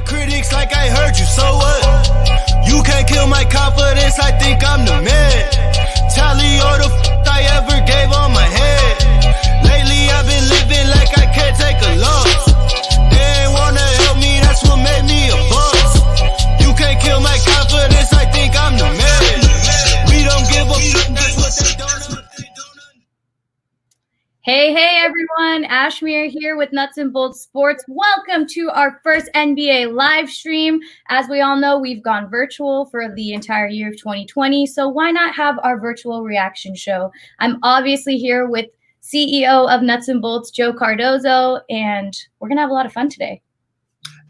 my critics like I heard you, so what? You can't kill my confidence, I think I'm the man. Tally all the I ever gave on my head. Lately I've been living like I can't take a loss. They ain't wanna help me, that's what made me a boss. You can't kill my confidence, I think I'm the man. We don't give a fuck, that's what they don't know. Hey, everyone. Ashmere here with Nuts and Bolts Sports. Welcome to our first NBA live stream. As we all know, we've gone virtual for the entire year of 2020, so why not have our virtual reaction show? I'm obviously here with CEO of Nuts and Bolts, Joe Cardozo, and we're going to have a lot of fun today.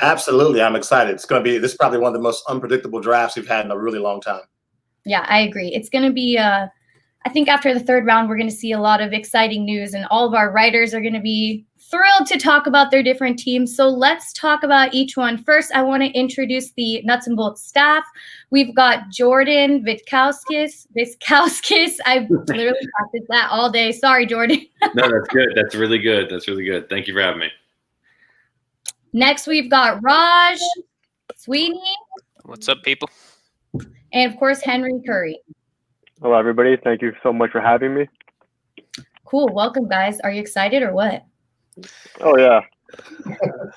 Absolutely. I'm excited. This is probably one of the most unpredictable drafts we've had in a really long time. Yeah, I agree. It's going to be I think after the third round, we're going to see a lot of exciting news, and all of our writers are going to be thrilled to talk about their different teams. So let's talk about each one. First, I want to introduce the Nuts and Bolts staff. We've got Jordan Vitkauskis. I literally practiced that all day. Sorry, Jordan. No, that's good. That's really good. Thank you for having me. Next, we've got Raj Sweeney. What's up, people? And, of course, Henry Curry. Hello, everybody. Thank you so much for having me. Cool. Welcome, guys. Are you excited or what? Oh, yeah.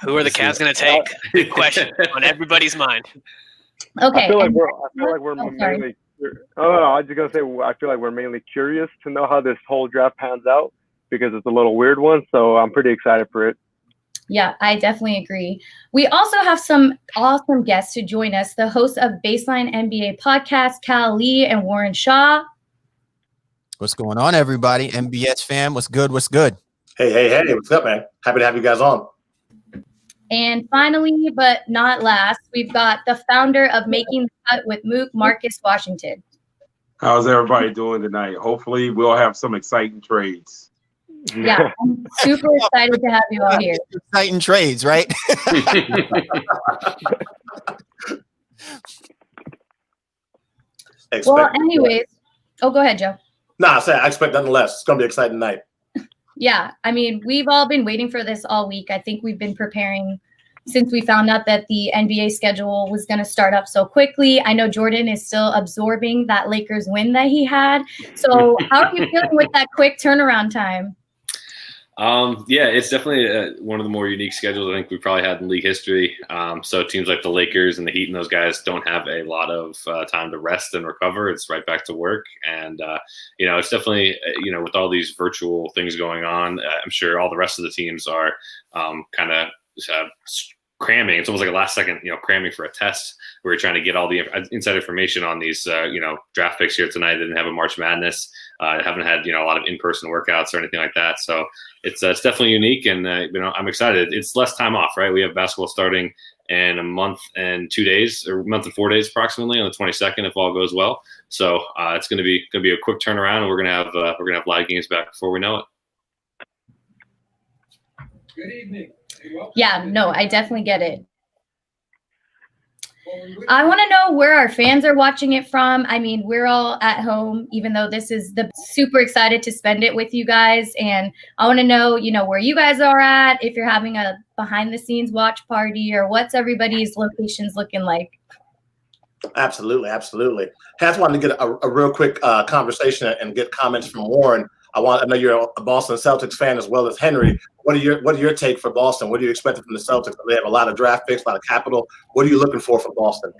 Who are the Cavs going to take? Big question on everybody's mind. Okay. I feel like we're mainly. I was just gonna say I feel like we're mainly curious to know how this whole draft pans out because it's a little weird one. So I'm pretty excited for it. Yeah, I definitely agree. We also have some awesome guests to join us. The hosts of Baseline NBA podcast, Cal Lee and Warren Shaw. What's going on, everybody? MBS fam, what's good? Hey, what's up, man? Happy to have you guys on. And finally, but not last, we've got the founder of Making the Cut with Mook, Marcus Washington. How's everybody doing tonight? Hopefully we'll have some exciting trades. Yeah, I'm super excited to have you all here. Exciting trades, right? Well, anyways, go ahead, Joe. I expect nothing less. It's going to be an exciting night. Yeah, I mean, we've all been waiting for this all week. I think we've been preparing since we found out that the NBA schedule was going to start up so quickly. I know Jordan is still absorbing that Lakers win that he had. So how are you feeling with that quick turnaround time? Yeah, it's definitely one of the more unique schedules I think we probably had in league history. So teams like the Lakers and the Heat and those guys don't have a lot of time to rest and recover. It's right back to work. And, it's definitely, with all these virtual things going on, I'm sure all the rest of the teams are kind of cramming. It's almost like a last second, cramming for a test where you're trying to get all the inside information on these, draft picks here tonight. They didn't have a March Madness. Haven't had, a lot of in-person workouts or anything like that. So it's definitely unique. And, I'm excited. It's less time off, right? We have basketball starting in a month and 2 days, or a month and 4 days approximately, on the 22nd, if all goes well. So it's going to be a quick turnaround, and we're going to have live games back before we know it. Good evening. Yeah, no, I definitely get it. I want to know where our fans are watching it from. I mean, we're all at home, even though this is super excited to spend it with you guys. And I want to know, where you guys are at, if you're having a behind the scenes watch party, or what's everybody's locations looking like. Absolutely. Hey, I just wanted to get a real quick conversation and get comments from Warren. I know you're a Boston Celtics fan as well as Henry. What are your take for Boston? What are you expecting from the Celtics? They have a lot of draft picks, a lot of capital. What are you looking for Boston?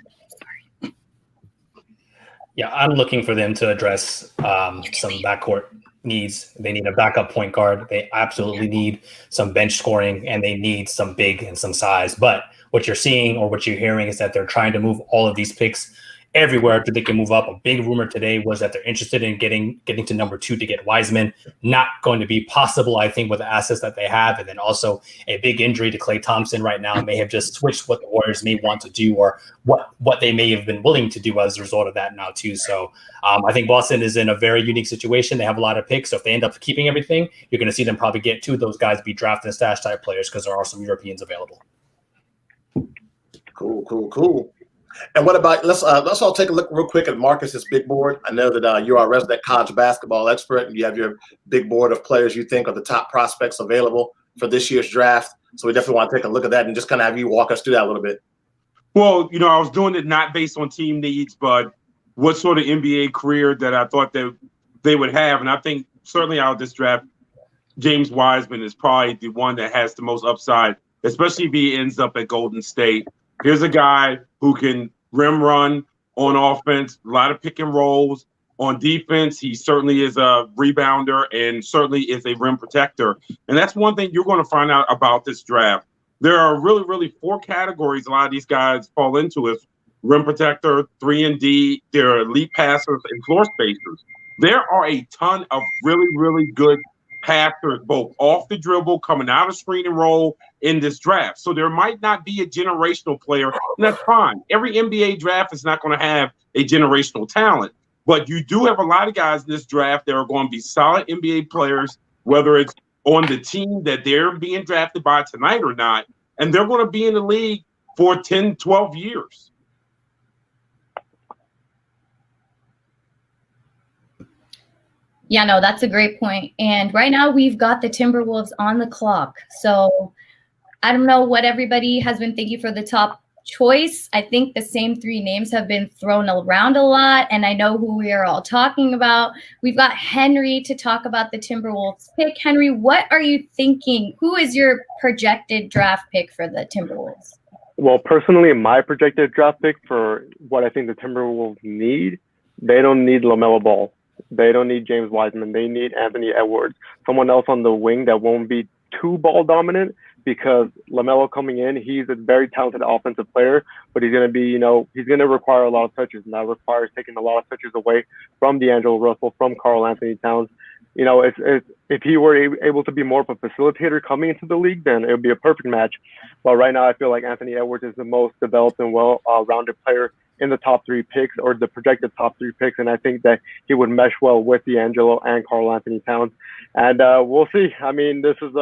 Yeah, I'm looking for them to address some backcourt needs. They need a backup point guard. They absolutely need some bench scoring, and they need some big and some size. But what you're seeing or what you're hearing is that they're trying to move all of these picks everywhere that they can move up. A big rumor today was that they're interested in getting to number 2 to get Wiseman. Not going to be possible, I think, with the assets that they have. And then also a big injury to Klay Thompson right now may have just switched what the Warriors may want to do, or what they may have been willing to do as a result of that now too. So I think Boston is in a very unique situation. They have a lot of picks. So if they end up keeping everything, you're going to see them probably get 2 of those guys be draft and stash type players, because there are some Europeans available. Cool. And what about let's all take a look real quick at Marcus's big board. I know that you are a resident college basketball expert, and you have your big board of players you think are the top prospects available for this year's draft. So we definitely want to take a look at that and just kind of have you walk us through that a little bit. Well, I was doing it not based on team needs, but what sort of NBA career that I thought that they would have. And I think certainly out of this draft, James Wiseman is probably the one that has the most upside, especially if he ends up at Golden State. Here's a guy who can rim run on offense, a lot of pick and rolls. On defense, he certainly is a rebounder and certainly is a rim protector. And that's one thing you're going to find out about this draft. There are really, really 4 categories a lot of these guys fall into: is rim protector, 3-and-D, they're elite passers, and floor spacers. There are a ton of really, really good passers, both off the dribble, coming out of screen and roll in this draft. So there might not be a generational player, and that's fine. Every NBA draft is not going to have a generational talent, but you do have a lot of guys in this draft that are going to be solid NBA players, whether it's on the team that they're being drafted by tonight or not, and they're going to be in the league for 10, 12 years. Yeah, no, that's a great point. And right now we've got the Timberwolves on the clock. So I don't know what everybody has been thinking for the top choice. I think the same 3 names have been thrown around a lot, and I know who we are all talking about. We've got Henry to talk about the Timberwolves pick. Henry, what are you thinking? Who is your projected draft pick for the Timberwolves? Well, personally, my projected draft pick for what I think the Timberwolves need, they don't need LaMelo Ball. They don't need James Wiseman. They need Anthony Edwards, someone else on the wing that won't be too ball dominant, because LaMelo coming in, he's a very talented offensive player, but he's going to be, he's going to require a lot of touches, and that requires taking a lot of touches away from D'Angelo Russell, from Karl Anthony Towns. If he were able to be more of a facilitator coming into the league, then it would be a perfect match. But right now, I feel like Anthony Edwards is the most developed and well-rounded player in the top 3 picks, or the projected top 3 picks, and I think that he would mesh well with D'Angelo and Karl Anthony Towns. And we'll see. I mean, this is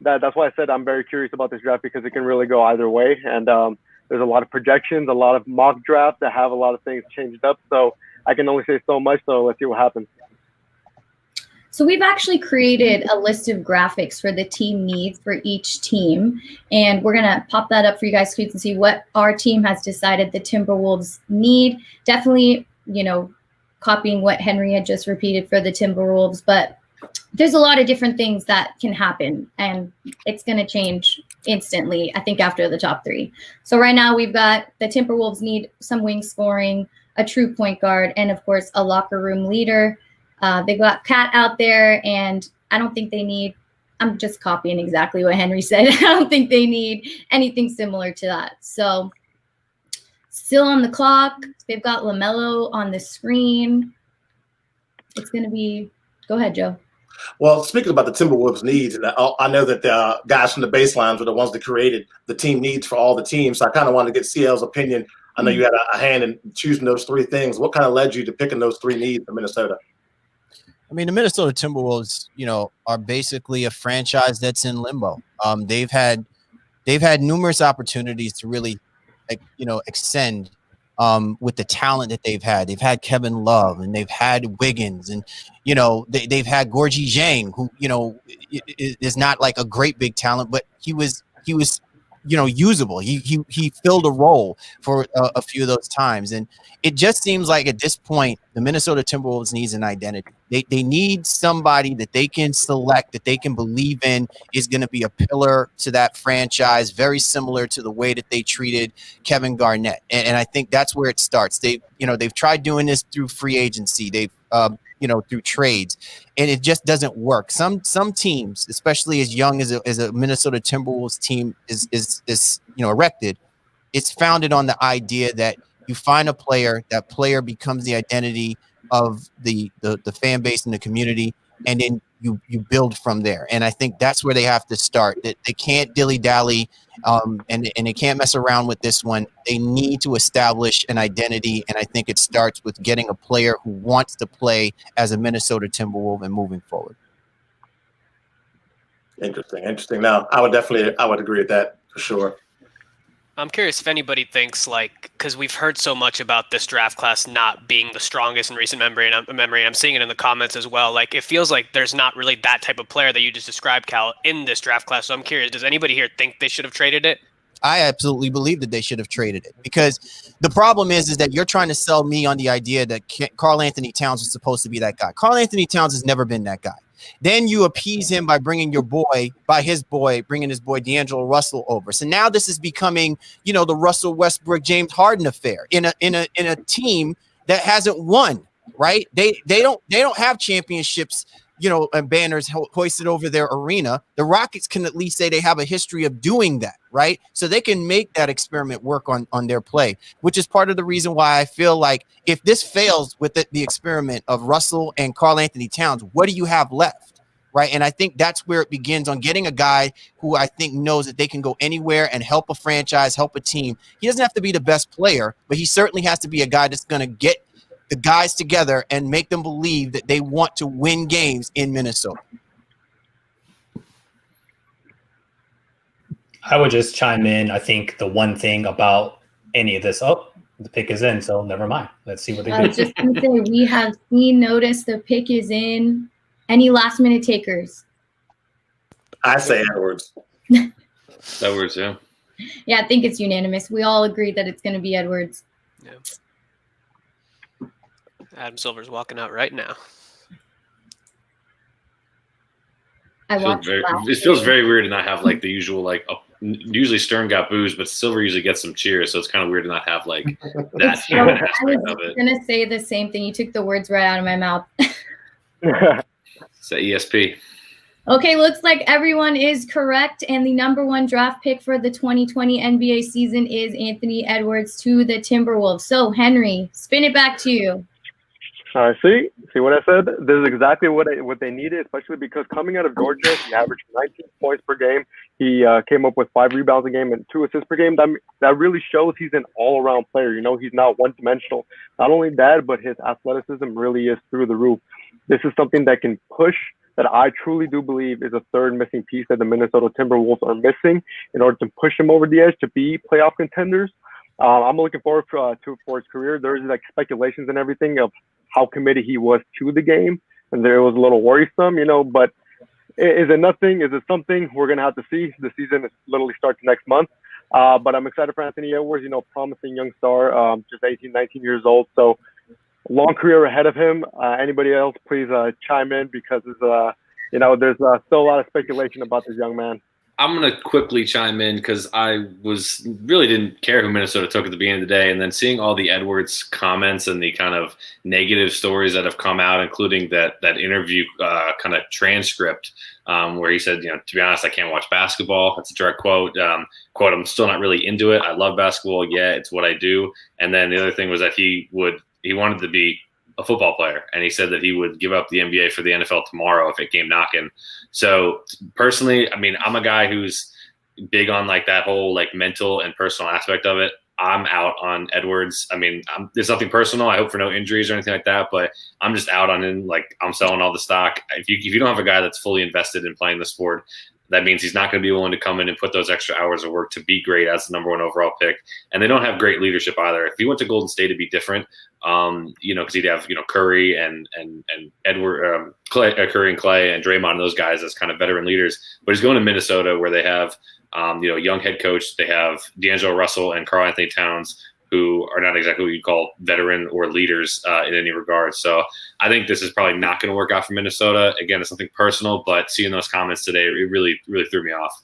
that's why I said I'm very curious about this draft, because it can really go either way. And there's a lot of projections, a lot of mock drafts that have a lot of things changed up. So I can only say so much. So let's see what happens. So we've actually created a list of graphics for the team needs for each team, and we're going to pop that up for you guys so you can see what our team has decided the Timberwolves need. Definitely, copying what Henry had just repeated for the Timberwolves, but there's a lot of different things that can happen, and it's going to change instantly, I think, after the top 3. So right now we've got the Timberwolves need some wing scoring, a true point guard, and, of course, a locker room leader. They got Cat out there, and I don't think they need – I'm just copying exactly what Henry said. I don't think they need anything similar to that. So still on the clock. They've got LaMelo on the screen. It's going to be – go ahead, Joe. Well, speaking about the Timberwolves' needs, and I know that the guys from the baselines were the ones that created the team needs for all the teams. So I kind of wanted to get CL's opinion. I know you had a hand in choosing those 3 things. What kind of led you to picking those 3 needs for Minnesota? I mean, the Minnesota Timberwolves, are basically a franchise that's in limbo. They've had numerous opportunities to really, extend with the talent that they've had. They've had Kevin Love, and they've had Wiggins, and they've had Gorgie Zhang, who is not like a great big talent, but he was usable. He filled a role for a few of those times, and it just seems like at this point the Minnesota Timberwolves needs an identity. They need somebody that they can select, that they can believe in is going to be a pillar to that franchise, very similar to the way that they treated Kevin Garnett. And I think that's where it starts. They've tried doing this through free agency. They've through trades, and it just doesn't work. Some teams, especially as young as a Minnesota Timberwolves team is erected, it's founded on the idea that you find a player, that player becomes the identity of the fan base and the community, and then you build from there. And I think that's where they have to start. That they can't dilly-dally, and they can't mess around with this one. They need to establish an identity, and I think it starts with getting a player who wants to play as a Minnesota Timberwolf and moving forward. Interesting. Now, I would agree with that for sure. I'm curious if anybody thinks, because we've heard so much about this draft class not being the strongest in recent memory, and I'm seeing it in the comments as well. It feels like there's not really that type of player that you just described, Cal, in this draft class. So I'm curious, does anybody here think they should have traded it? I absolutely believe that they should have traded it, because the problem is that you're trying to sell me on the idea that Karl Anthony Towns is supposed to be that guy. Karl Anthony Towns has never been that guy. Then you appease him by bringing his boy D'Angelo Russell over. So now this is becoming, the Russell Westbrook James Harden affair in a team that hasn't won. Right? They don't have championships, and banners hoisted over their arena. The Rockets can at least say they have a history of doing that, right? So they can make that experiment work on their play, which is part of the reason why I feel like if this fails with the experiment of Russell and Karl Anthony Towns, what do you have left? Right. And I think that's where it begins, on getting a guy who I think knows that they can go anywhere and help a franchise, help a team. He doesn't have to be the best player, but he certainly has to be a guy that's going to get the guys together and make them believe that they want to win games in Minnesota. I would just chime in. I think the one thing about any of this, the pick is in, so never mind. Let's see what they do. I was just going to say, we have noticed the pick is in. Any last minute takers? I say Edwards. Edwards, yeah. Yeah, I think it's unanimous. We all agree that it's going to be Edwards. Yeah. Adam Silver's walking out right now. It feels very weird to not have like the usual usually Stern got boos, but Silver usually gets some cheers, so it's kind of weird to not have like that human aspect of it. I was gonna say the same thing. You took the words right out of my mouth. It's the ESP. Okay, looks like everyone is correct, and the number 1 draft pick for the 2020 NBA season is Anthony Edwards to the Timberwolves. So, Henry, spin it back to you. See what I said? This is exactly what they needed, especially because coming out of Georgia, he averaged 19 points per game. He came up with 5 rebounds a game and 2 assists per game. That really shows he's an all-around player. He's not one-dimensional. Not only that, but his athleticism really is through the roof. This is something that can push, that I truly do believe is a third missing piece that the Minnesota Timberwolves are missing in order to push him over the edge to be playoff contenders. I'm looking forward for his career. There's speculations and everything of how committed he was to the game, and there was a little worrisome, but is it nothing? Is it something? We're gonna have to see. The season literally starts next month, but I'm excited for Anthony Edwards. Promising young star, just 18, 19 years old. So long career ahead of him. Anybody else, please chime in, because there's still a lot of speculation about this young man. I'm going to quickly chime in because I really didn't care who Minnesota took at the beginning of the day. And then seeing all the Edwards comments and the kind of negative stories that have come out, including that interview kind of transcript where he said, to be honest, I can't watch basketball. That's a direct quote. I'm still not really into it. I love basketball. Yeah, it's what I do. And then the other thing was that he wanted to be a football player, and he said that he would give up the NBA for the NFL tomorrow if it came knocking. So personally, I'm a guy who's big on like that whole like mental and personal aspect of it. I'm out on Edwards. There's nothing personal. I hope for no injuries or anything like that, but I'm just out on him. Like, I'm selling all the stock. If you don't have a guy that's fully invested in playing the sport, that means he's not going to be willing to come in and put those extra hours of work to be great as the number 1 overall pick. And they don't have great leadership either. If he went to Golden State, it'd be different, because he'd have Curry and Edward, Curry and Clay and Draymond and those guys as kind of veteran leaders. But he's going to Minnesota, where they have young head coach. They have D'Angelo Russell and Karl Anthony Towns, who are not exactly what you'd call veteran or leaders in any regard. So I think this is probably not going to work out for Minnesota. Again, it's something personal, but seeing those comments today, it really, really threw me off.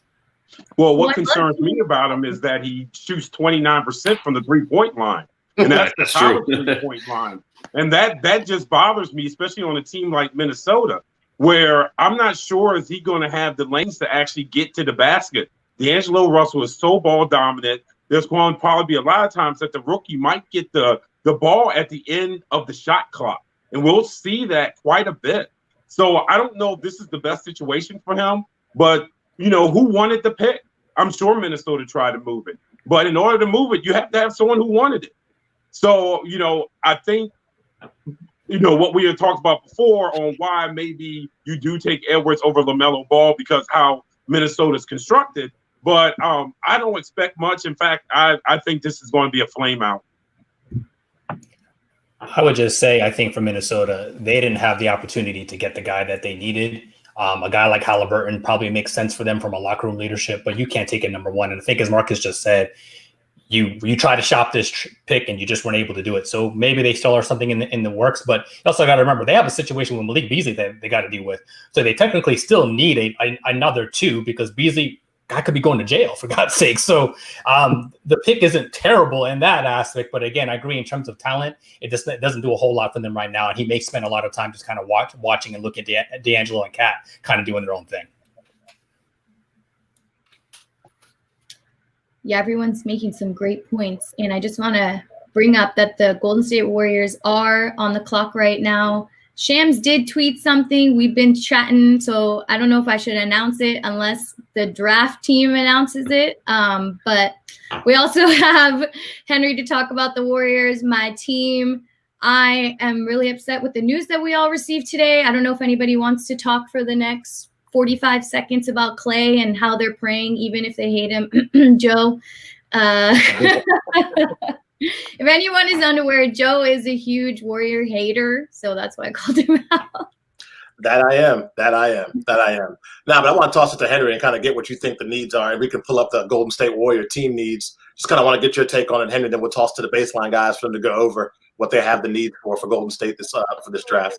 Well, what concerns me about him is that he shoots 29% from the 3-point line. And that's the college 3-point line. And that just bothers me, especially on a team like Minnesota, where I'm not sure is he going to have the lanes to actually get to the basket. D'Angelo Russell is so ball dominant. There's going to probably be a lot of times that the rookie might get the ball at the end of the shot clock. And we'll see that quite a bit. So I don't know if this is the best situation for him, but, who wanted the pick? I'm sure Minnesota tried to move it. But in order to move it, you have to have someone who wanted it. So, I think, what we had talked about before on why maybe you do take Edwards over LaMelo Ball because how Minnesota's constructed. But I don't expect much. In fact, I think this is going to be a flame out. I would just say, I think for Minnesota, they didn't have the opportunity to get the guy that they needed. A guy like Halliburton probably makes sense for them from a locker room leadership, but you can't take it number one. And I think, as Marcus just said, you try to shop this pick and you just weren't able to do it. So maybe they still are something in the works, but you also got to remember they have a situation with Malik Beasley that they got to deal with. So they technically still need another two, because Beasley, guy could be going to jail, for God's sake. So the pick isn't terrible in that aspect, but again, I agree in terms of talent, it doesn't do a whole lot for them right now. And he may spend a lot of time just kind of watching and looking at D'Angelo and Cat kind of doing their own thing. Yeah, everyone's making some great points. And I just want to bring up that the Golden State Warriors are on the clock right now. Shams did tweet something. We've been chatting, so I don't know if I should announce it unless the draft team announces it. But we also have Henry to talk about the Warriors, my team. I am really upset with the news that we all received today. I don't know if anybody wants to talk for the next 45 seconds about Clay and how they're praying, even if they hate him. Joe. If anyone is unaware, Joe is a huge Warrior hater, so that's why I called him out. That I am. Now, but I want to toss it to Henry and kind of get what you think the needs are, and we can pull up the Golden State Warrior team needs. Just kind of want to get your take on it, Henry. Then we'll toss to the baseline guys for them to go over what they have the need for Golden State for this draft.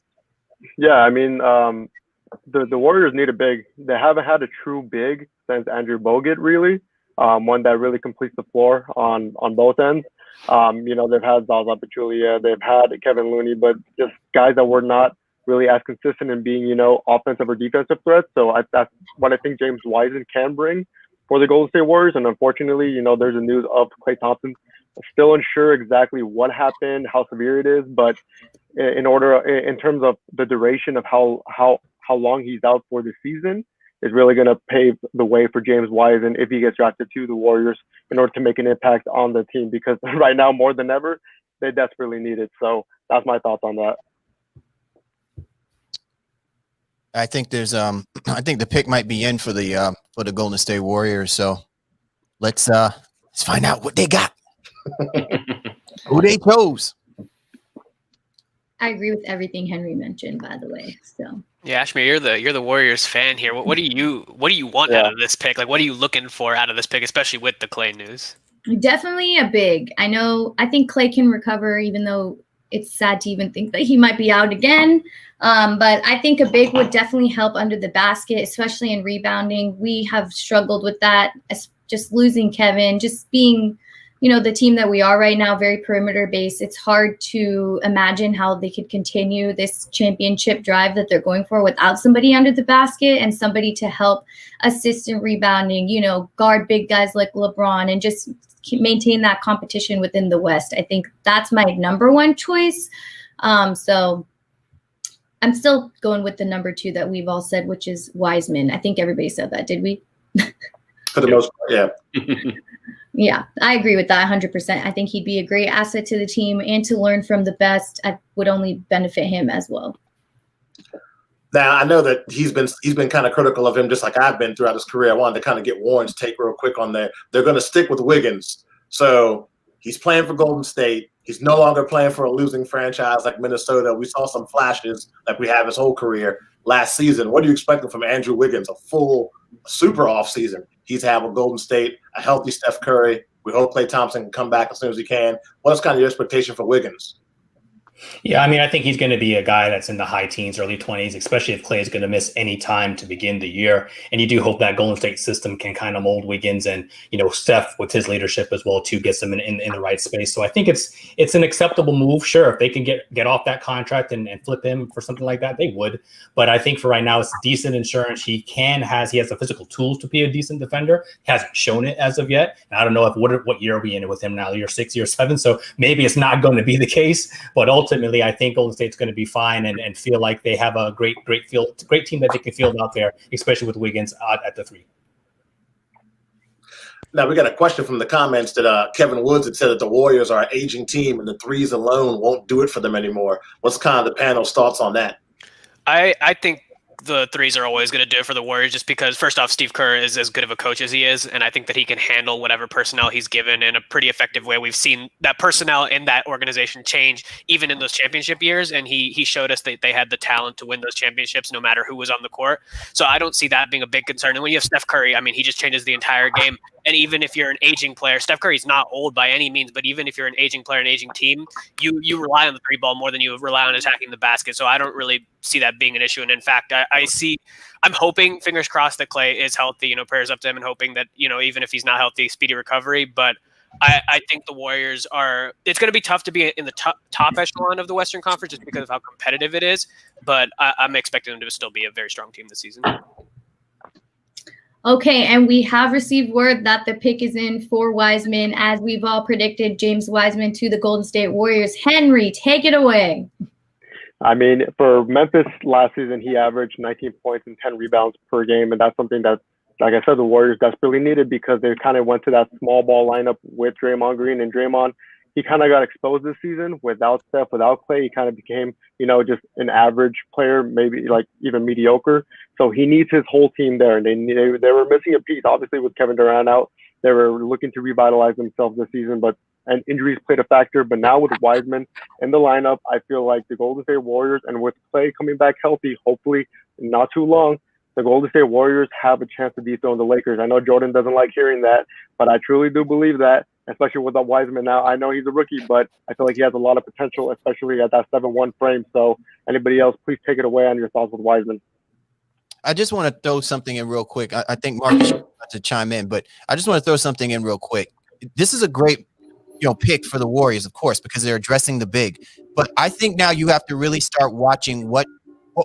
Yeah, I mean, the Warriors need a big. They haven't had a true big since Andrew Bogut, really. One that really completes the floor on both ends. They've had Zaza Pachulia, they've had Kevin Looney, but just guys that were not really as consistent in being, offensive or defensive threats. So that's what I think James Wiseman can bring for the Golden State Warriors. And unfortunately, there's a news of Klay Thompson. Still unsure exactly what happened, how severe it is, but in terms of the duration of how long he's out for the season, is really going to pave the way for James Wiseman if he gets drafted to the Warriors in order to make an impact on the team, because right now more than ever they desperately need it. So that's my thoughts on that. I think there's I think the pick might be in for the Golden State Warriors. So let's find out what they got. Who they chose. I agree with everything Henry mentioned, by the way. So yeah, Ashmir, you're the Warriors fan here. What do you want out of this pick? Like, what are you looking for out of this pick, especially with the Clay news? Definitely a big. I think Clay can recover, even though it's sad to even think that he might be out again. But I think a big would definitely help under the basket, especially in rebounding. We have struggled with that, just losing Kevin, just being the team that we are right now, very perimeter based. It's hard to imagine how they could continue this championship drive that they're going for without somebody under the basket and somebody to help assist in rebounding, guard big guys like LeBron and just maintain that competition within the West. I think that's my number one choice. So I'm still going with the number two that we've all said, which is Wiseman. I think everybody said that, did we? For the most part, yeah. Yeah, I agree with that 100%. I think he'd be a great asset to the team, and to learn from the best would only benefit him as well. Now, I know that he's been kind of critical of him, just like I've been throughout his career. I wanted to kind of get Warren's take real quick on there. They're going to stick with Wiggins. So he's playing for Golden State. He's no longer playing for a losing franchise like Minnesota. We saw some flashes like we have his whole career last season. What are you expecting from Andrew Wiggins? A full super off season he's had with Golden State, a healthy Steph Curry. We hope Klay Thompson can come back as soon as he can. What's kind of your expectation for Wiggins? Yeah, I mean, I think he's going to be a guy that's in the high teens, early 20s, especially if Clay is going to miss any time to begin the year. And you do hope that Golden State system can kind of mold Wiggins and, Steph with his leadership as well, too, gets them in the right space. So I think it's an acceptable move. Sure, if they can get off that contract and flip him for something like that, they would. But I think for right now, it's decent insurance. He has the physical tools to be a decent defender. He hasn't shown it as of yet. And I don't know what year are we in with him now, year 6, year 7. So maybe it's not going to be the case. But ultimately, I think Golden State's going to be fine and feel like they have a great team that they can field out there, especially with Wiggins at the 3. Now, we got a question from the comments that Kevin Woods had said that the Warriors are an aging team and the threes alone won't do it for them anymore. What's kind of the panel's thoughts on that? I think the threes are always going to do it for the Warriors, just because, first off, Steve Kerr is as good of a coach as he is, and I think that he can handle whatever personnel he's given in a pretty effective way. We've seen that personnel in that organization change even in those championship years, and he showed us that they had the talent to win those championships no matter who was on the court. So I don't see that being a big concern. And when you have Steph Curry, I mean, he just changes the entire game. And even if you're an aging player, Steph Curry's not old by any means, but even if you're an aging player, an aging team, you rely on the three ball more than you rely on attacking the basket. So I don't really see that being an issue. And in fact, I'm hoping, fingers crossed, that Clay is healthy, prayers up to him, and hoping that, even if he's not healthy, speedy recovery. But I think the Warriors it's going to be tough to be in the top echelon of the Western Conference just because of how competitive it is. But I'm expecting them to still be a very strong team this season. Okay, and we have received word that the pick is in for Wiseman, as we've all predicted, James Wiseman to the Golden State Warriors. Henry, take it away. I mean, for Memphis last season, he averaged 19 points and 10 rebounds per game, and that's something that, like I said, the Warriors desperately needed because they kind of went to that small ball lineup with Draymond Green, and Draymond, he kind of got exposed this season without Steph, without Clay. He kind of became, just an average player, maybe like even mediocre. So he needs his whole team there, and they were missing a piece. Obviously, with Kevin Durant out, they were looking to revitalize themselves this season, and injuries played a factor. But now with Wiseman in the lineup, I feel like the Golden State Warriors, and with Clay coming back healthy, hopefully not too long, the Golden State Warriors have a chance to dethrone the Lakers. I know Jordan doesn't like hearing that, but I truly do believe that, especially with Wiseman now. I know he's a rookie, but I feel like he has a lot of potential, especially at that 7-1 frame. So anybody else, please take it away on your thoughts with Wiseman. I just want to throw something in real quick. I think Marcus about to chime in, but I just want to throw something in real quick. This is a great, pick for the Warriors, of course, because they're addressing the big. But I think now you have to really start watching what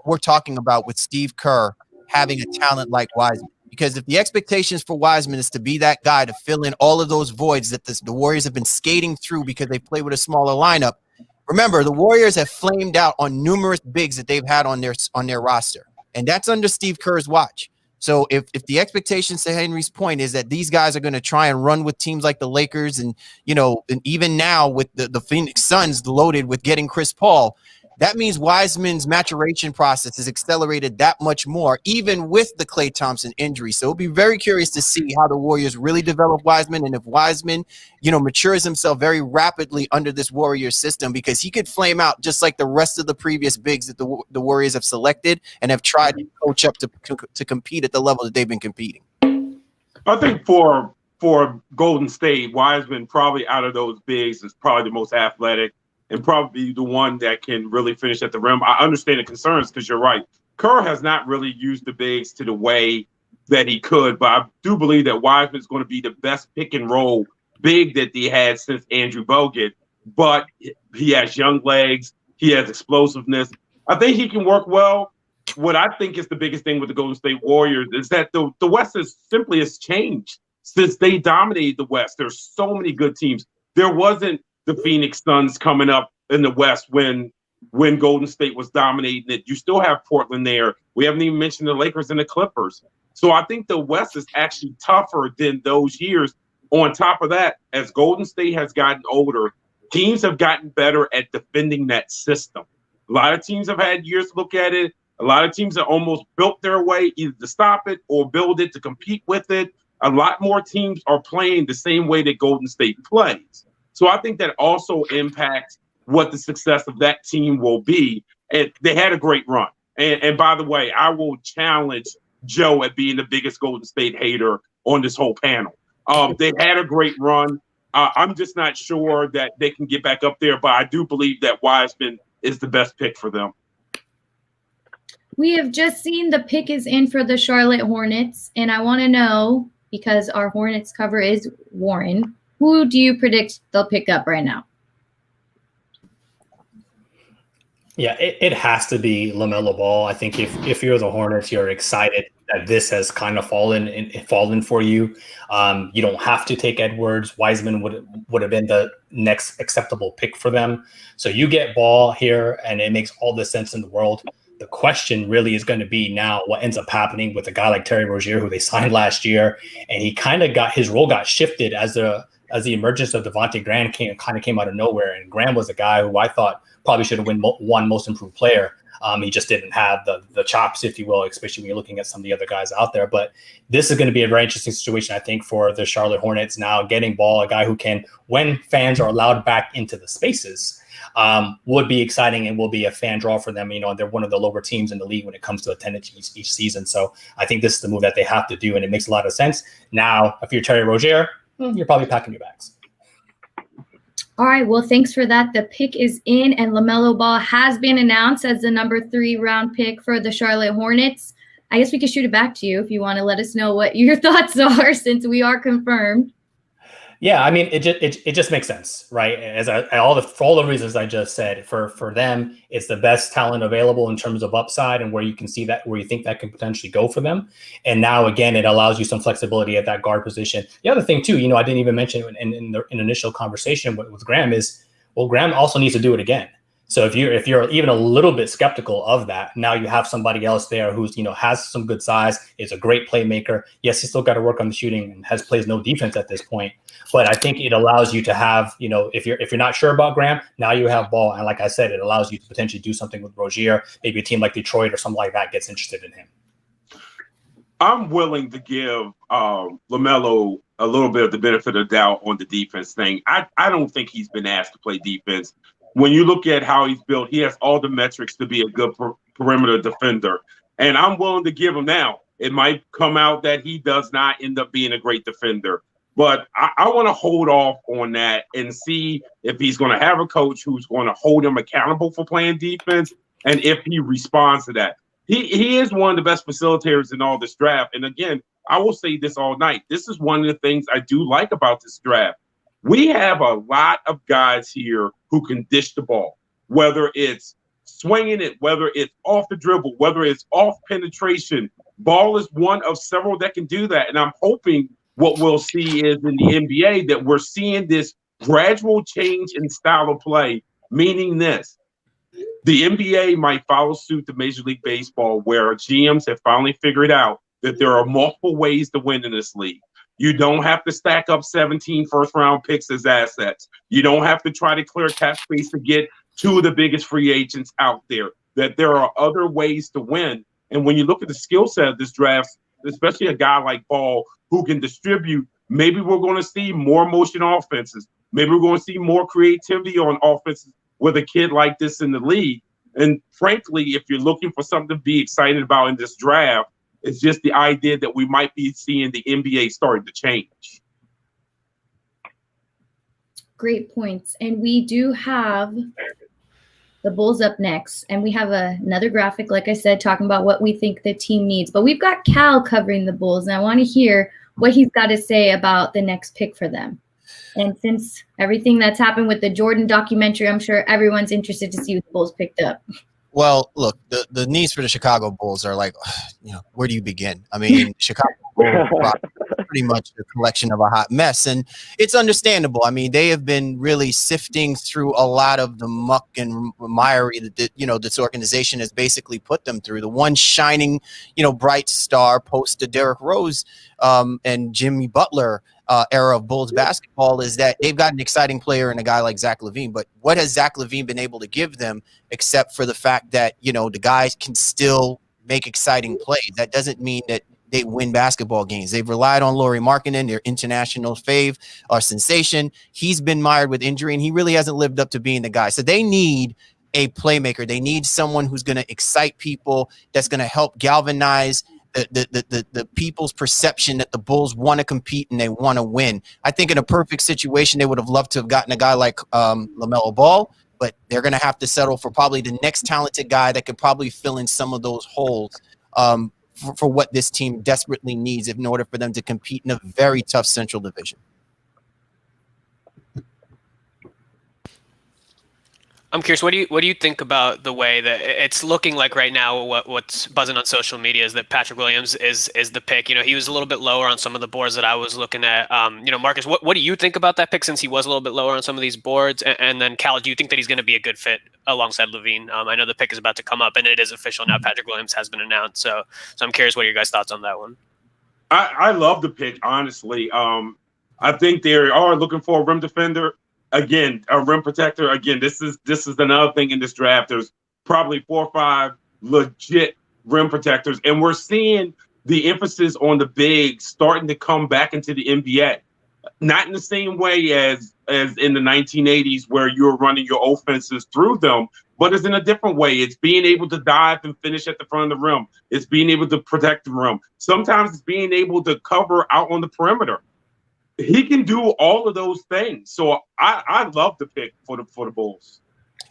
we're talking about with Steve Kerr having a talent like Wiseman. Because if the expectations for Wiseman is to be that guy to fill in all of those voids that the Warriors have been skating through because they play with a smaller lineup, remember, the Warriors have flamed out on numerous bigs that they've had on their roster. And that's under Steve Kerr's watch. So if the expectations, to Henry's point, is that these guys are going to try and run with teams like the Lakers and, and even now with the Phoenix Suns loaded with getting Chris Paul, that means Wiseman's maturation process is accelerated that much more, even with the Klay Thompson injury. So it'll be very curious to see how the Warriors really develop Wiseman, and if Wiseman, matures himself very rapidly under this Warriors system, because he could flame out just like the rest of the previous bigs that the Warriors have selected and have tried to coach up to compete at the level that they've been competing. I think for Golden State, Wiseman probably out of those bigs is probably the most athletic and probably the one that can really finish at the rim. I understand the concerns because you're right. Kerr has not really used the bigs to the way that he could, but I do believe that Wiseman is going to be the best pick and roll big that he had since Andrew Bogut. But he has young legs. He has explosiveness. I think he can work well. What I think is the biggest thing with the Golden State Warriors is that the West has changed since they dominated the West. There's so many good teams. There wasn't the Phoenix Suns coming up in the West when Golden State was dominating it. You still have Portland there. We haven't even mentioned the Lakers and the Clippers. So I think the West is actually tougher than those years. On top of that, as Golden State has gotten older, teams have gotten better at defending that system. A lot of teams have had years to look at it. A lot of teams have almost built their way either to stop it or build it to compete with it. A lot more teams are playing the same way that Golden State plays. So I think that also impacts what the success of that team will be. And they had a great run. And by the way, I will challenge Joe at being the biggest Golden State hater on this whole panel. They had a great run. I'm just not sure that they can get back up there, but I do believe that Wiseman is the best pick for them. We have just seen the pick is in for the Charlotte Hornets, and I want to know, because our Hornets cover is Warren, who do you predict they'll pick up right now? Yeah, it has to be LaMelo Ball. I think if you're the Hornets, you're excited that this has kind of fallen for you. You don't have to take Edwards. Wiseman would have been the next acceptable pick for them. So you get Ball here, and it makes all the sense in the world. The question really is going to be now what ends up happening with a guy like Terry Rozier, who they signed last year, and he kind of his role got shifted as the emergence of Devontae Graham came out of nowhere. And Graham was a guy who I thought probably should have won Most Improved Player. He just didn't have the chops, if you will, especially when you're looking at some of the other guys out there. But this is going to be a very interesting situation, I think, for the Charlotte Hornets now getting Ball, a guy who can, when fans are allowed back into the spaces, would be exciting and will be a fan draw for them. They're one of the lower teams in the league when it comes to attendance each season. So I think this is the move that they have to do, and it makes a lot of sense. Now, if you're Terry Rozier, you're probably packing your bags. All right, well, thanks for that. The pick is in, and LaMelo Ball has been announced as the number 3 round pick for the Charlotte Hornets. I guess we could shoot it back to you if you want to let us know what your thoughts are, since we are confirmed. Yeah, I mean, it just makes sense, right? For all the reasons I just said, for them, it's the best talent available in terms of upside and where you can see that, where you think that can potentially go for them. And now, again, it allows you some flexibility at that guard position. The other thing too, I didn't even mention in the initial conversation with Graham is, well, Graham also needs to do it again. So if you're even a little bit skeptical of that, now you have somebody else there who's has some good size, is a great playmaker. Yes, he's still got to work on the shooting and plays no defense at this point. But I think it allows you to have, if you're not sure about Graham, now you have Ball, and like I said, it allows you to potentially do something with Rozier. Maybe a team like Detroit or something like that gets interested in him. I'm willing to give LaMelo a little bit of the benefit of the doubt on the defense thing. I don't think he's been asked to play defense. When you look at how he's built, he has all the metrics to be a good perimeter defender. And I'm willing to give him now. It might come out that he does not end up being a great defender. But I want to hold off on that and see if he's going to have a coach who's going to hold him accountable for playing defense and if he responds to that. He is one of the best facilitators in all this draft. And again, I will say this all night. This is one of the things I do like about this draft. We have a lot of guys here who can dish the ball, whether it's swinging it, whether it's off the dribble, whether it's off penetration. Ball is one of several that can do that. And I'm hoping what we'll see is in the NBA that we're seeing this gradual change in style of play, meaning this. The NBA might follow suit to Major League Baseball, where GMs have finally figured out that there are multiple ways to win in this league. You don't have to stack up 17 first-round picks as assets. You don't have to try to clear cap space to get 2 of the biggest free agents out there, that there are other ways to win. And when you look at the skill set of this draft, especially a guy like Ball who can distribute, maybe we're going to see more motion offenses. Maybe we're going to see more creativity on offenses with a kid like this in the league. And frankly, if you're looking for something to be excited about in this draft, it's just the idea that we might be seeing the NBA starting to change. Great points. And we do have the Bulls up next. And we have another graphic, like I said, talking about what we think the team needs. But we've got Cal covering the Bulls, and I want to hear what he's got to say about the next pick for them. And since everything that's happened with the Jordan documentary, I'm sure everyone's interested to see what the Bulls picked up. Well, look, the needs for the Chicago Bulls are like, where do you begin? I mean, Chicago Bulls are pretty much a collection of a hot mess, and it's understandable. I mean, they have been really sifting through a lot of the muck and miry that this organization has basically put them through. The one shining, bright star post the Derrick Rose and Jimmy Butler era of Bulls basketball is that they've got an exciting player in a guy like Zach LaVine. But what has Zach LaVine been able to give them except for the fact that, the guys can still make exciting plays? That doesn't mean that they win basketball games. They've relied on Lauri Markkanen, their international fave or sensation. He's been mired with injury, and he really hasn't lived up to being the guy. So they need a playmaker. They need someone who's going to excite people, that's going to help galvanize the people's perception that the Bulls want to compete and they want to win. I think in a perfect situation, they would have loved to have gotten a guy like LaMelo Ball, but they're going to have to settle for probably the next talented guy that could probably fill in some of those holes for what this team desperately needs in order for them to compete in a very tough Central Division. I'm curious, what do you think about the way that it's looking like right now? What's buzzing on social media is that Patrick Williams is the pick. He was a little bit lower on some of the boards that I was looking at. Marcus, what do you think about that pick, since he was a little bit lower on some of these boards? And then Cal, do you think that he's going to be a good fit alongside LaVine? I know the pick is about to come up, and it is official now. Patrick Williams has been announced, so I'm curious what are your guys' thoughts on that one. I love the pick, honestly. I think they are looking for a rim defender. Again, a rim protector. Again, this is another thing in this draft. There's probably 4 or 5 legit rim protectors. And we're seeing the emphasis on the bigs starting to come back into the NBA. Not in the same way as in the 1980s where you're running your offenses through them, but it's in a different way. It's being able to dive and finish at the front of the rim. It's being able to protect the rim. Sometimes it's being able to cover out on the perimeter. He can do all of those things. So I love the pick for the Bulls.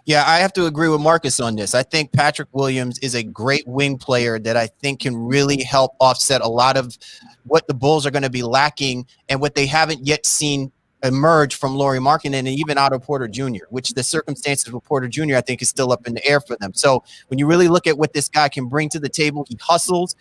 Yeah, I have to agree with Marcus on this. I think Patrick Williams is a great wing player that I think can really help offset a lot of what the Bulls are going to be lacking and what they haven't yet seen emerge from Lauri Markkanen and even Otto Porter Jr., which the circumstances with Porter Jr. I think is still up in the air for them. So when you really look at what this guy can bring to the table, he hustles.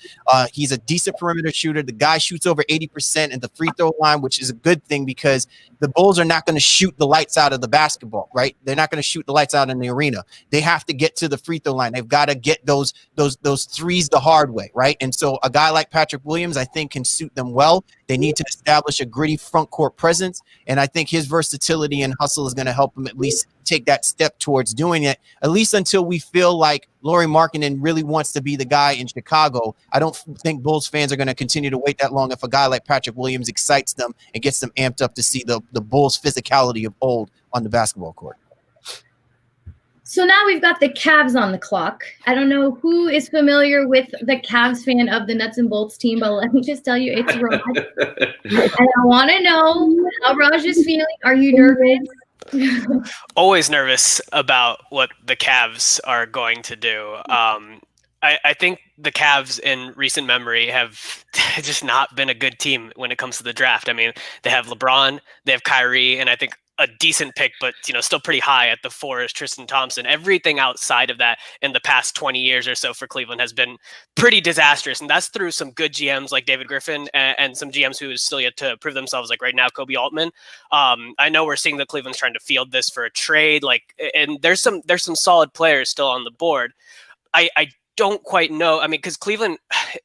He's a decent perimeter shooter. The guy shoots over 80% at the free throw line, which is a good thing because the Bulls are not going to shoot the lights out of the basketball, right? They're not going to shoot the lights out in the arena. They have to get to the free throw line. They've got to get those threes the hard way, right? And so a guy like Patrick Williams, I think, can suit them well. They need to establish a gritty front court presence, and I think his versatility and hustle is going to help him at least take that step towards doing it, at least until we feel like Lauri Markkanen really wants to be the guy in Chicago. I don't think Bulls fans are going to continue to wait that long if a guy like Patrick Williams excites them and gets them amped up to see the Bulls' physicality of old on the basketball court. So now we've got the Cavs on the clock. I don't know who is familiar with the Cavs fan of the Nuts and Bolts team, but let me just tell you, it's Raj. And I want to know how Raj is feeling. Are you nervous? Always nervous about what the Cavs are going to do. I think the Cavs in recent memory have just not been a good team when it comes to the draft. I mean, they have LeBron, they have Kyrie, and I think a decent pick, but still pretty high at the 4 is Tristan Thompson. Everything outside of that in the past 20 years or so for Cleveland has been pretty disastrous, and that's through some good GMs like David Griffin and some GMs who is still yet to prove themselves. Like right now, Kobe Altman. I know we're seeing that Cleveland's trying to field this for a trade, and there's some solid players still on the board. I don't quite know. I mean, because Cleveland,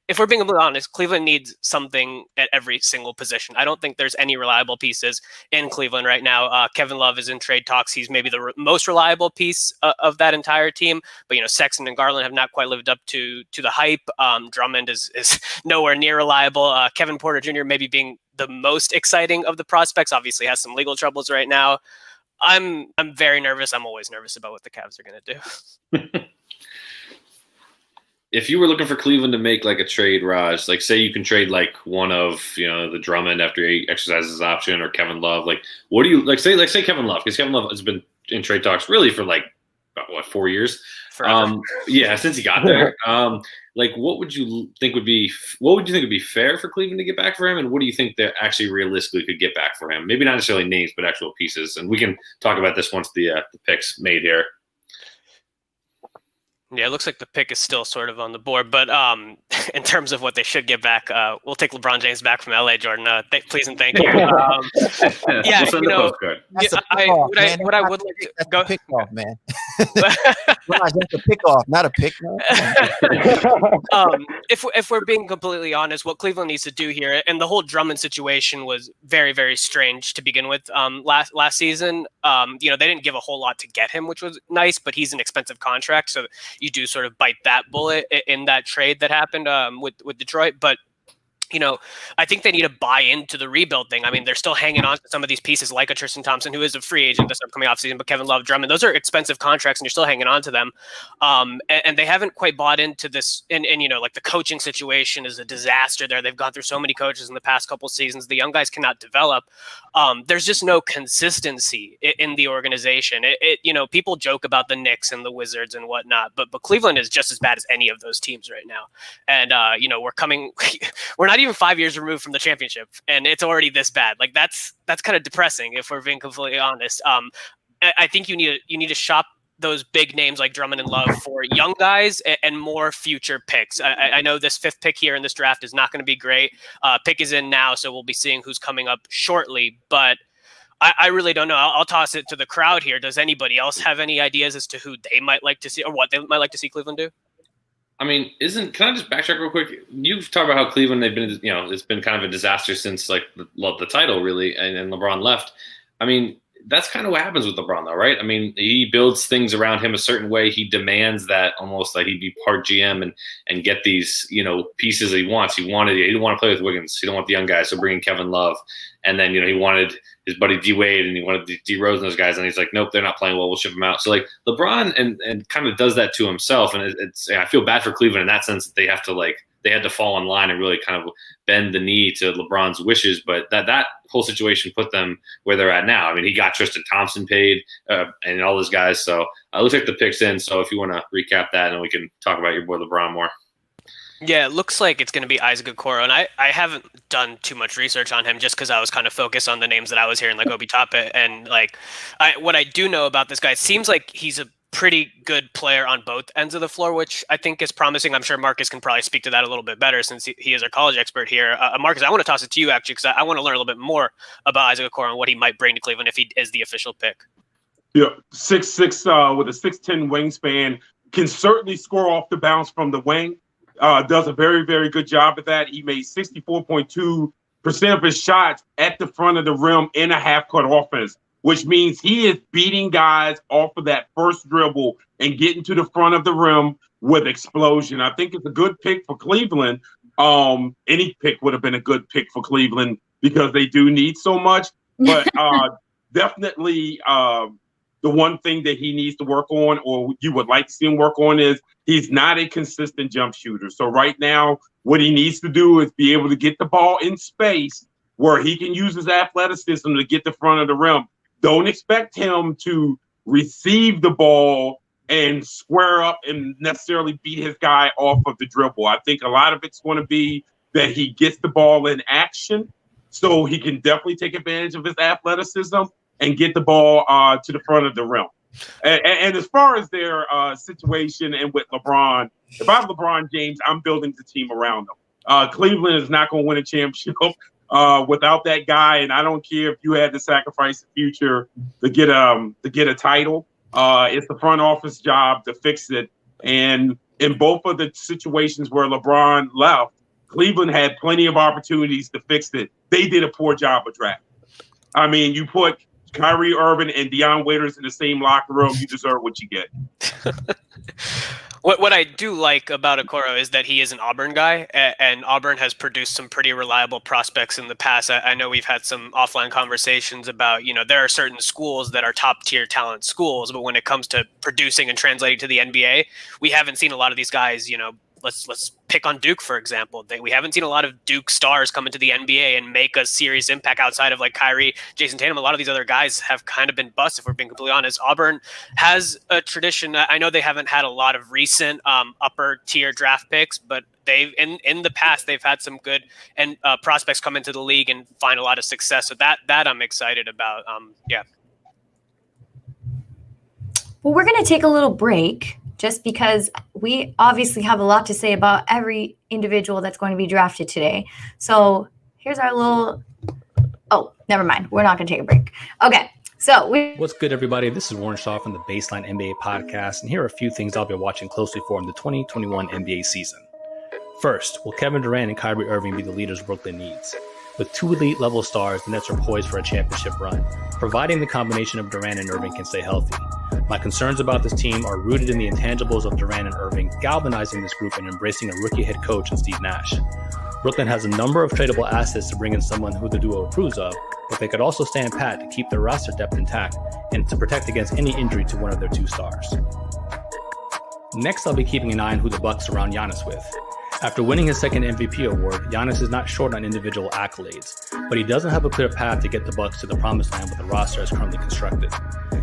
if we're being completely honest, Cleveland needs something at every single position. I don't think there's any reliable pieces in Cleveland right now. Kevin Love is in trade talks. He's maybe the most reliable piece of that entire team. But, Sexton and Garland have not quite lived up to the hype. Drummond is nowhere near reliable. Kevin Porter Jr. maybe being the most exciting of the prospects, obviously has some legal troubles right now. I'm very nervous. I'm always nervous about what the Cavs are going to do. If you were looking for Cleveland to make like a trade, Raj, like say you can trade like one of the Drummond after he exercises his option, or Kevin Love, like what do you like say Kevin Love, because Kevin Love has been in trade talks really for like about, 4 years? Yeah, since he got there. Like what would you think would be fair for Cleveland to get back for him, and what do you think they actually realistically could get back for him? Maybe not necessarily names, but actual pieces, and we can talk about this once the picks made here. Yeah, it looks like the pick is still sort of on the board, but in terms of what they should get back, we'll take LeBron James back from LA, Jordan. Please and thank you. Yeah, we'll send the postcard. What I would like to go. Pick off, man. That's a pick off, not a pick. If we're being completely honest, what Cleveland needs to do here, and the whole Drummond situation was very, very strange to begin with. Last season, they didn't give a whole lot to get him, which was nice, but he's an expensive contract, so you do sort of bite that bullet in that trade that happened with Detroit. But I think they need to buy into the rebuild thing. I mean, they're still hanging on to some of these pieces like a Tristan Thompson, who is a free agent this upcoming offseason, but Kevin Love, Drummond, those are expensive contracts and you're still hanging on to them. And they haven't quite bought into this. And like the coaching situation is a disaster there. They've gone through so many coaches in the past couple seasons. The young guys cannot develop. There's just no consistency in the organization. People joke about the Knicks and the Wizards and whatnot, but Cleveland is just as bad as any of those teams right now. And, we're not even 5 years removed from the championship, and it's already this bad. Like that's kind of depressing if we're being completely honest. I think you need to shop those big names like Drummond and Love for young guys and more future picks. I know this 5th pick here in this draft is not going to be great. Pick is in now, so we'll be seeing who's coming up shortly, but I really don't know. I'll toss it to the crowd here. Does anybody else have any ideas as to who they might like to see or what they might like to see Cleveland do? I mean, can I just backtrack real quick? You've talked about how Cleveland, they've been, it's been kind of a disaster since like the title really, and LeBron left. I mean, that's kind of what happens with LeBron, though, right? I mean, he builds things around him a certain way. He demands that almost like he be part GM and get these, pieces that he wants. He didn't want to play with Wiggins. He didn't want the young guys, so bringing Kevin Love. And then, he wanted his buddy D Wade and he wanted D Rose and those guys. And he's like, nope, they're not playing well. We'll ship them out. So like LeBron and kind of does that to himself. And I feel bad for Cleveland in that sense that they had to fall in line and really kind of bend the knee to LeBron's wishes. But that whole situation put them where they're at now. I mean, he got Tristan Thompson paid and all those guys. So let's take the picks in. So if you want to recap that, and we can talk about your boy LeBron more. Yeah, it looks like it's going to be Isaac Okoro, and I haven't done too much research on him just because I was kind of focused on the names that I was hearing, like Obi Toppin, and what I do know about this guy, it seems like he's a pretty good player on both ends of the floor, which I think is promising. I'm sure Marcus can probably speak to that a little bit better since he is our college expert here. Marcus, I want to toss it to you actually because I want to learn a little bit more about Isaac Okoro and what he might bring to Cleveland if he is the official pick. Yeah, 6'6", with a 6'10" wingspan, can certainly score off the bounce from the wing. Does a very, very good job at that. He made 64.2% of his shots at the front of the rim in a half-court offense, which means he is beating guys off of that first dribble and getting to the front of the rim with explosion. I think it's a good pick for Cleveland. Any pick would have been a good pick for Cleveland because they do need so much. But definitely the one thing that he needs to work on, or you would like to see him work on, is he's not a consistent jump shooter. So right now, what he needs to do is be able to get the ball in space where he can use his athleticism to get the front of the rim. Don't expect him to receive the ball and square up and necessarily beat his guy off of the dribble. I think a lot of it's going to be that he gets the ball in action so he can definitely take advantage of his athleticism and get the ball to the front of the rim. And as far as their situation and with LeBron, if I'm LeBron James, I'm building the team around him. Cleveland is not going to win a championship without that guy, and I don't care if you had to sacrifice the future to get a title. It's the front office job to fix it. And in both of the situations where LeBron left, Cleveland had plenty of opportunities to fix it. They did a poor job of drafting. I mean, you put Kyrie Irving and Deion Waiters in the same locker room, you deserve what you get. What I do like about Okoro is that he is an Auburn guy, and Auburn has produced some pretty reliable prospects in the past. I know we've had some offline conversations about, there are certain schools that are top tier talent schools, but when it comes to producing and translating to the NBA, we haven't seen a lot of these guys, let's pick on Duke, for example. We haven't seen a lot of Duke stars come into the NBA and make a serious impact outside of like Kyrie, Jason Tatum. A lot of these other guys have kind of been bust, if we're being completely honest. Auburn has a tradition. I know they haven't had a lot of recent upper tier draft picks, but they've in the past they've had some good and prospects come into the league and find a lot of success. So that I'm excited about. Yeah. Well, we're going to take a little break just because we obviously have a lot to say about every individual that's going to be drafted today. So here's our little, oh, never mind. We're not going to take a break. Okay. So what's good, everybody? This is Warren Shaw from the Baseline NBA podcast. And here are a few things I'll be watching closely for in the 2021 NBA season. First, will Kevin Durant and Kyrie Irving be the leaders Brooklyn needs? With two elite level stars, the Nets are poised for a championship run, providing the combination of Durant and Irving can stay healthy. My concerns about this team are rooted in the intangibles of Durant and Irving, galvanizing this group and embracing a rookie head coach in Steve Nash. Brooklyn has a number of tradable assets to bring in someone who the duo approves of, but they could also stand pat to keep their roster depth intact and to protect against any injury to one of their two stars. Next, I'll be keeping an eye on who the Bucks surround Giannis with. After winning his second MVP award, Giannis is not short on individual accolades, but he doesn't have a clear path to get the Bucks to the promised land with the roster as currently constructed.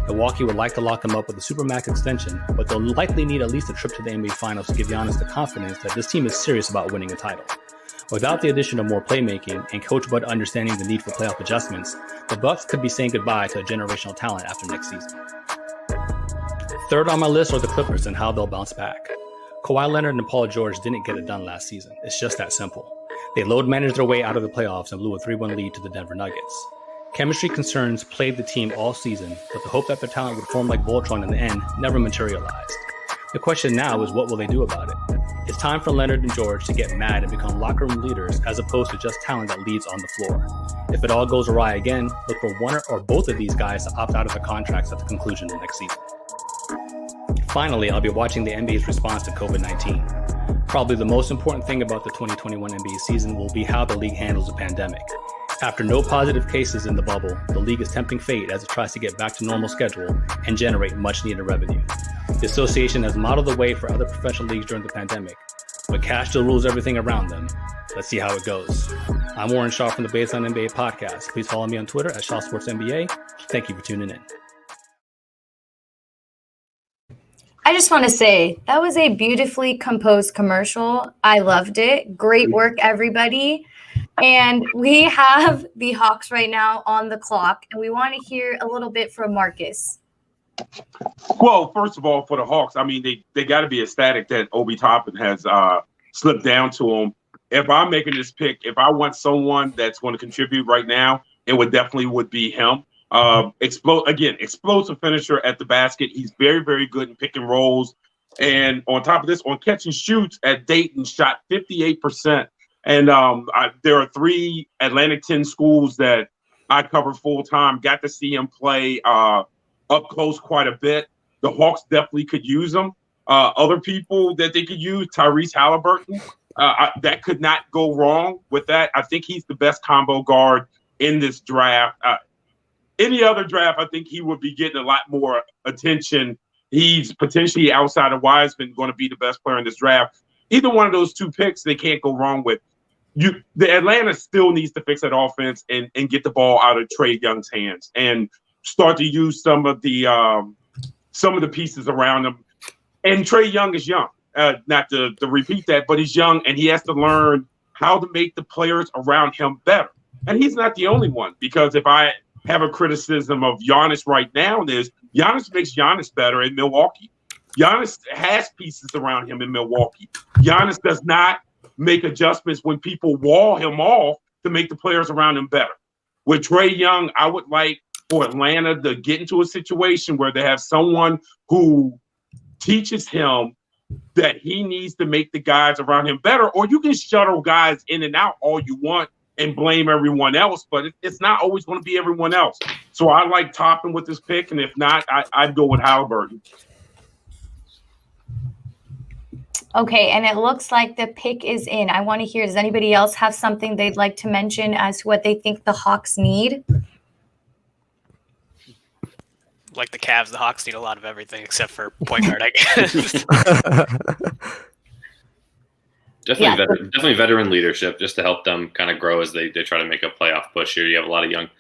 Milwaukee would like to lock him up with a Supermax extension, but they'll likely need at least a trip to the NBA Finals to give Giannis the confidence that this team is serious about winning a title. Without the addition of more playmaking and Coach Bud understanding the need for playoff adjustments, the Bucks could be saying goodbye to a generational talent after next season. Third on my list are the Clippers and how they'll bounce back. Kawhi Leonard and Paul George didn't get it done last season. It's just that simple. They load managed their way out of the playoffs and blew a 3-1 lead to the Denver Nuggets. Chemistry concerns plagued the team all season, but the hope that their talent would form like Voltron in the end never materialized. The question now is, what will they do about it? It's time for Leonard and George to get mad and become locker room leaders as opposed to just talent that leads on the floor. If it all goes awry again, look for one or both of these guys to opt out of the contracts at the conclusion of next season. Finally, I'll be watching the NBA's response to COVID-19. Probably the most important thing about the 2021 NBA season will be how the league handles the pandemic. After no positive cases in the bubble, the league is tempting fate as it tries to get back to normal schedule and generate much-needed revenue. The association has modeled the way for other professional leagues during the pandemic, but cash still rules everything around them. Let's see how it goes. I'm Warren Shaw from the Baseline NBA podcast. Please follow me on Twitter at ShawSportsNBA. Thank you for tuning in. I just want to say that was a beautifully composed commercial. I loved it. Great work, everybody. And we have the Hawks right now on the clock, and we want to hear a little bit from Marcus. Well, first of all, for the Hawks, I mean, they got to be ecstatic that Obi Toppin has slipped down to them. If I'm making this pick, if I want someone that's going to contribute right now, it would be him. Explosive finisher at the basket. He's very, very good in pick and rolls. And on top of this, on catch and shoots at Dayton, shot 58%. And there are 3 Atlantic 10 schools that I cover full time. Got to see him play up close quite a bit. The Hawks definitely could use him. Other people that they could use, Tyrese Halliburton. That could not go wrong with that. I think he's the best combo guard in this draft. Any other draft, I think he would be getting a lot more attention. He's potentially outside of Wiseman going to be the best player in this draft. Either one of those 2 picks, they can't go wrong with. The Atlanta still needs to fix that offense and get the ball out of Trae Young's hands and start to use some of the pieces around him. And Trae Young is young, not to repeat that, but he's young and he has to learn how to make the players around him better. And he's not the only one, because if I have a criticism of Giannis right now, is Giannis makes Giannis better in Milwaukee. Giannis has pieces around him in Milwaukee. Giannis does not make adjustments when people wall him off to make the players around him better. With Trae Young, I would like for Atlanta to get into a situation where they have someone who teaches him that he needs to make the guys around him better, or you can shuttle guys in and out all you want and blame everyone else, but it's not always going to be everyone else. So I like Toppin with this pick, and if not, I'd go with Halliburton. Okay, and it looks like the pick is in. I want to hear, does anybody else have something they'd like to mention as to what they think the Hawks need? Like the Cavs, the Hawks need a lot of everything except for point guard, I guess. Definitely veteran leadership, just to help them kind of grow as they try to make a playoff push here. You have a lot of young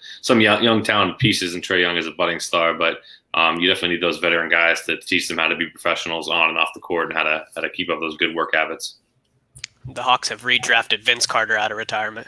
talent pieces, and Trae Young is a budding star, but you definitely need those veteran guys to teach them how to be professionals on and off the court and how to keep up those good work habits. The Hawks have redrafted Vince Carter out of retirement.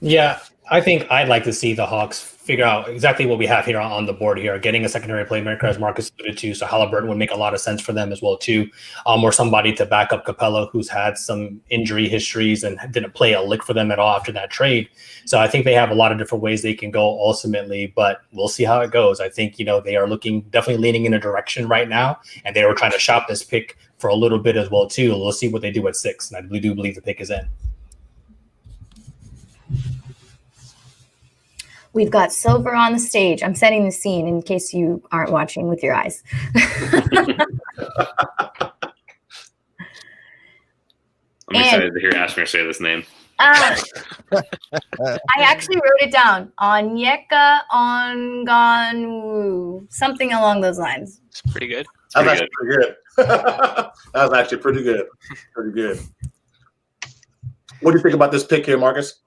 Yeah, I think I'd like to see the Hawks figure out exactly what we have here on the board here, getting a secondary playmaker, as Marcus alluded to. So Halliburton would make a lot of sense for them as well, too. Or somebody to back up Capella, who's had some injury histories and didn't play a lick for them at all after that trade. So I think they have a lot of different ways they can go ultimately, but we'll see how it goes. I think, they are definitely leaning in a direction right now, and they were trying to shop this pick for a little bit as well, too. We'll see what they do at 6, and I do believe the pick is in. We've got Silver on the stage. I'm setting the scene in case you aren't watching with your eyes. I'm excited to hear Ashmere say this name. I actually wrote it down. Onyeka Ongonwu. Something along those lines. It's pretty good. That was actually pretty good. That was actually pretty good. Pretty good. What do you think about this pick here, Marcus?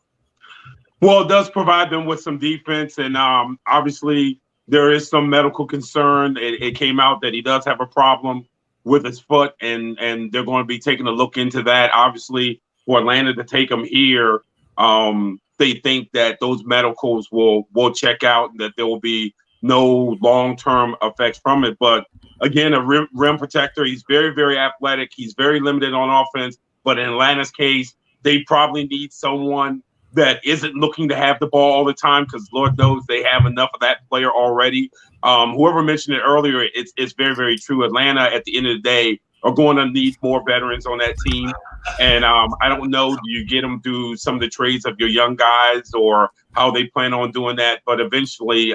Well, it does provide them with some defense, and obviously there is some medical concern. It came out that he does have a problem with his foot, and they're going to be taking a look into that. Obviously, for Atlanta to take him here, they think that those medicals will check out, and that there will be no long-term effects from it. But again, a rim protector. He's very, very athletic. He's very limited on offense. But in Atlanta's case, they probably need someone that isn't looking to have the ball all the time, because Lord knows they have enough of that player already. Whoever mentioned it earlier, it's very, very true. Atlanta, at the end of the day, are going to need more veterans on that team. And I don't know, do you get them through some of the trades of your young guys or how they plan on doing that? But eventually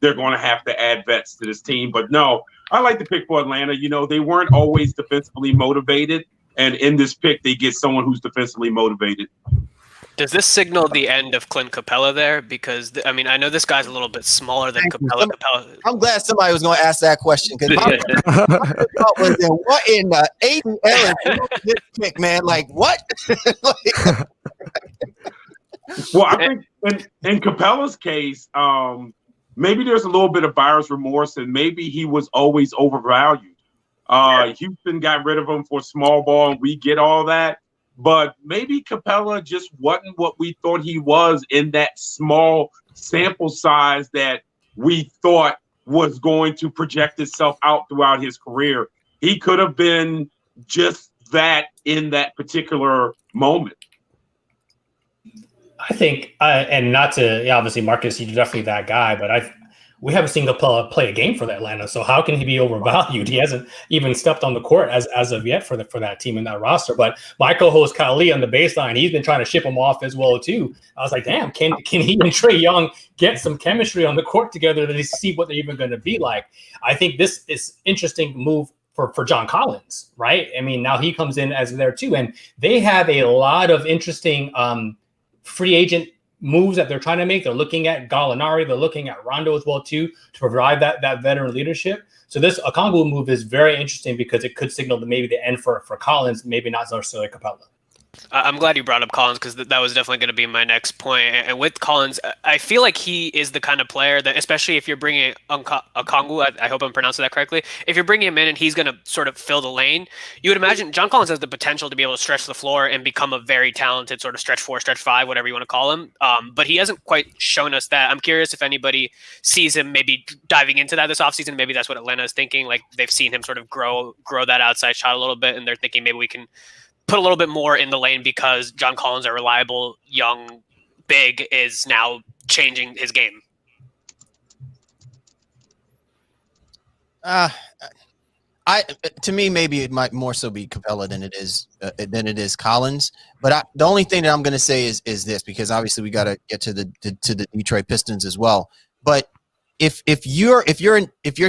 they're going to have to add vets to this team. But no, I like the pick for Atlanta. You know, they weren't always defensively motivated. And in this pick, they get someone who's defensively motivated. Does this signal the end of Clint Capella there? Because, I mean, I know this guy's a little bit smaller than Capella. I'm glad somebody was going to ask that question, because my thought was, what in the ABL is this pick, man? Like, what? Well, I think in Capella's case, maybe there's a little bit of buyer's remorse, and maybe he was always overvalued. Houston got rid of him for small ball, and we get all that. But maybe Capella just wasn't what we thought he was in that small sample size that we thought was going to project itself out throughout his career. He could have been just that in that particular moment. I think, and not to, obviously, Marcus, you're definitely that guy, but we haven't seen Capella play a game for Atlanta, so how can he be overvalued? He hasn't even stepped on the court as of yet for that team in that roster. But my co-host Kyle Lee on the baseline, he's been trying to ship him off as well too. I was like, damn, can he and Trae Young get some chemistry on the court together to see what they're even going to be like? I think this is interesting move for John Collins, right? I mean, now he comes in as there too, and they have a lot of interesting free agent moves that they're trying to make. They're looking at Gallinari, they're looking at Rondo as well too, to provide that veteran leadership. So this Okongwu move is very interesting because it could signal maybe the end for Collins, maybe not necessarily Capella. I'm glad you brought up Collins, because that was definitely going to be my next point. And with Collins, I feel like he is the kind of player that, especially if you're bringing Okongwu, I hope I'm pronouncing that correctly, if you're bringing him in and he's going to sort of fill the lane, you would imagine John Collins has the potential to be able to stretch the floor and become a very talented sort of stretch 4, stretch 5, whatever you want to call him. But he hasn't quite shown us that. I'm curious if anybody sees him maybe diving into that this offseason. Maybe that's what Atlanta is thinking. Like, they've seen him sort of grow that outside shot a little bit, and they're thinking maybe we can put a little bit more in the lane because John Collins, a reliable young big, is now changing his game. To me, maybe it might more so be Capella than it is Collins. But the only thing that I'm going to say is this, because obviously we got to get to the Detroit Pistons as well. But if you're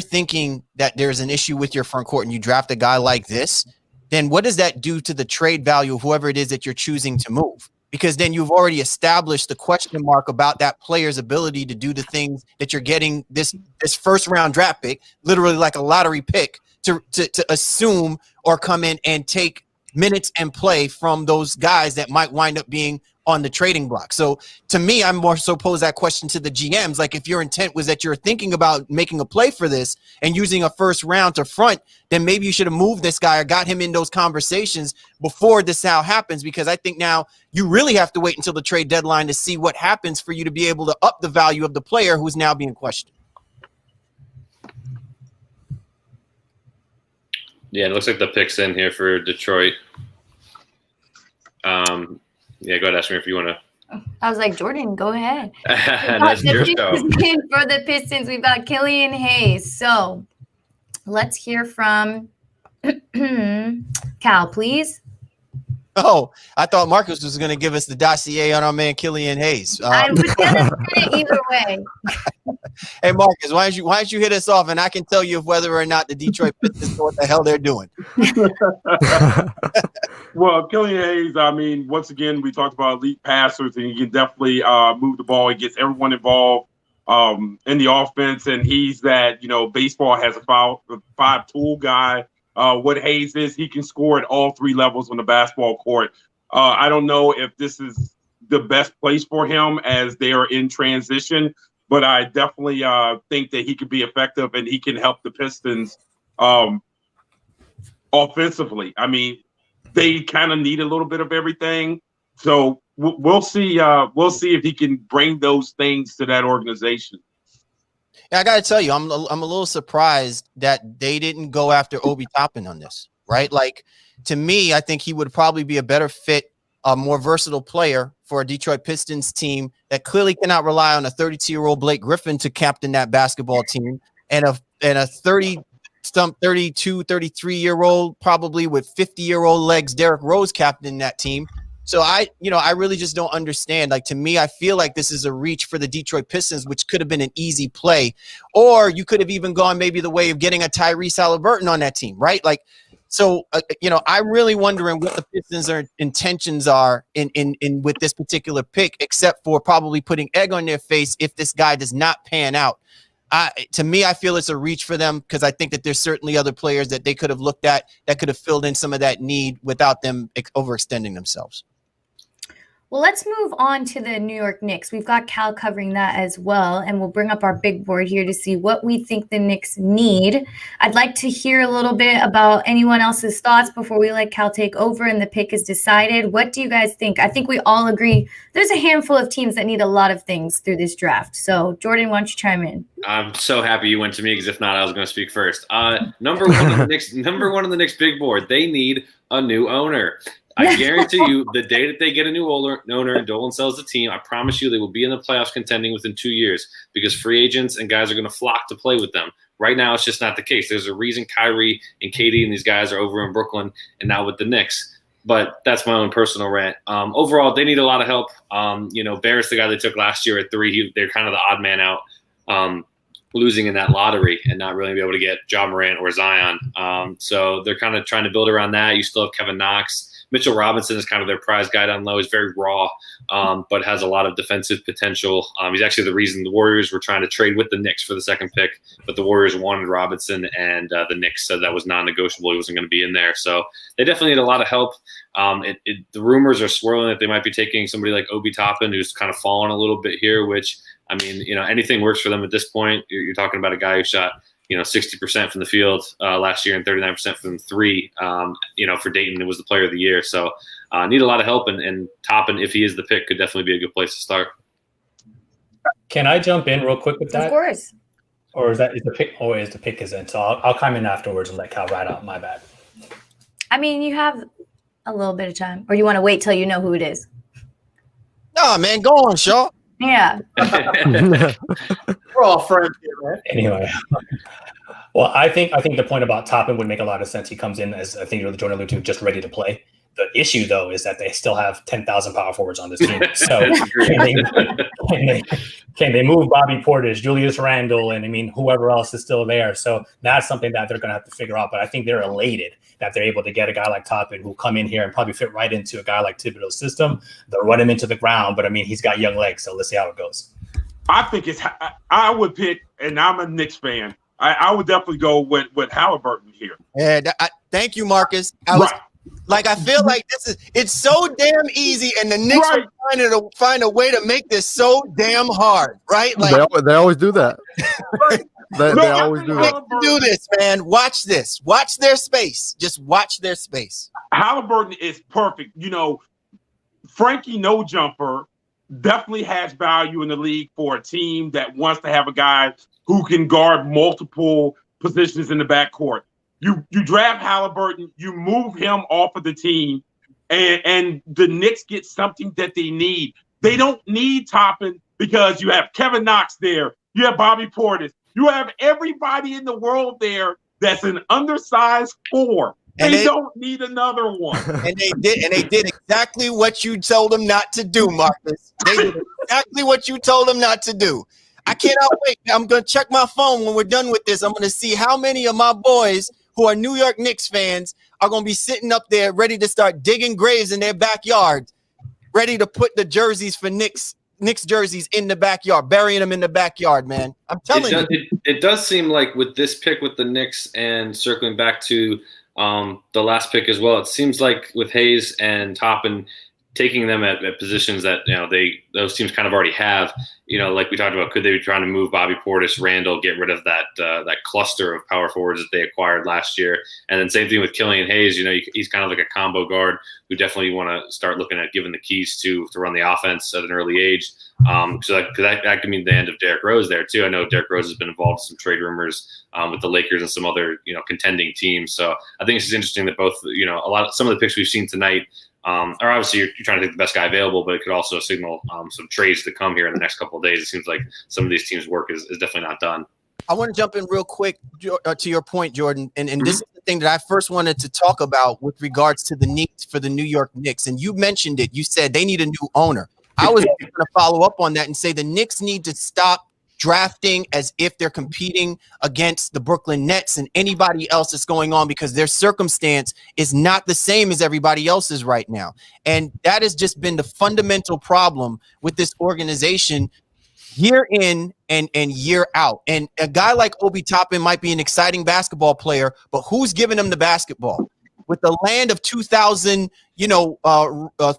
thinking that there's an issue with your front court and you draft a guy like this, then what does that do to the trade value of whoever it is that you're choosing to move? Because then you've already established the question mark about that player's ability to do the things that you're getting this first round draft pick, literally like a lottery pick, to assume or come in and take minutes and play from those guys that might wind up being on the trading block. So to me, I'm more so pose that question to the GMs. Like, if your intent was that you're thinking about making a play for this and using a first round to front, then maybe you should have moved this guy or got him in those conversations before this now happens, because I think now you really have to wait until the trade deadline to see what happens for you to be able to up the value of the player who's now being questioned. Yeah, it looks like the pick's in here for Detroit. Yeah, go ahead, ask me if you want to. I was like, Jordan, go ahead. That's your show. For the Pistons, we've got Killian Hayes. So let's hear from Cal, please. Oh, I thought Marcus was going to give us the dossier on our man Killian Hayes. I was going to say it either way. Hey, Marcus, why don't you hit us off, and I can tell you whether or not the Detroit Pistons know what the hell they're doing. Well, Killian Hayes, I mean, once again, we talked about elite passers, and he can definitely move the ball. He gets everyone involved in the offense, and he's that, baseball has a five-tool guy. What Hayes is, he can score at all three levels on the basketball court. I don't know if this is the best place for him as they are in transition, but I definitely think that he could be effective and he can help the Pistons offensively. I mean, they kind of need a little bit of everything. So we'll see. We'll see if he can bring those things to that organization. Yeah, I got to tell you, I'm a little surprised that they didn't go after Obi Toppin on this, right? Like, to me, I think he would probably be a better fit, a more versatile player for a Detroit Pistons team that clearly cannot rely on a 32-year-old Blake Griffin to captain that basketball team and a 32, 33-year-old, probably with 50-year-old legs, Derrick Rose captaining that team. So I really just don't understand. Like, to me, I feel like this is a reach for the Detroit Pistons, which could have been an easy play. Or you could have even gone maybe the way of getting a Tyrese Halliburton on that team, right? Like, so, I'm really wondering what the Pistons' intentions are in with this particular pick, except for probably putting egg on their face if this guy does not pan out. To me, I feel it's a reach for them because I think that there's certainly other players that they could have looked at that could have filled in some of that need without them overextending themselves. Well, let's move on to the New York Knicks. We've got Cal covering that as well, and we'll bring up our big board here to see what we think the Knicks need. I'd like to hear a little bit about anyone else's thoughts before we let Cal take over and the pick is decided. What do you guys think? I think we all agree there's a handful of teams that need a lot of things through this draft. So, Jordan, why don't you chime in? I'm so happy you went to me because if not, I was going to speak first. Number one on the Knicks big board, they need a new owner. I guarantee you, the day that they get a new owner and Dolan sells the team, I promise you they will be in the playoffs contending within 2 years because free agents and guys are going to flock to play with them. Right now, it's just not the case. There's a reason Kyrie and KD and these guys are over in Brooklyn and not with the Knicks. But that's my own personal rant. Overall, they need a lot of help. Barrett's the guy they took last year at 3. They're kind of the odd man out, losing in that lottery and not really be able to get Ja Morant or Zion. So they're kind of trying to build around that. You still have Kevin Knox. Mitchell Robinson is kind of their prize guy down low. He's very raw, but has a lot of defensive potential. He's actually the reason the Warriors were trying to trade with the Knicks for the second pick, but the Warriors wanted Robinson, and the Knicks said that was non-negotiable. He wasn't going to be in there. So they definitely need a lot of help. The rumors are swirling that they might be taking somebody like Obi Toppin, who's kind of fallen a little bit here, which, I mean, anything works for them at this point. You're talking about a guy who shot 60% from the field last year and 39% from 3. For Dayton, it was the player of the year. So need a lot of help, and Toppin, if he is the pick, could definitely be a good place to start. Can I jump in real quick with that? Of course. Or is the pick? Oh, is the pick is in? So I'll come in afterwards and let Cal ride out. My bad. I mean, you have a little bit of time, or you want to wait till you know who it is? No, man, go on, Shaw. Yeah. We're all friends here, man. Anyway. Well, I think the point about Toppin would make a lot of sense. He comes in, as I think Jordan alluded to, just ready to play. The issue, though, is that they still have 10,000 power forwards on this team. So can they move Bobby Portis, Julius Randle, and whoever else is still there? So that's something that they're going to have to figure out. But I think they're elated that they're able to get a guy like Toppin who come in here and probably fit right into a guy like Thibodeau's system. They'll run him into the ground, but he's got young legs, so let's see how it goes. I think I would pick, and I'm a Knicks fan. I would definitely go with Halliburton here. Yeah, thank you, Marcus. I feel like it's so damn easy, and the Knicks are trying to find a way to make this so damn hard, right? Like they always do that. They always do that. Do this, man. Watch this. Watch their space. Just watch their space. Halliburton is perfect. Frankie No Jumper definitely has value in the league for a team that wants to have a guy who can guard multiple positions in the backcourt. You draft Halliburton, you move him off of the team, and the Knicks get something that they need. They don't need Toppin because you have Kevin Knox there, you have Bobby Portis, you have everybody in the world there that's an undersized 4. They don't need another one. And they did exactly what you told them not to do, Marcus. They did exactly what you told them not to do. I cannot wait. I'm going to check my phone when we're done with this. I'm going to see how many of my boys who are New York Knicks fans are going to be sitting up there ready to start digging graves in their backyard, ready to put the jerseys for Knicks jerseys in the backyard, burying them in the backyard, man. I'm telling you. It does seem like with this pick with the Knicks and circling back to the last pick as well, it seems like with Hayes and Toppin taking them at positions that those teams kind of already have. Like we talked about, could they be trying to move Bobby Portis, Randall, get rid of that cluster of power forwards that they acquired last year? And then same thing with Killian Hayes. He's kind of like a combo guard who definitely want to start looking at giving the keys to run the offense at an early age. So that could mean the end of Derrick Rose there too. I know Derrick Rose has been involved in some trade rumors with the Lakers and some other contending teams. So I think it's just interesting that both some of the picks we've seen tonight or obviously you're trying to take the best guy available, but it could also signal some trades to come here in the next couple of days. It seems like some of these teams' work is definitely not done. I want to jump in real quick to your point, Jordan, and this is the thing that I first wanted to talk about with regards to the needs for the New York Knicks. And you mentioned it. You said they need a new owner. I was going to follow up on that and say the Knicks need to stop drafting as if they're competing against the Brooklyn Nets and anybody else that's going on, because their circumstance is not the same as everybody else's right now. And that has just been the fundamental problem with this organization year in and year out. And a guy like Obi Toppin might be an exciting basketball player, but who's giving him the basketball? With the land of 2,000,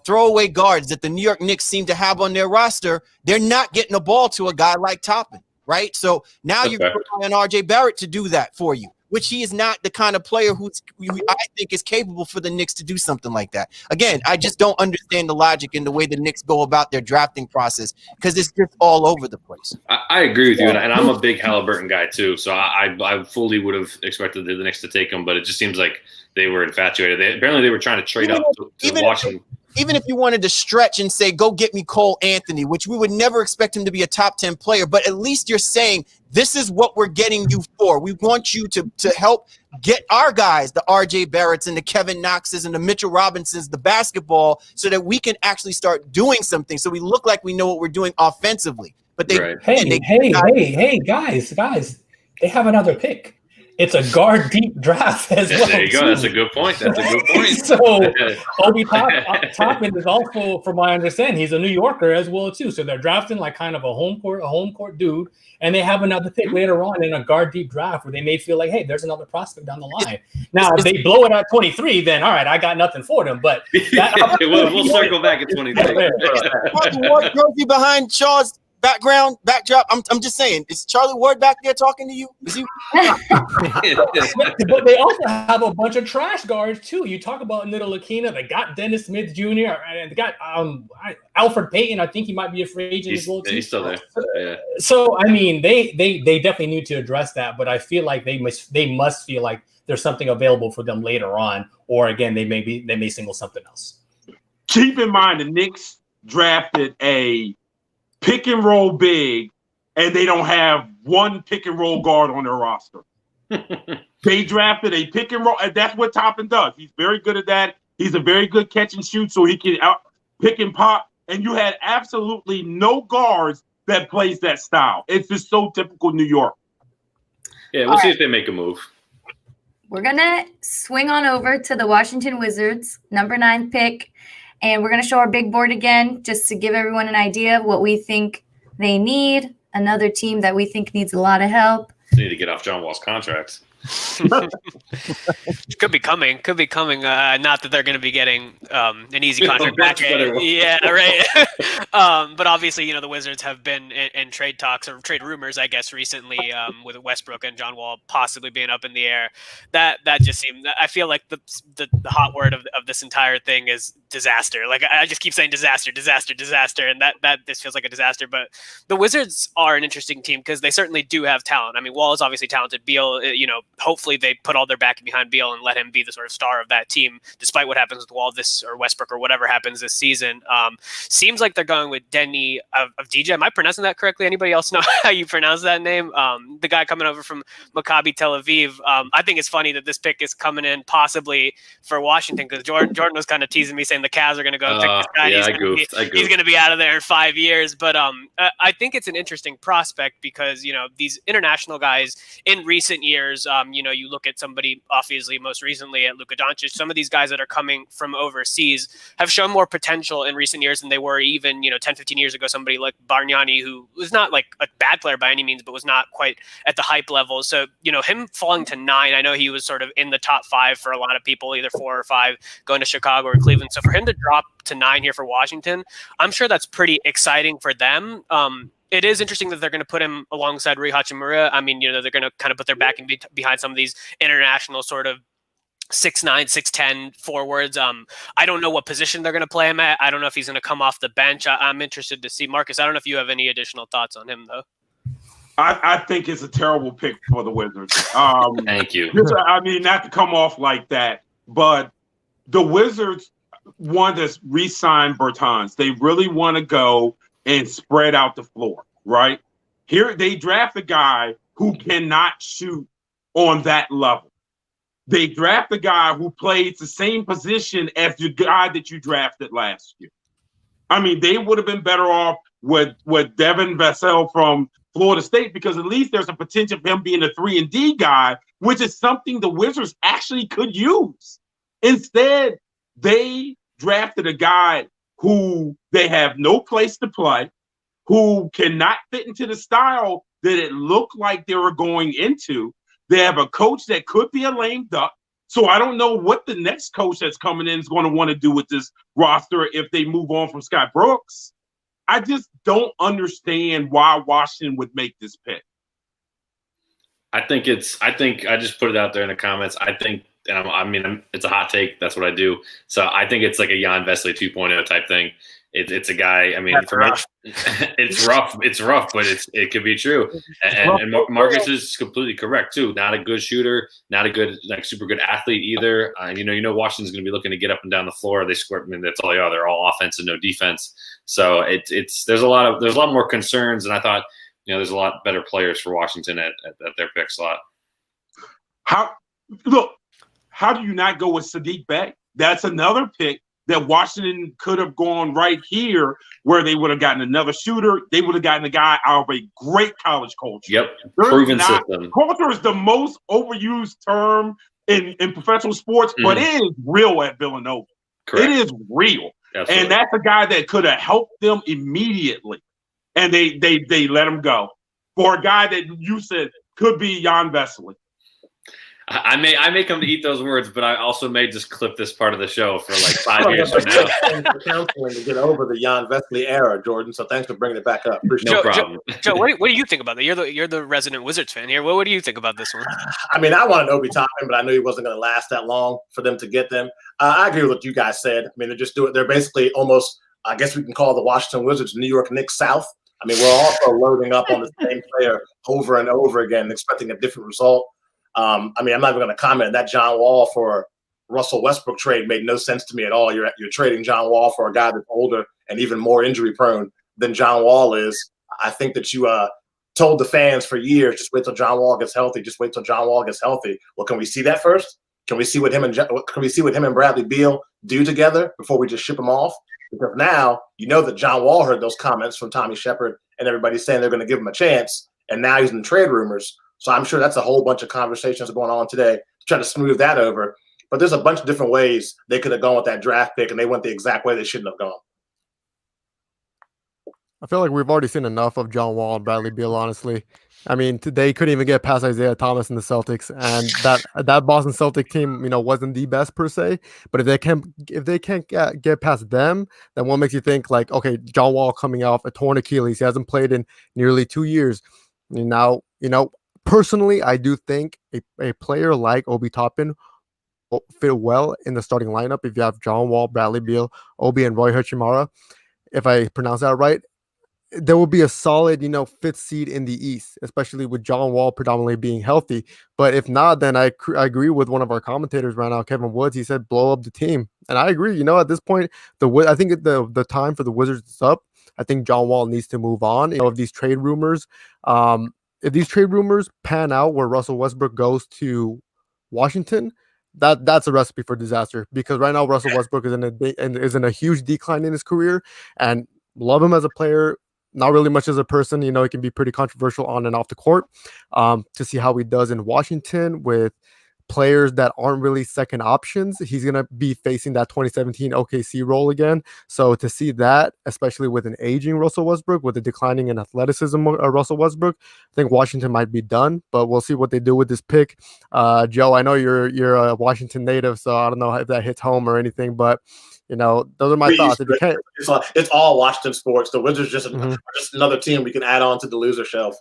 throwaway guards that the New York Knicks seem to have on their roster, they're not getting the ball to a guy like Toppin, right? So now you're relying on RJ Barrett to do that for you, which he is not the kind of player who I think is capable for the Knicks to do something like that. Again, I just don't understand the logic in the way the Knicks go about their drafting process, because it's just all over the place. I agree with you, and I'm a big Halliburton guy too, so I fully would have expected the Knicks to take him, but it just seems like they were infatuated. Apparently they were trying to trade up to Washington. Even if you wanted to stretch and say, go get me Cole Anthony, which we would never expect him to be a top 10 player, but at least you're saying this is what we're getting you for. We want you to help get our guys, the RJ Barretts and the Kevin Knoxes and the Mitchell Robinsons, the basketball, so that we can actually start doing something, so we look like we know what we're doing offensively. But hey, guys, they have another pick. It's a guard deep draft as well. There you go. That's a good point. So Obi Toppin is also, from my understanding, he's a New Yorker as well too. So they're drafting like kind of a home court dude, and they have another pick later on in a guard deep draft where they may feel like, hey, there's another prospect down the line. Now, if they blow it at 23, then all right, I got nothing for them. But we'll circle back at 23. What jersey behind Shaw's backdrop? I'm just saying, is Charlie Ward back there talking to you? Is he? But they also have a bunch of trash guards too. You talk about Nidal Aquina, they got Dennis Smith Jr. and they got Alfred Payton. I think he might be a free agent as well too. He's still there. Yeah. So I mean, they definitely need to address that. But I feel like they must feel like there's something available for them later on, or again, they may single something else. Keep in mind, the Knicks drafted a pick and roll big, and they don't have one pick and roll guard on their roster. They drafted a pick and roll, and that's what Toppin does. He's very good at that. He's a very good catch and shoot, so he can pick and pop. And you had absolutely no guards that plays that style. It's just so typical New York. Yeah, we'll see if they make a move. We're gonna swing on over to the Washington Wizards, number 9 pick. And we're going to show our big board again, just to give everyone an idea of what we think they need. Another team that we think needs a lot of help. They need to get off John Wall's contract. Could be coming. Not that they're going to be getting an easy contract back. Yeah, right. But obviously, the Wizards have been in trade talks or trade rumors, I guess, recently with Westbrook and John Wall possibly being up in the air. That just seemed. I feel like the hot word of this entire thing is disaster. Like I just keep saying disaster, and that this feels like a disaster. But the Wizards are an interesting team because they certainly do have talent. I mean, Wall is obviously talented. Beal, hopefully they put all their backing behind Beal and let him be the sort of star of that team, despite what happens with Wall or Westbrook or whatever happens this season. Seems like they're going with Denny of DJ. Am I pronouncing that correctly? Anybody else know how you pronounce that name? The guy coming over from Maccabi Tel Aviv. I think it's funny that this pick is coming in possibly for Washington because Jordan was kind of teasing me saying the Cavs are going to go and pick this guy. Yeah, he's going to be out of there in 5 years. But I think it's an interesting prospect because, these international guys in recent years, you look at somebody, obviously, most recently at Luka Doncic, some of these guys that are coming from overseas have shown more potential in recent years than they were even, 10, 15 years ago. Somebody like Bargnani, who was not like a bad player by any means, but was not quite at the hype level. So, him falling to 9, I know he was sort of in the top 5 for a lot of people, either 4 or 5 going to Chicago or Cleveland. So for him to drop to 9 here for Washington, I'm sure that's pretty exciting for them. It is interesting that they're going to put him alongside Rui Hachimura. I mean, they're going to kind of put their backing behind some of these international sort of 6'9", 6'10" forwards. I don't know what position they're going to play him at. I don't know if he's going to come off the bench. I'm interested to see. Marcus, I don't know if you have any additional thoughts on him, though. I think it's a terrible pick for the Wizards. Thank you. I mean, not to come off like that, but the Wizards, want to re-sign Bertans. They really want to go and spread out the floor, right? Here they draft a guy who cannot shoot on that level. They draft a guy who plays the same position as the guy that you drafted last year. I mean, they would have been better off with Devin Vassell from Florida State, because at least there's a potential of him being a 3-and-D guy, which is something the Wizards actually could use. Instead, they drafted a guy who they have no place to play, who cannot fit into the style that it looked like they were going into. They have a coach that could be a lame duck. So I don't know what the next coach that's coming in is going to want to do with this roster if they move on from Scott Brooks. I just don't understand why Washington would make this pick. I think I just put it out there in the comments. I think, and it's a hot take. That's what I do. So I think it's like a Jan Vesely 2.0 type thing. It's a guy. I mean, it's rough. It's rough, but it could be true. And Marcus is completely correct too. Not a good shooter, not a good super good athlete either. Washington's going to be looking to get up and down the floor. They squirt. I mean, that's all they are. They're all offense and no defense. So there's a lot more concerns, and I thought there's a lot better players for Washington at their pick slot. How do you not go with Sadiq Bey? That's another pick that Washington could have gone right here, where they would have gotten another shooter. They would have gotten a guy out of a great college culture. Yep, proven system. Culture is the most overused term in professional sports, but it is real at Villanova. Correct. It is real. Absolutely. And that's a guy that could have helped them immediately. And they let him go for a guy that you said could be Jan Vesely. I may come to eat those words, but I also may just clip this part of the show for like 5 years from now. Thanks for counseling to get over the Jan Vesely era, Jordan. So thanks for bringing it back up. No problem. Joe, what do you think about that? You're the resident Wizards fan here. What do you think about this one? I mean, I wanted Obi Toppin, but I knew he wasn't going to last that long for them to get them. I agree with what you guys said. I mean, they're basically almost, I guess we can call the Washington Wizards New York Knicks South. I mean, we're also loading up on the same player over and over again, expecting a different result. I mean, I'm not even going to comment. That John Wall for Russell Westbrook trade made no sense to me at all. You're trading John Wall for a guy that's older and even more injury prone than John Wall is. I think that you told the fans for years, just wait till John Wall gets healthy. Just wait till John Wall gets healthy. Well, can we see that first? Can we see what him and Bradley Beal do together before we just ship them off? Because now that John Wall heard those comments from Tommy Shepard and everybody saying they're going to give him a chance, and now he's in trade rumors. So I'm sure that's a whole bunch of conversations going on today to try to smooth that over. But there's a bunch of different ways they could have gone with that draft pick, and they went the exact way they shouldn't have gone. I feel like we've already seen enough of John Wall and Bradley Beal, honestly. I mean, they couldn't even get past Isaiah Thomas and the Celtics, and that Boston Celtic team, wasn't the best per se. But if they can't get past them, then what makes you think like, okay, John Wall coming off a torn Achilles, he hasn't played in nearly 2 years. Now, personally, I do think a player like Obi Toppin will fit well in the starting lineup if you have John Wall, Bradley Beal, Obi, and Roy Hachimura. If I pronounce that right, there will be a solid, fifth seed in the East, especially with John Wall predominantly being healthy. But if not, then I agree with one of our commentators right now, Kevin Woods. He said blow up the team, and I agree. At this point, I think the time for the Wizards is up. I think John Wall needs to move on. If these trade rumors, pan out where Russell Westbrook goes to Washington, that's a recipe for disaster. Because right now Russell Westbrook is in a huge decline in his career, and love him as a player. Not really much as a person, he can be pretty controversial on and off the court. To see how he does in Washington with players that aren't really second options, he's going to be facing that 2017 OKC role again. So to see that, especially with an aging Russell Westbrook, with a declining in athleticism Russell Westbrook, I think Washington might be done, but we'll see what they do with this pick. Joe, I know you're a Washington native, so I don't know if that hits home or anything, but those are my thoughts. If you can't, it's all Washington sports. The Wizards just another team we can add on to the loser shelf.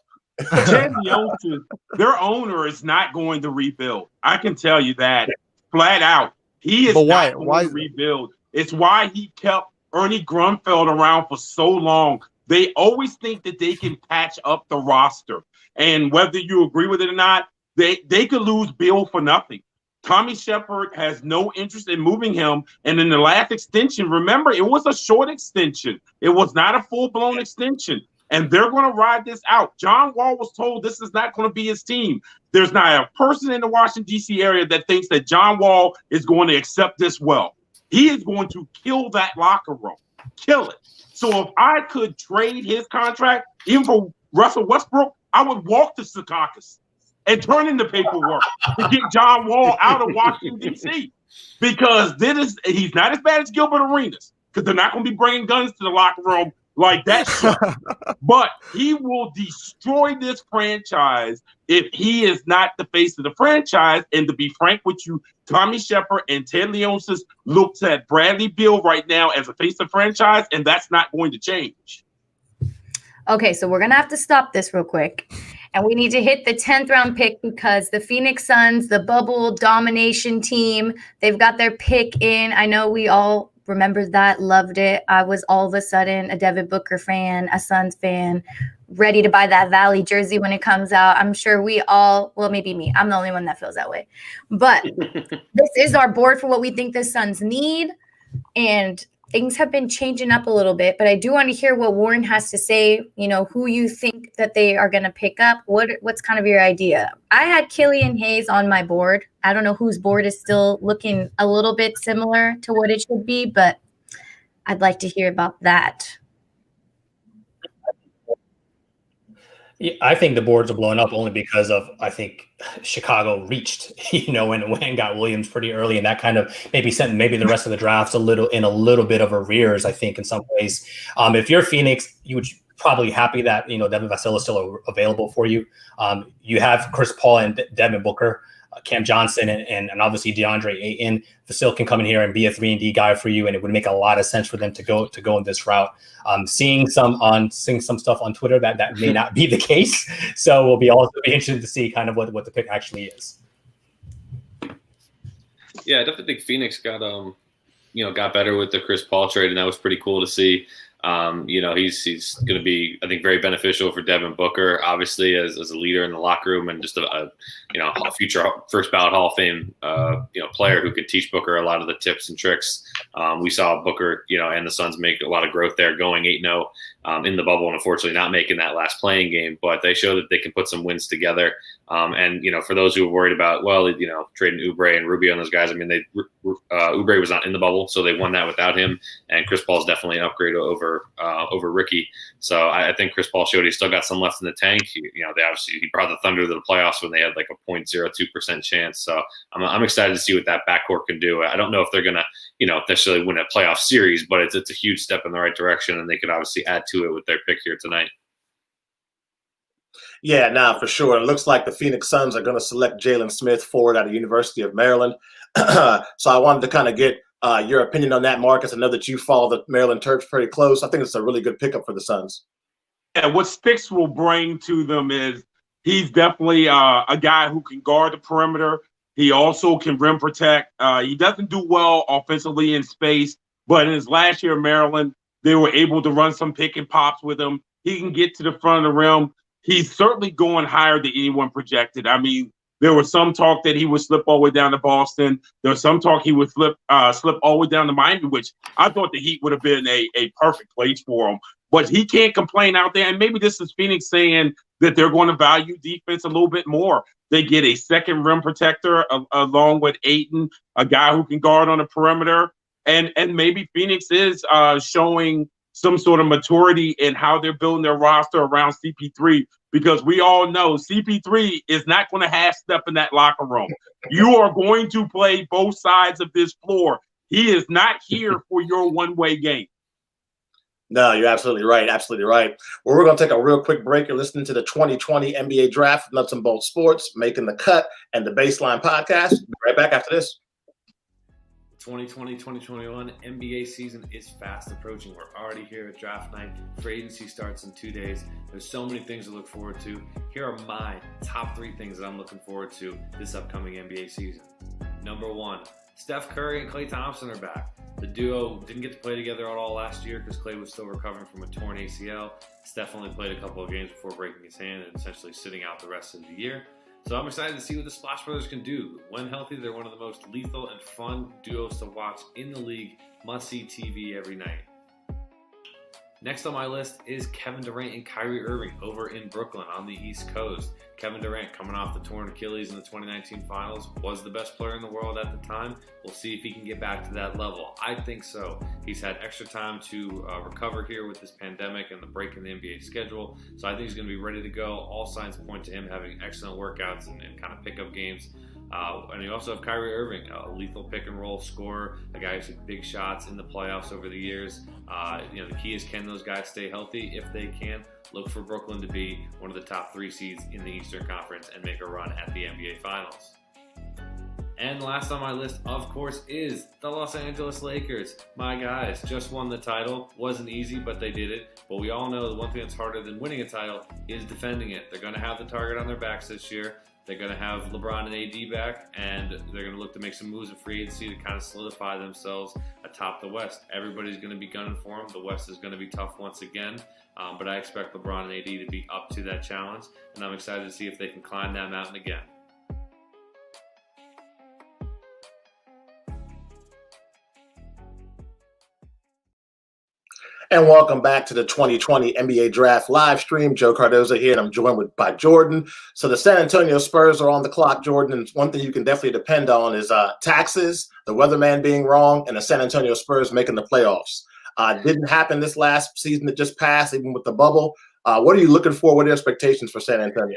Ted Youngster, their owner is not going to rebuild. I can tell you that flat out. He is not going to rebuild. It's why he kept Ernie Grunfeld around for so long. They always think that they can patch up the roster. And whether you agree with it or not, they could lose Bill for nothing. Tommy Shepard has no interest in moving him. And in the last extension, remember, it was a short extension. It was not a full-blown extension. And they're going to ride this out. John Wall was told this is not going to be his team. There's not a person in the Washington, D.C. area that thinks that John Wall is going to accept this well. He is going to kill that locker room. Kill it. So if I could trade his contract, even for Russell Westbrook, I would walk to Secaucus and turn in the paperwork to get John Wall out of Washington, D.C. Because he's not as bad as Gilbert Arenas, because they're not going to be bringing guns to the locker room like that shit. But he will destroy this franchise if he is not the face of the franchise. And to be frank with you, Tommy Shepard and Ted Leonsis looks at Bradley Beal right now as a face of the franchise, and that's not going to change. Okay, so we're going to have to stop this real quick. And we need to hit the 10th round pick because the Phoenix Suns, the bubble domination team, they've got their pick in. I know we all remember that, loved it. I was all of a sudden a Devin Booker fan, a Suns fan, ready to buy that Valley jersey when it comes out. I'm sure we all, well, maybe me. I'm the only one that feels that way. But this is our board for what we think the Suns need. And things have been changing up a little bit, but I do want to hear what Warren has to say, you know, who you think that they are going to pick up. What's kind of your idea? I had Killian Hayes on my board. I don't know whose board is still looking a little bit similar to what it should be, but I'd like to hear about that. Yeah, I think the boards are blowing up only because of, I think Chicago reached, and got Williams pretty early, and that kind of maybe sent the rest of the drafts a little bit of arrears, I think, in some ways. If you're Phoenix, you would probably happy that, Devin Vassell is still available for you. You have Chris Paul and Devin Booker, Cam Johnson, and obviously DeAndre Ayton. Vassell can come in here and be a 3-and-D guy for you, and it would make a lot of sense for them to go in this route. Seeing some stuff on Twitter that may not be the case, so we'll be interested to see kind of what the pick actually is. Yeah, I definitely think Phoenix got better with the Chris Paul trade, and that was pretty cool to see. He's going to be, I think, very beneficial for Devin Booker, obviously, as a leader in the locker room and just a future first ballot Hall of Fame, player who could teach Booker a lot of the tips and tricks. We saw Booker, and the Suns make a lot of growth there, going 8-0 in the bubble, and unfortunately not making that last playing game. But they show that they can put some wins together. For those who are worried about, trading Oubre and Rubio and those guys, I mean, Oubre was not in the bubble, so they won that without him. And Chris Paul's definitely an upgrade over Ricky. So I think Chris Paul showed he's still got some left in the tank. He brought the Thunder to the playoffs when they had like a 0.02% chance. So I'm excited to see what that backcourt can do. I don't know if they're gonna, necessarily win a playoff series, but it's a huge step in the right direction, and they could obviously add to it with their pick here tonight. Yeah, for sure. It looks like the Phoenix Suns are going to select Jalen Smith, forward out of University of Maryland. So I wanted to kind of get your opinion on that, Marcus. I know that you follow the Maryland Terps pretty close. I think it's a really good pickup for the Suns. Yeah, what Spix will bring to them is he's definitely a guy who can guard the perimeter. He also can rim protect. He doesn't do well offensively in space, but in his last year in Maryland, they were able to run some pick and pops with him. He can get to the front of the rim. He's certainly going higher than anyone projected. I mean, there was some talk that he would slip all the way down to Boston. There was some talk he would slip all the way down to Miami, which I thought the Heat would have been a perfect place for him. But he can't complain out there. And maybe this is Phoenix saying that they're going to value defense a little bit more. They get a second rim protector along with Ayton, a guy who can guard on the perimeter. And maybe Phoenix is showing some sort of maturity in how they're building their roster around CP3, because we all know CP3 is not going to half step in that locker room. You are going to play both sides of this floor. He is not here for your one-way game. No, you're absolutely right. Absolutely right. Well, we're going to take a real quick break. You're listening to the 2020 NBA Draft, Nuts and Bolts Sports, Making the Cut, and the Baseline Podcast. Be right back after this. 2020-2021 NBA season is fast approaching. We're already here at draft night. Free agency starts in 2 days. There's so many things to look forward to. Here are my top 3 things that I'm looking forward to this upcoming NBA season. Number 1, Steph Curry and Klay Thompson are back. The duo didn't get to play together at all last year because Klay was still recovering from a torn ACL. Steph only played a couple of games before breaking his hand and essentially sitting out the rest of the year. So I'm excited to see what the Splash Brothers can do. When healthy, they're one of the most lethal and fun duos to watch in the league. Must-see TV every night. Next on my list is Kevin Durant and Kyrie Irving over in Brooklyn on the East Coast. Kevin Durant, coming off the torn Achilles in the 2019 finals, was the best player in the world at the time. We'll see if he can get back to that level. I think so. He's had extra time to recover here with this pandemic and the break in the NBA schedule. So I think he's going to be ready to go. All signs point to him having excellent workouts and kind of pickup games. And you also have Kyrie Irving, a lethal pick and roll scorer, a guy who's hit big shots in the playoffs over the years. The key is, can those guys stay healthy? If they can, look for Brooklyn to be one of the top 3 seeds in the Eastern Conference and make a run at the NBA Finals. And last on my list, of course, is the Los Angeles Lakers. My guys just won the title. Wasn't easy, but they did it. But we all know the one thing that's harder than winning a title is defending it. They're going to have the target on their backs this year. They're going to have LeBron and AD back, and they're going to look to make some moves in free agency to kind of solidify themselves atop the West. Everybody's going to be gunning for them. The West is going to be tough once again, but I expect LeBron and AD to be up to that challenge, and I'm excited to see if they can climb that mountain again. And welcome back to the 2020 NBA Draft live stream. Joe Cardoza here, and I'm joined by Jordan. So the San Antonio Spurs are on the clock, Jordan. And one thing you can definitely depend on is taxes, the weatherman being wrong, and the San Antonio Spurs making the playoffs. Didn't happen this last season that just passed, even with the bubble. What are you looking for? What are your expectations for San Antonio?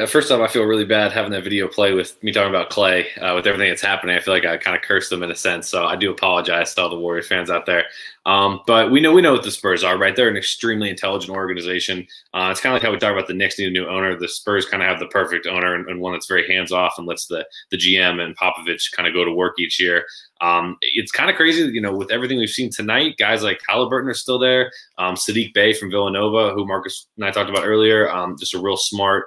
First off, I feel really bad having that video play with me talking about Clay. With everything that's happening, I feel like I kind of cursed them in a sense. So I do apologize to all the Warriors fans out there. But we know what the Spurs are, right? They're an extremely intelligent organization. It's kind of like how we talk about the Knicks need a new owner. The Spurs kind of have the perfect owner and one that's very hands-off and lets the GM and Popovich kind of go to work each year. It's kind of crazy, with everything we've seen tonight. Guys like Halliburton are still there. Sadiq Bey from Villanova, who Marcus and I talked about earlier, just a real smart,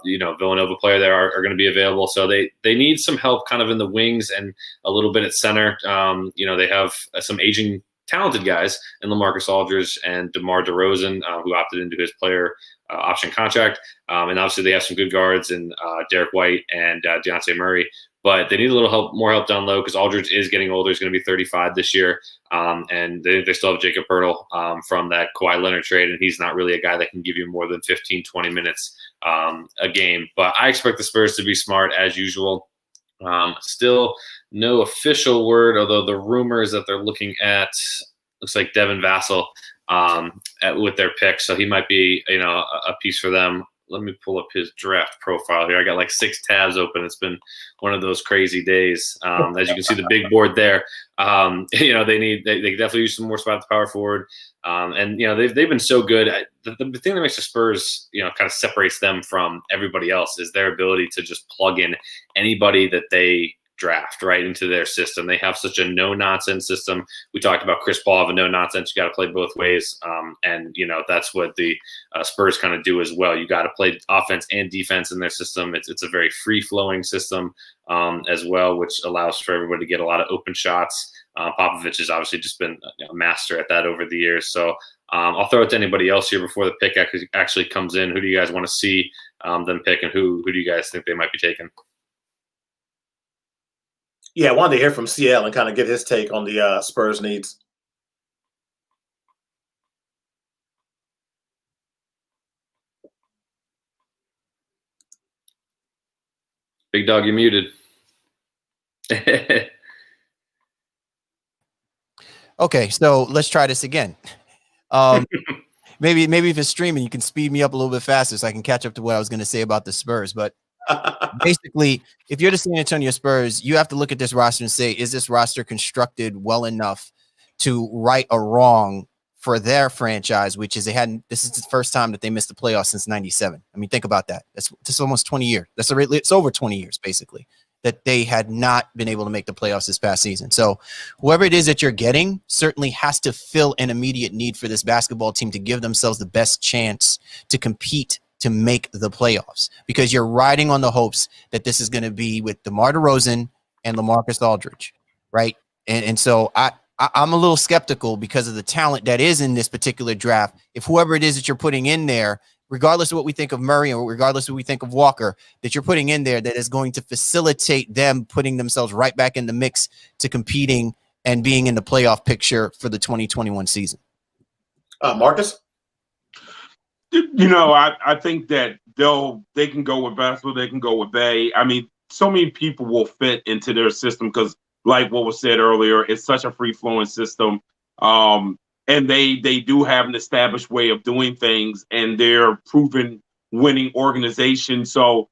Villanova player there are going to be available. So they need some help kind of in the wings and a little bit at center. They have some aging talented guys in LaMarcus Aldridge and DeMar DeRozan, who opted into his player option contract. And obviously they have some good guards in Derek White and Dejounte Murray. But they need a little more help down low because Aldridge is getting older. He's going to be 35 this year. And they still have Jacob Poeltl from that Kawhi Leonard trade, and he's not really a guy that can give you more than 15, 20 minutes a game. But I expect the Spurs to be smart as usual. Still no official word, although the rumors that they're looking at, looks like Devin Vassell with their pick. So he might be, a piece for them. Let me pull up his draft profile here. I got like 6 tabs open. It's been one of those crazy days. As you can see, the big board there. They definitely use some more spot at the power forward. They've been so good. The thing that makes the Spurs, kind of separates them from everybody else is their ability to just plug in anybody that they draft right into their system. They have such a no-nonsense system. We talked about Chris Paul having no-nonsense. You got to play both ways. That's what the Spurs kind of do as well. You got to play offense and defense in their system. It's a very free-flowing system as well, which allows for everybody to get a lot of open shots. Popovich has obviously just been a master at that over the years. So I'll throw it to anybody else here before the pick actually comes in. Who do you guys want to see them pick, and who do you guys think they might be taking? Yeah, I wanted to hear from CL and kind of get his take on the Spurs needs. Big dog, you're muted. Okay, so let's try this again. Maybe if it's streaming, you can speed me up a little bit faster so I can catch up to what I was going to say about the Spurs. But basically, if you're the San Antonio Spurs, you have to look at this roster and say, is this roster constructed well enough to right a wrong for their franchise, which is this is the first time that they missed the playoffs since 97. I mean, think about that. That's almost 20 years. It's over 20 years, basically, that they had not been able to make the playoffs this past season. So whoever it is that you're getting certainly has to fill an immediate need for this basketball team to give themselves the best chance to compete to make the playoffs, because you're riding on the hopes that this is going to be with DeMar DeRozan and LaMarcus Aldridge, right? And so I'm a little skeptical because of the talent that is in this particular draft. If whoever it is that you're putting in there regardless of what we think of Murray or regardless of what we think of Walker, that you're putting in there that is going to facilitate them putting themselves right back in the mix to competing and being in the playoff picture for the 2021 season? Marcus? I think that they can go with Vessel, they can go with Bay. I mean, so many people will fit into their system because, like what was said earlier, it's such a free-flowing system. And they do have an established way of doing things, and they're proven winning organization. So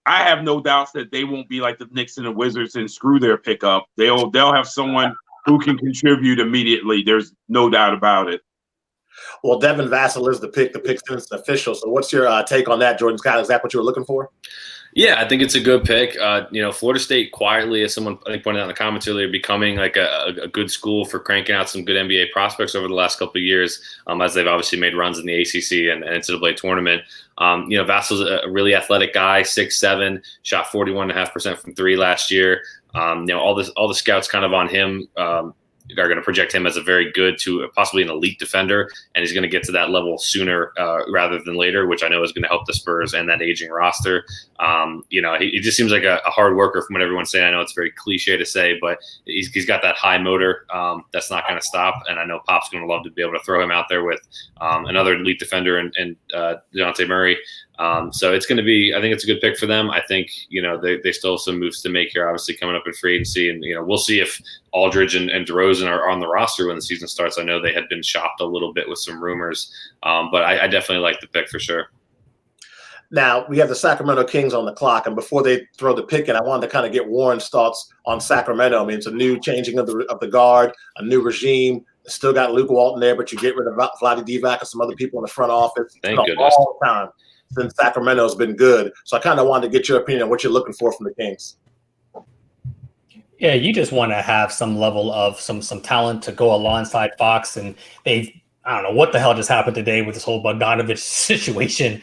I have no doubts that they won't be like the Knicks and the Wizards and screw their pickup. They'll have someone who can contribute immediately. There's no doubt about it. Well, Devin Vassell is the pick. The pick's since official. So what's your take on that, Jordan Scott? Is that what you were looking for? Yeah, I think it's a good pick. Florida State quietly, as someone I think pointed out in the comments earlier, becoming like a good school for cranking out some good NBA prospects over the last couple of years, as they've obviously made runs in the ACC and NCAA tournament. Vassell's a really athletic guy, 6'7", shot 41.5% from three last year. All the scouts kind of on him are going to project him as a very good to possibly an elite defender, and he's going to get to that level sooner rather than later, which I know is going to help the Spurs and that aging roster. He just seems like a hard worker from what everyone's saying. I know it's very cliche to say, but he's got that high motor that's not going to stop, and I know Pop's going to love to be able to throw him out there with another elite defender and DeJounte Murray. So it's going to be, I think it's a good pick for them. I think, they still have some moves to make here, obviously coming up in free agency, and, we'll see if Aldridge and DeRozan are on the roster when the season starts. I know they had been shopped a little bit with some rumors, but I definitely like the pick for sure. Now, we have the Sacramento Kings on the clock, and before they throw the pick in, I wanted to kind of get Warren's thoughts on Sacramento. I mean, it's a new changing of the guard, a new regime. Still got Luke Walton there, but you get rid of Vlade Divac and some other people in the front office. Thank goodness. All the time since Sacramento's been good. So I kind of wanted to get your opinion on what you're looking for from the Kings. Yeah, you just want to have some level of some talent to go alongside Fox, and I don't know what the hell just happened today with this whole Bogdanovich situation.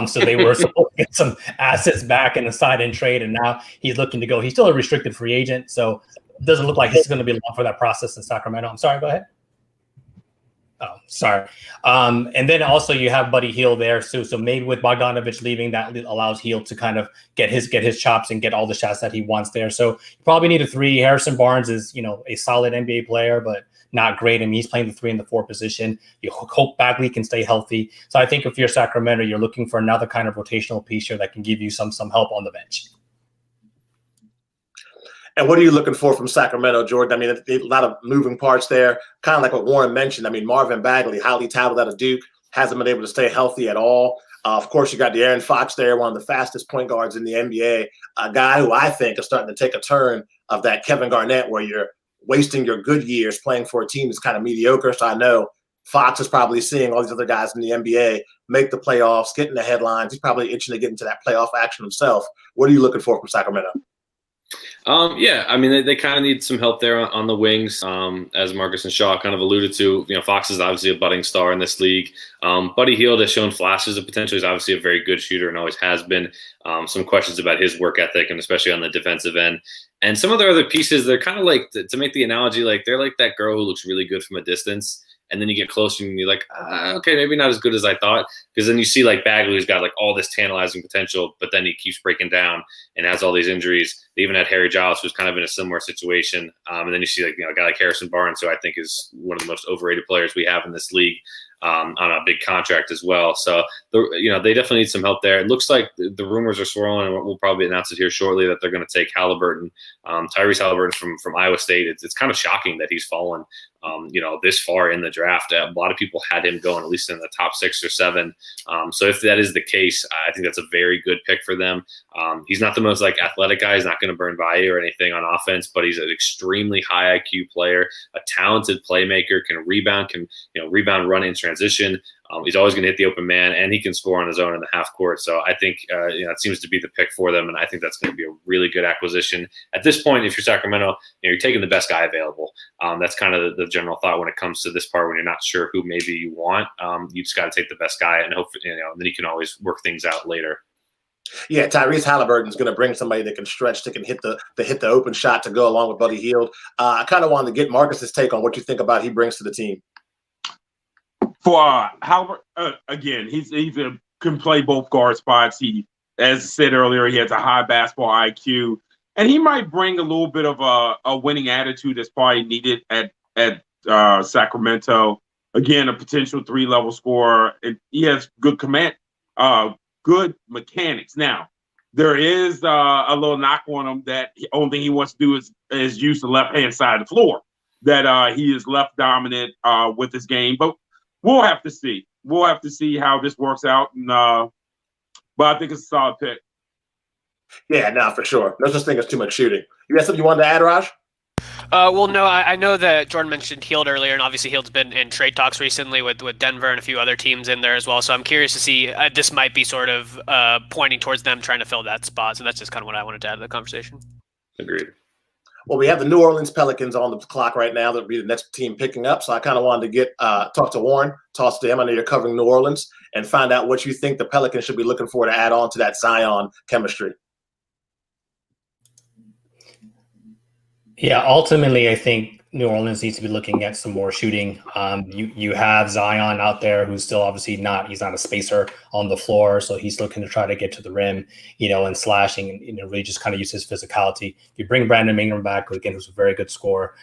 So they were supposed to get some assets back in the side-end trade, and now he's looking to go. He's still a restricted free agent, so it doesn't look like he's going to be long for that process in Sacramento. I'm sorry, go ahead. Oh, sorry. And then also you have Buddy Hield there too. So maybe with Bogdanovich leaving, that allows Hield to kind of get his chops and get all the shots that he wants there. So you probably need a three. Harrison Barnes is, a solid NBA player, but not great. I mean, he's playing the 3 and the 4 position. You hope Bagley can stay healthy. So I think if you're Sacramento, you're looking for another kind of rotational piece here that can give you some help on the bench. And what are you looking for from Sacramento, Jordan? I mean, a lot of moving parts there, kind of like what Warren mentioned. I mean, Marvin Bagley, highly touted out of Duke, hasn't been able to stay healthy at all. Of course, you got De'Aaron Fox there, one of the fastest point guards in the NBA, a guy who I think is starting to take a turn of that Kevin Garnett where you're wasting your good years playing for a team that's kind of mediocre. So I know Fox is probably seeing all these other guys in the NBA make the playoffs, get in the headlines. He's probably itching to get into that playoff action himself. What are you looking for from Sacramento? Yeah, I mean, they kind of need some help there on the wings, as Marcus and Shaw kind of alluded to. Fox is obviously a budding star in this league. Buddy Hield has shown flashes of potential. He's obviously a very good shooter and always has been. Some questions about his work ethic, and especially on the defensive end. And some of their other pieces, they're kind of like, to make the analogy, like they're like that girl who looks really good from a distance. And then you get closer and you're like, okay, maybe not as good as I thought. Because then you see like Bagley, who's got like all this tantalizing potential, but then he keeps breaking down and has all these injuries. They even had Harry Giles, who's kind of in a similar situation. And then you see like, a guy like Harrison Barnes, who I think is one of the most overrated players we have in this league. On a big contract as well. So, they definitely need some help there. It looks like the rumors are swirling, and we'll probably announce it here shortly, that they're going to take Halliburton, Tyrese Halliburton from Iowa State. It's kind of shocking that he's fallen, this far in the draft. A lot of people had him going at least in the top 6 or 7. So if that is the case, I think that's a very good pick for them. He's not the most like athletic guy. He's not going to burn by you or anything on offense, but he's an extremely high IQ player, a talented playmaker, can rebound, run in transition. He's always going to hit the open man, and he can score on his own in the half court. So I think it seems to be the pick for them, and I think that's going to be a really good acquisition. At this point, if you're Sacramento, you're taking the best guy available. That's kind of the general thought when it comes to this part. When you're not sure who maybe you want, you just got to take the best guy, and hope then you can always work things out later. Yeah, Tyrese Halliburton is going to bring somebody that can stretch, that can hit the open shot to go along with Buddy Hield. I kind of wanted to get Marcus's take on what you think about he brings to the team. For Halliburton, again, he's a can play both guard spots. He, as I said earlier, he has a high basketball IQ, and he might bring a little bit of a winning attitude that's probably needed at Sacramento. Again, a potential 3-level scorer. And he has good command, good mechanics. Now, there is a little knock on him that the only thing he wants to do is use the left-hand side of the floor, that he is left dominant with his game. But we'll have to see. We'll have to see how this works out. And but I think it's a solid pick. Yeah, no, for sure. No such thing as too much shooting. You got something you wanted to add, Raj? Well, no, I know that Jordan mentioned Hield earlier, and obviously Hield's been in trade talks recently with Denver and a few other teams in there as well. So I'm curious to see, this might be sort of pointing towards them trying to fill that spot. So that's just kind of what I wanted to add to the conversation. Agreed. Well, we have the New Orleans Pelicans on the clock right now. That'll be the next team picking up. So I kind of wanted to get talk to Warren, toss to him. I know you're covering New Orleans, and find out what you think the Pelicans should be looking for to add on to that Zion chemistry. Yeah, ultimately, I think New Orleans needs to be looking at some more shooting. You have Zion out there who's still obviously he's not a spacer on the floor, so he's looking to try to get to the rim, and slashing, and really just kind of use his physicality. You bring Brandon Ingram back, again, who's a very good scorer.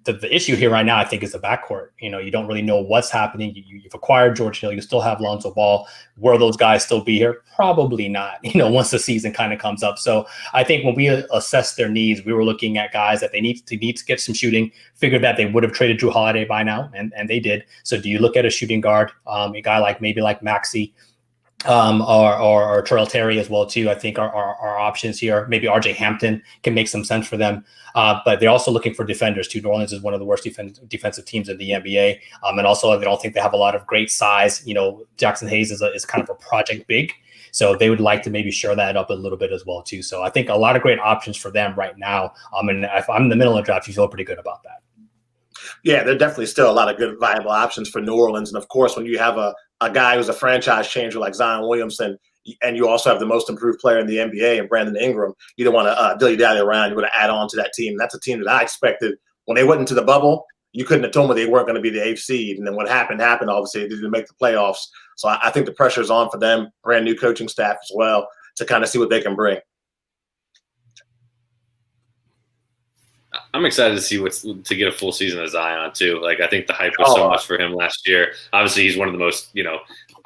The issue here right now, I think, is the backcourt. You don't really know what's happening. You've acquired George Hill. You still have Lonzo Ball. Will those guys still be here? Probably not, once the season kind of comes up. So I think when we assessed their needs, we were looking at guys that they need to get some shooting, figured that they would have traded Drew Holiday by now, and they did. So do you look at a shooting guard, a guy like Maxey, or Terrell Terry as well too? I think are options here. Maybe RJ Hampton can make some sense for them. But they're also looking for defenders too. New Orleans is one of the worst defensive teams in the NBA. And also they don't think they have a lot of great size. Jackson Hayes is kind of a project big. So they would like to maybe shore that up a little bit as well too. So I think a lot of great options for them right now. And if I'm in the middle of the draft, you feel pretty good about that. Yeah, there are definitely still a lot of good viable options for New Orleans. And of course, when you have a guy who's a franchise changer like Zion Williamson, and you also have the most improved player in the NBA and Brandon Ingram, you don't want to dilly-dally around. You want to add on to that team. That's a team that I expected when they went into the bubble. You couldn't have told me they weren't going to be the 8th seed. And then what happened. Obviously, they didn't make the playoffs. So I think the pressure is on for them, brand new coaching staff as well, to kind of see what they can bring. I'm excited to see to get a full season of Zion too. Like, I think the hype was so much for him last year. Obviously, he's one of the most,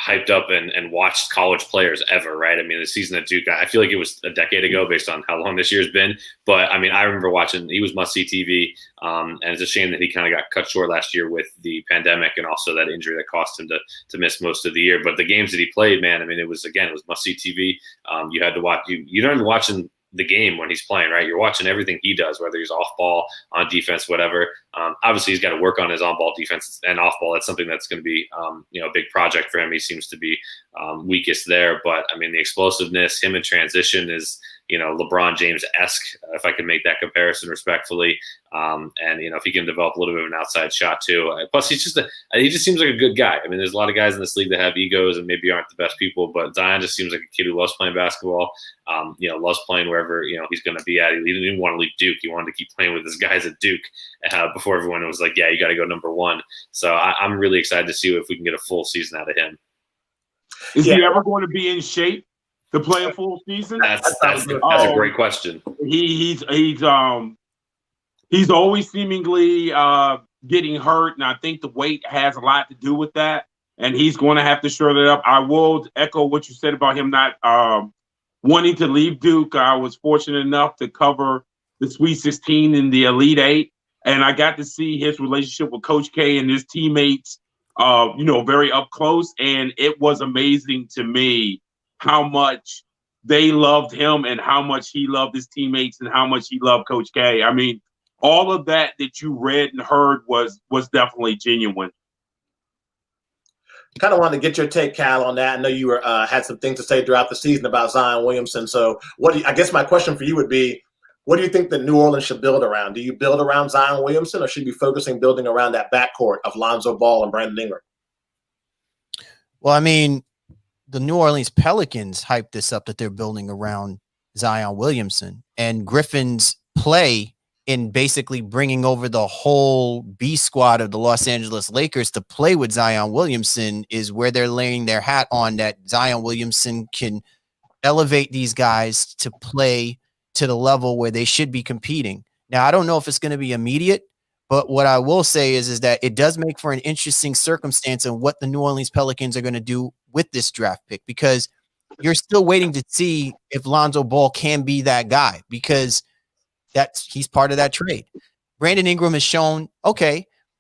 hyped up and watched college players ever, right? I mean, the season at Duke, I feel like it was a decade ago based on how long this year's been. But I mean, I remember watching, he was must-see TV. And it's a shame that he kind of got cut short last year with the pandemic and also that injury that cost him to miss most of the year. But the games that he played, man, I mean, it was must-see TV. You had to watch, you're not even watching the game when he's playing, right? You're watching everything he does, whether he's off ball, on defense, whatever. Obviously, he's got to work on his on ball defense and off ball. That's something that's going to be, a big project for him. He seems to be weakest there, but I mean, the explosiveness, him in transition is, LeBron James-esque, if I can make that comparison respectfully. And if he can develop a little bit of an outside shot too. Plus, he just seems like a good guy. I mean, there's a lot of guys in this league that have egos and maybe aren't the best people, but Zion just seems like a kid who loves playing basketball. Loves playing wherever he's going to be at. He didn't even want to leave Duke. He wanted to keep playing with his guys at Duke before everyone was like, "Yeah, you got to go number one." So I'm really excited to see if we can get a full season out of him. Is he ever going to be in shape to play a full season? That's a great question. He's always seemingly getting hurt, and I think the weight has a lot to do with that. And he's going to have to shore that up. I will echo what you said about him not wanting to leave Duke. I was fortunate enough to cover the Sweet 16 in the Elite Eight, and I got to see his relationship with Coach K and his teammates, very up close. And it was amazing to me how much they loved him and how much he loved his teammates and how much he loved Coach K. I mean, all of that you read and heard was definitely genuine. Kind of wanted to get your take, Cal, on that. I know you were had some things to say throughout the season about Zion Williamson. So I guess my question for you would be, what do you think that New Orleans should build around? Do you build around Zion Williamson, or should you be building around that backcourt of Lonzo Ball and Brandon Ingram? Well, I mean, the New Orleans Pelicans hyped this up that they're building around Zion Williamson, and Griffin's play in basically bringing over the whole B squad of the Los Angeles Lakers to play with Zion Williamson is where they're laying their hat on that Zion Williamson can elevate these guys to play to the level where they should be competing. Now, I don't know if it's going to be immediate, but what I will say is that it does make for an interesting circumstance of what the New Orleans Pelicans are going to do with this draft pick, because you're still waiting to see if Lonzo Ball can be that guy, because he's part of that trade. Brandon Ingram has shown,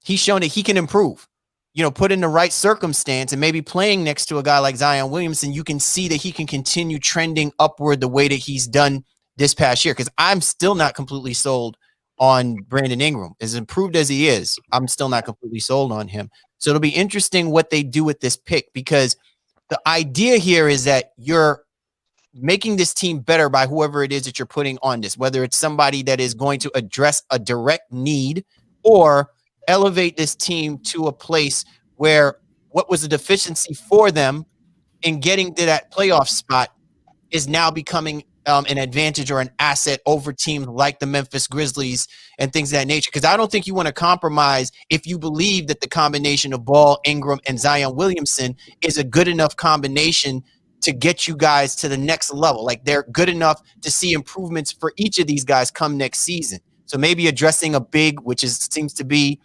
he's shown that he can improve. Put in the right circumstance and maybe playing next to a guy like Zion Williamson, you can see that he can continue trending upward the way that he's done this past year. Because I'm still not completely sold on Brandon Ingram. As improved as he is, I'm still not completely sold on him. So it'll be interesting what they do with this pick, because the idea here is that you're making this team better by whoever it is that you're putting on this, whether it's somebody that is going to address a direct need or elevate this team to a place where what was a deficiency for them in getting to that playoff spot is now becoming an advantage or an asset over teams like the Memphis Grizzlies and things of that nature. Because I don't think you want to compromise if you believe that the combination of Ball, Ingram, and Zion Williamson is a good enough combination to get you guys to the next level. Like, they're good enough to see improvements for each of these guys come next season. So maybe addressing a big, which seems to be,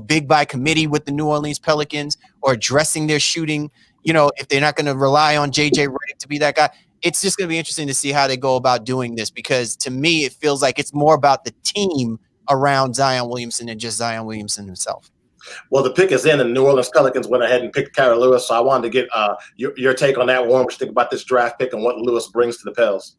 big by committee with the New Orleans Pelicans, or addressing their shooting, if they're not going to rely on JJ Redick to be that guy. It's just going to be interesting to see how they go about doing this, because to me, it feels like it's more about the team around Zion Williamson than just Zion Williamson himself. Well, the pick is in, and the New Orleans Pelicans went ahead and picked Kara Lewis. So I wanted to get your take on that, Warren. What you think about this draft pick and what Lewis brings to the Pels?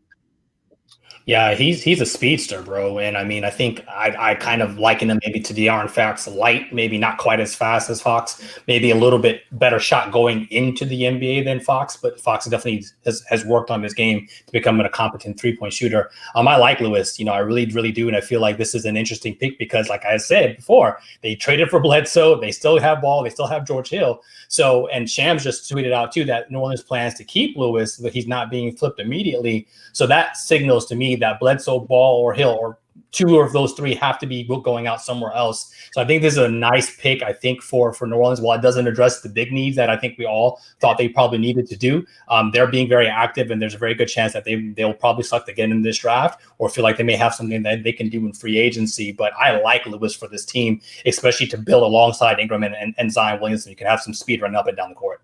Yeah, he's a speedster, bro. And I mean, I think I kind of liken him maybe to De'Aaron Fox light, maybe not quite as fast as Fox, maybe a little bit better shot going into the NBA than Fox, but Fox definitely has worked on his game to become a competent three-point shooter. I like Lewis, I really, really do. And I feel like this is an interesting pick because, like I said before, they traded for Bledsoe. They still have Ball. They still have George Hill. So, and Shams just tweeted out too that New Orleans plans to keep Lewis, but he's not being flipped immediately. So that signals to me that Bledsoe, Ball, or Hill, or two of those three have to be going out somewhere else. So I think this is a nice pick, I think, for New Orleans. While it doesn't address the big needs that I think we all thought they probably needed to do, they're being very active, and there's a very good chance that they'll probably select again in this draft, or feel like they may have something that they can do in free agency. But I like Lewis for this team, especially to build alongside Ingram and Zion Williamson. You can have some speed running up and down the court.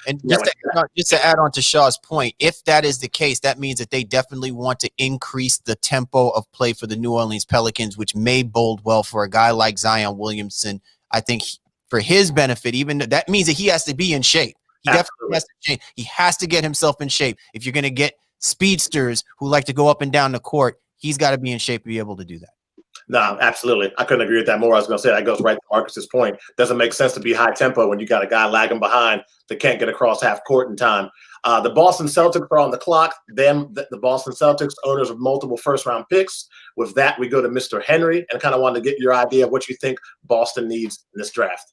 And just to add on to Shaw's point, if that is the case, that means that they definitely want to increase the tempo of play for the New Orleans Pelicans, which may bode well for a guy like Zion Williamson. I think for his benefit, even that means that he has to be in shape. He definitely has to change. He has to get himself in shape. If you're going to get speedsters who like to go up and down the court, he's got to be in shape to be able to do that. No, absolutely. I couldn't agree with that more. I was going to say that goes right to Marcus's point. Doesn't make sense to be high tempo when you got a guy lagging behind that can't get across half court in time. The Boston Celtics are on the clock. The Boston Celtics, owners of multiple first-round picks. With that, we go to Mr. Henry, and kind of wanted to get your idea of what you think Boston needs in this draft.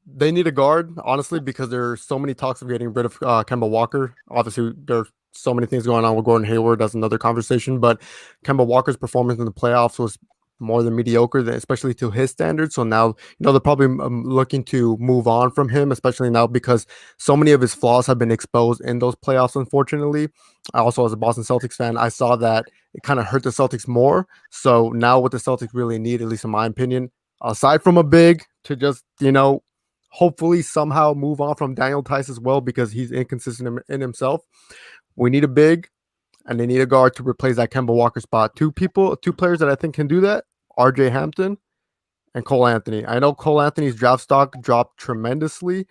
They need a guard, honestly, because there's so many talks of getting rid of Kemba Walker. Obviously, there's so many things going on with Gordon Hayward. That's another conversation. But Kemba Walker's performance in the playoffs was more than mediocre, especially to his standards. So now, they're probably looking to move on from him, especially now because so many of his flaws have been exposed in those playoffs, unfortunately. Also, as a Boston Celtics fan, I saw that it kind of hurt the Celtics more. So now what the Celtics really need, at least in my opinion, aside from a big, to just, hopefully somehow move on from Daniel Tice as well, because he's inconsistent in himself. We need a big, and they need a guard to replace that Kemba Walker spot. Two players that I think can do that, RJ Hampton and Cole Anthony. I know Cole Anthony's draft stock dropped tremendously,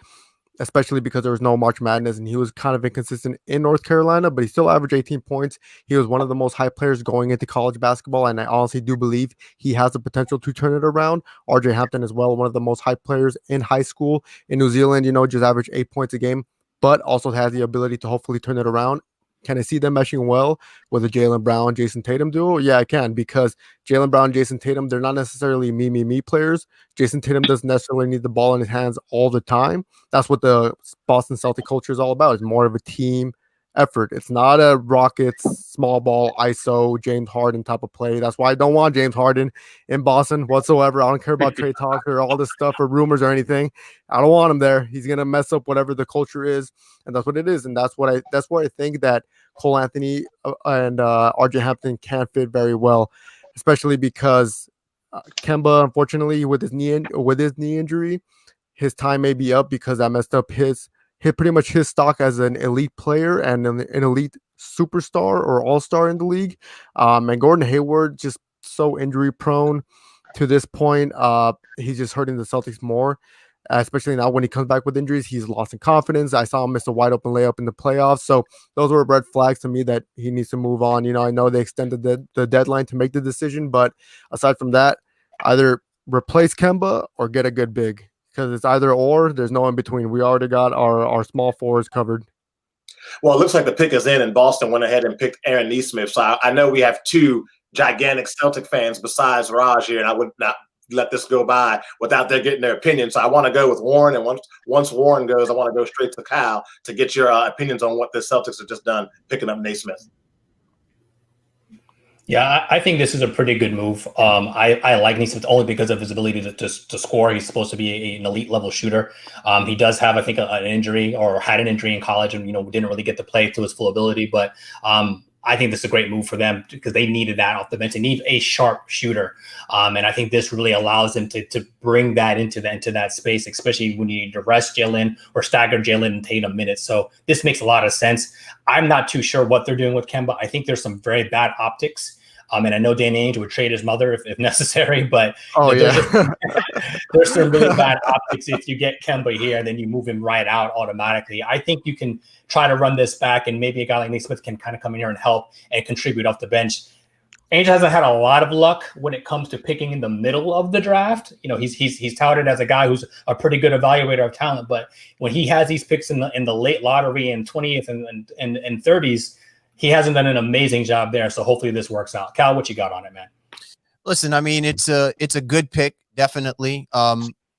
especially because there was no March Madness, and he was kind of inconsistent in North Carolina, but he still averaged 18 points. He was one of the most hyped players going into college basketball, and I honestly do believe he has the potential to turn it around. RJ Hampton as well, one of the most hyped players in high school in New Zealand, just averaged 8 points a game, but also has the ability to hopefully turn it around. Can I see them meshing well with a Jaylen Brown, Jason Tatum duo? Yeah, I can, because Jaylen Brown, Jason Tatum, they're not necessarily me players. Jason Tatum doesn't necessarily need the ball in his hands all the time. That's what the Boston Celtic culture is all about. It's more of a team effort. It's not a Rockets small ball ISO James Harden type of play. That's why I don't want James Harden in Boston whatsoever. I don't care about trade talk or all this stuff or rumors or anything. I don't want him there. He's gonna mess up whatever the culture is, and that's what it is. And that's why I think that Cole Anthony and RJ Hampton can't fit very well, especially because Kemba, unfortunately, with his knee injury, his time may be up because I messed up his pretty much his stock as an elite player and an elite superstar or all-star in the league. And Gordon Hayward just so injury prone to this point. He's just hurting the Celtics more, especially now when he comes back with injuries. He's lost in confidence. I saw him miss a wide open layup in the playoffs. So those were red flags to me that he needs to move on. I know they extended the deadline to make the decision, but aside from that, either replace Kemba or get a good big. Because it's either or, there's no in between. We already got our small forwards covered. Well, it looks like the pick is in, and Boston went ahead and picked Aaron Nesmith. So I know we have two gigantic Celtic fans besides Raj here, and I would not let this go by without their getting their opinion. So I want to go with Warren, and once Warren goes, I want to go straight to Kyle to get your opinions on what the Celtics have just done picking up Nesmith. Yeah, I think this is a pretty good move. I like Nesmith only because of his ability to score. He's supposed to be an elite level shooter. He does have, I think, an injury or had an injury in college and, didn't really get to play to his full ability. But I think this is a great move for them because they needed that off the bench. They need a sharp shooter. And I think this really allows them to bring that into that space, especially when you need to rest Jalen or stagger Jalen and Tatum minutes. So this makes a lot of sense. I'm not too sure what they're doing with Kemba. I think there's some very bad optics. And I know Danny Ainge would trade his mother if necessary, but there's some really bad optics if you get Kemba here and then you move him right out automatically. I think you can try to run this back, and maybe a guy like Nesmith can kind of come in here and help and contribute off the bench. Ainge hasn't had a lot of luck when it comes to picking in the middle of the draft. He's touted as a guy who's a pretty good evaluator of talent, but when he has these picks in the late lottery and 20th and 30s, he hasn't done an amazing job there. So hopefully this works out. Cal, what you got on it, man? Listen, I mean, it's a good pick, definitely.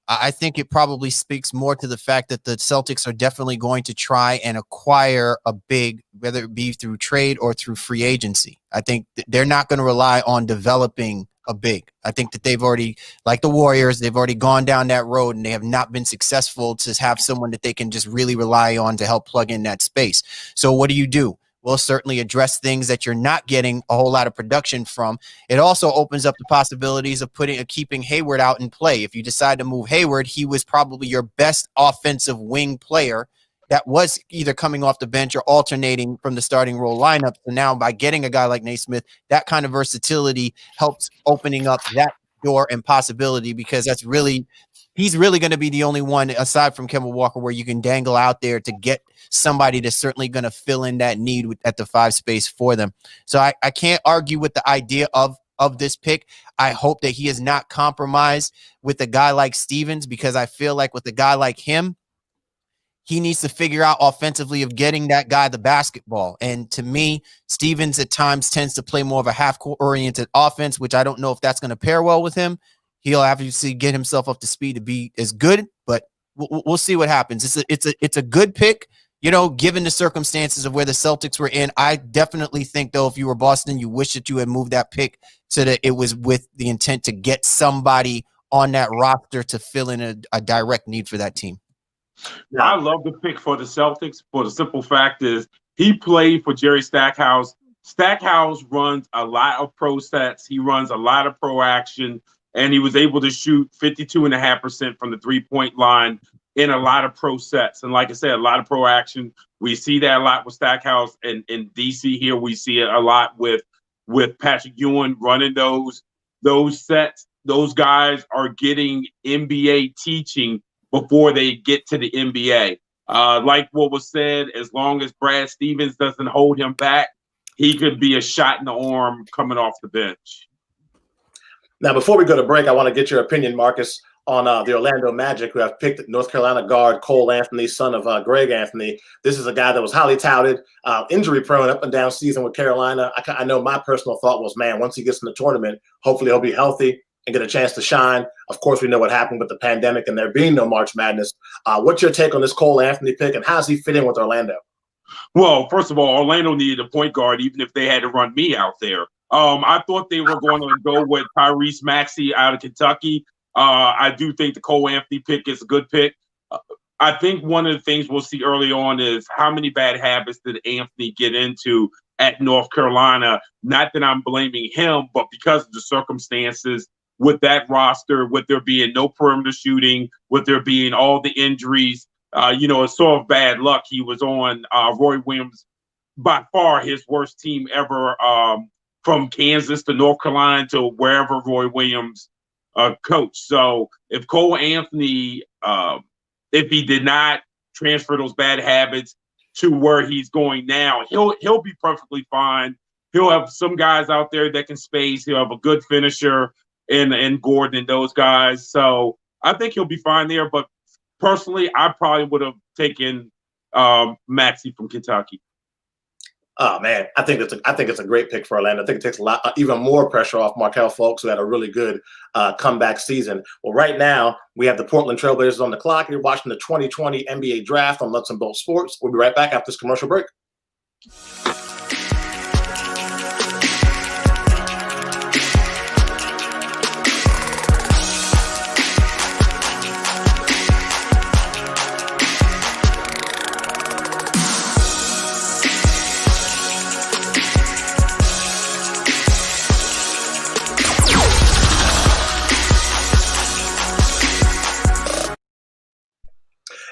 I think it probably speaks more to the fact that the Celtics are definitely going to try and acquire a big, whether it be through trade or through free agency. I think they're not going to rely on developing a big. I think that they've already, like the Warriors, they've already gone down that road and they have not been successful to have someone that they can just really rely on to help plug in that space. So what do? Will certainly address things that you're not getting a whole lot of production from. It also opens up the possibilities of keeping Hayward out in play. If you decide to move Hayward, he was probably your best offensive wing player that was either coming off the bench or alternating from the starting role lineup. So now by getting a guy like Nesmith, that kind of versatility helps opening up that door and possibility, because he's really going to be the only one aside from Kemba Walker where you can dangle out there to get somebody that's certainly going to fill in that need at the 5 space for them. So I can't argue with the idea of this pick. I hope that he is not compromised with a guy like Stevens, because I feel like with a guy like him, he needs to figure out offensively of getting that guy the basketball. And to me, Stevens at times tends to play more of a half-court oriented offense, which I don't know if that's going to pair well with him. He'll obviously get himself up to speed to be as good, but we'll see what happens. It's a good pick, given the circumstances of where the Celtics were in. I definitely think, though, if you were Boston, you wish that you had moved that pick so that it was with the intent to get somebody on that roster to fill in a direct need for that team. I love the pick for the Celtics for the simple fact is he played for Jerry Stackhouse. Stackhouse runs a lot of pro sets. He runs a lot of pro action. And he was able to shoot 52.5% from the 3-point line in a lot of pro sets. And like I said, a lot of pro action. We see that a lot with Stackhouse. And in DC here, we see it a lot with Patrick Ewing running those sets. Those guys are getting NBA teaching before they get to the NBA. Like what was said, as long as Brad Stevens doesn't hold him back, he could be a shot in the arm coming off the bench. Now, before we go to break, I want to get your opinion, Marcus, on the Orlando Magic, who have picked North Carolina guard Cole Anthony, son of Greg Anthony. This is a guy that was highly touted, injury-prone up and down season with Carolina. I know my personal thought was, man, once he gets in the tournament, hopefully he'll be healthy and get a chance to shine. Of course, we know what happened with the pandemic and there being no March Madness. What's your take on this Cole Anthony pick, and how does he fit in with Orlando? Well, first of all, Orlando needed a point guard, even if they had to run me out there. I thought they were going to go with Tyrese Maxey out of Kentucky. I do think the Cole Anthony pick is a good pick. I think one of the things we'll see early on is how many bad habits did Anthony get into at North Carolina? Not that I'm blaming him, but because of the circumstances with that roster, with there being no perimeter shooting, with there being all the injuries, it's sort of bad luck. He was on Roy Williams, by far his worst team ever, from Kansas to North Carolina to wherever Roy Williams coached. So if Cole Anthony, if he did not transfer those bad habits to where he's going now, he'll be perfectly fine. He'll have some guys out there that can space. He'll have a good finisher in Gordon and those guys. So I think he'll be fine there. But personally, I probably would have taken Maxey from Kentucky. Oh man, I think it's a great pick for Orlando. I think it takes a lot, even more pressure off Markelle Fultz, who had a really good comeback season. Well, right now we have the Portland Trailblazers on the clock. You're watching the 2020 NBA Draft on Nuts and Bolts Sports. We'll be right back after this commercial break.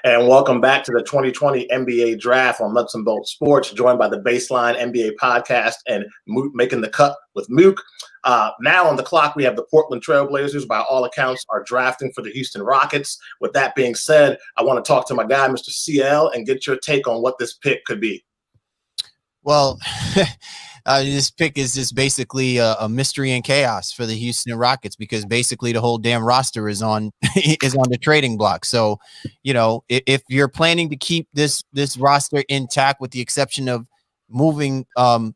And welcome back to the 2020 NBA Draft on Nuts and Bolts Sports, joined by the Baseline NBA Podcast and Mook Making the Cut with Mook. Now on the clock, we have the Portland Trailblazers, by all accounts, are drafting for the Houston Rockets. With that being said, I want to talk to my guy, Mr. CL, and get your take on what this pick could be. Well, this pick is just basically a mystery and chaos for the Houston Rockets, because basically the whole damn roster is on the trading block. So, if you're planning to keep this roster intact, with the exception of moving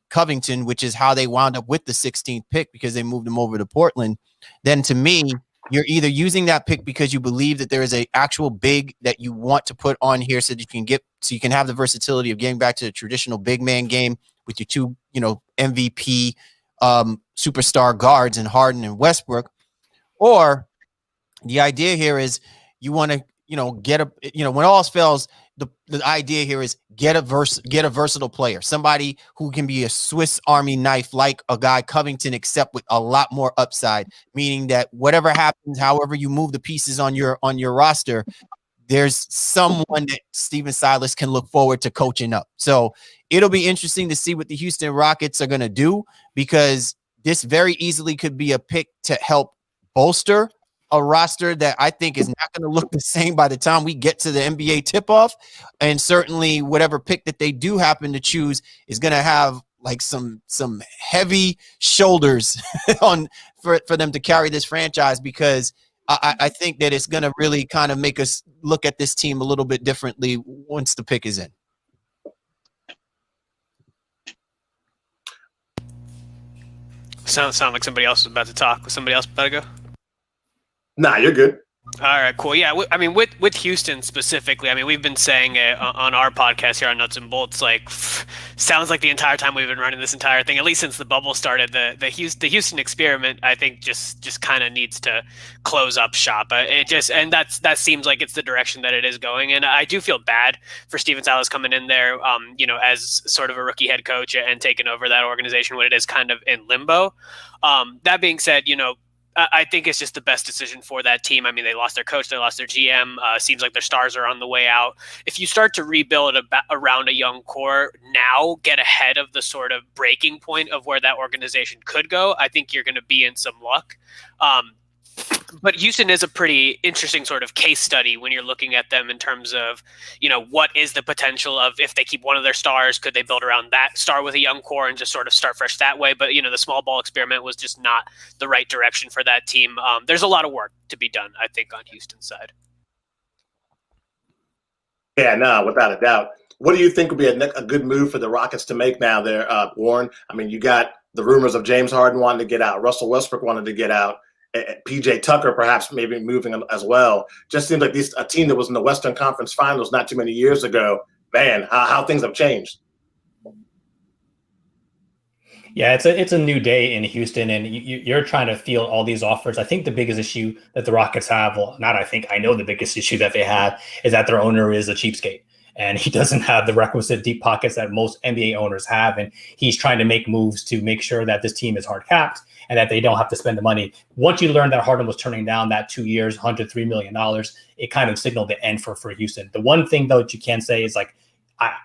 Covington, which is how they wound up with the 16th pick, because they moved him over to Portland, then to me, you're either using that pick because you believe that there is a actual big that you want to put on here so that you can have the versatility of getting back to the traditional big man game with your two, MVP superstar guards in Harden and Westbrook. Or the idea here is you want to, get a, when all else fails, the idea here is get a versatile player, somebody who can be a Swiss Army knife like a guy Covington, except with a lot more upside, meaning that whatever happens, however you move the pieces on your roster, there's someone that Steven Silas can look forward to coaching up. So it'll be interesting to see what the Houston Rockets are going to do, because this very easily could be a pick to help bolster a roster that I think is not going to look the same by the time we get to the NBA tip-off. And certainly whatever pick that they do happen to choose is going to have like some heavy shoulders for them to carry this franchise, because I think that it's going to really kind of make us look at this team a little bit differently once the pick is in. Sound like somebody else is about to talk. Was somebody else about to go? Nah, you're good. All right, cool. Yeah, with Houston specifically, we've been saying it on our podcast here on Nuts and Bolts. Sounds like the entire time we've been running this entire thing, at least since the bubble started, the Houston experiment, I think just kind of needs to close up shop. That seems like it's the direction that it is going, and I do feel bad for Steven Silas coming in there, as sort of a rookie head coach and taking over that organization when it is kind of in limbo. That being said, I think it's just the best decision for that team. They lost their coach, they lost their GM. Seems like their stars are on the way out. If you start to rebuild around a young core now, get ahead of the sort of breaking point of where that organization could go, I think you're going to be in some luck. But Houston is a pretty interesting sort of case study when you're looking at them in terms of, what is the potential of, if they keep one of their stars, could they build around that star with a young core and just sort of start fresh that way? But, the small ball experiment was just not the right direction for that team. There's a lot of work to be done, I think, on Houston's side. Yeah, no, without a doubt. What do you think would be a good move for the Rockets to make now there, Warren? You got the rumors of James Harden wanting to get out. Russell Westbrook wanted to get out. PJ Tucker perhaps maybe moving as well. Just seems like a team that was in the Western Conference Finals not too many years ago man, how things have changed. Yeah, it's a new day in Houston, and you're trying to field all these offers. I think the biggest issue that the Rockets have, well, not I think, I know the biggest issue that they have is that their owner is a cheapskate, and he doesn't have the requisite deep pockets that most NBA owners have, and he's trying to make moves to make sure that this team is hard capped and that they don't have to spend the money. Once you learned that Harden was turning down that 2 years, $103 million, it kind of signaled the end for Houston. The one thing, though, that you can say is, like,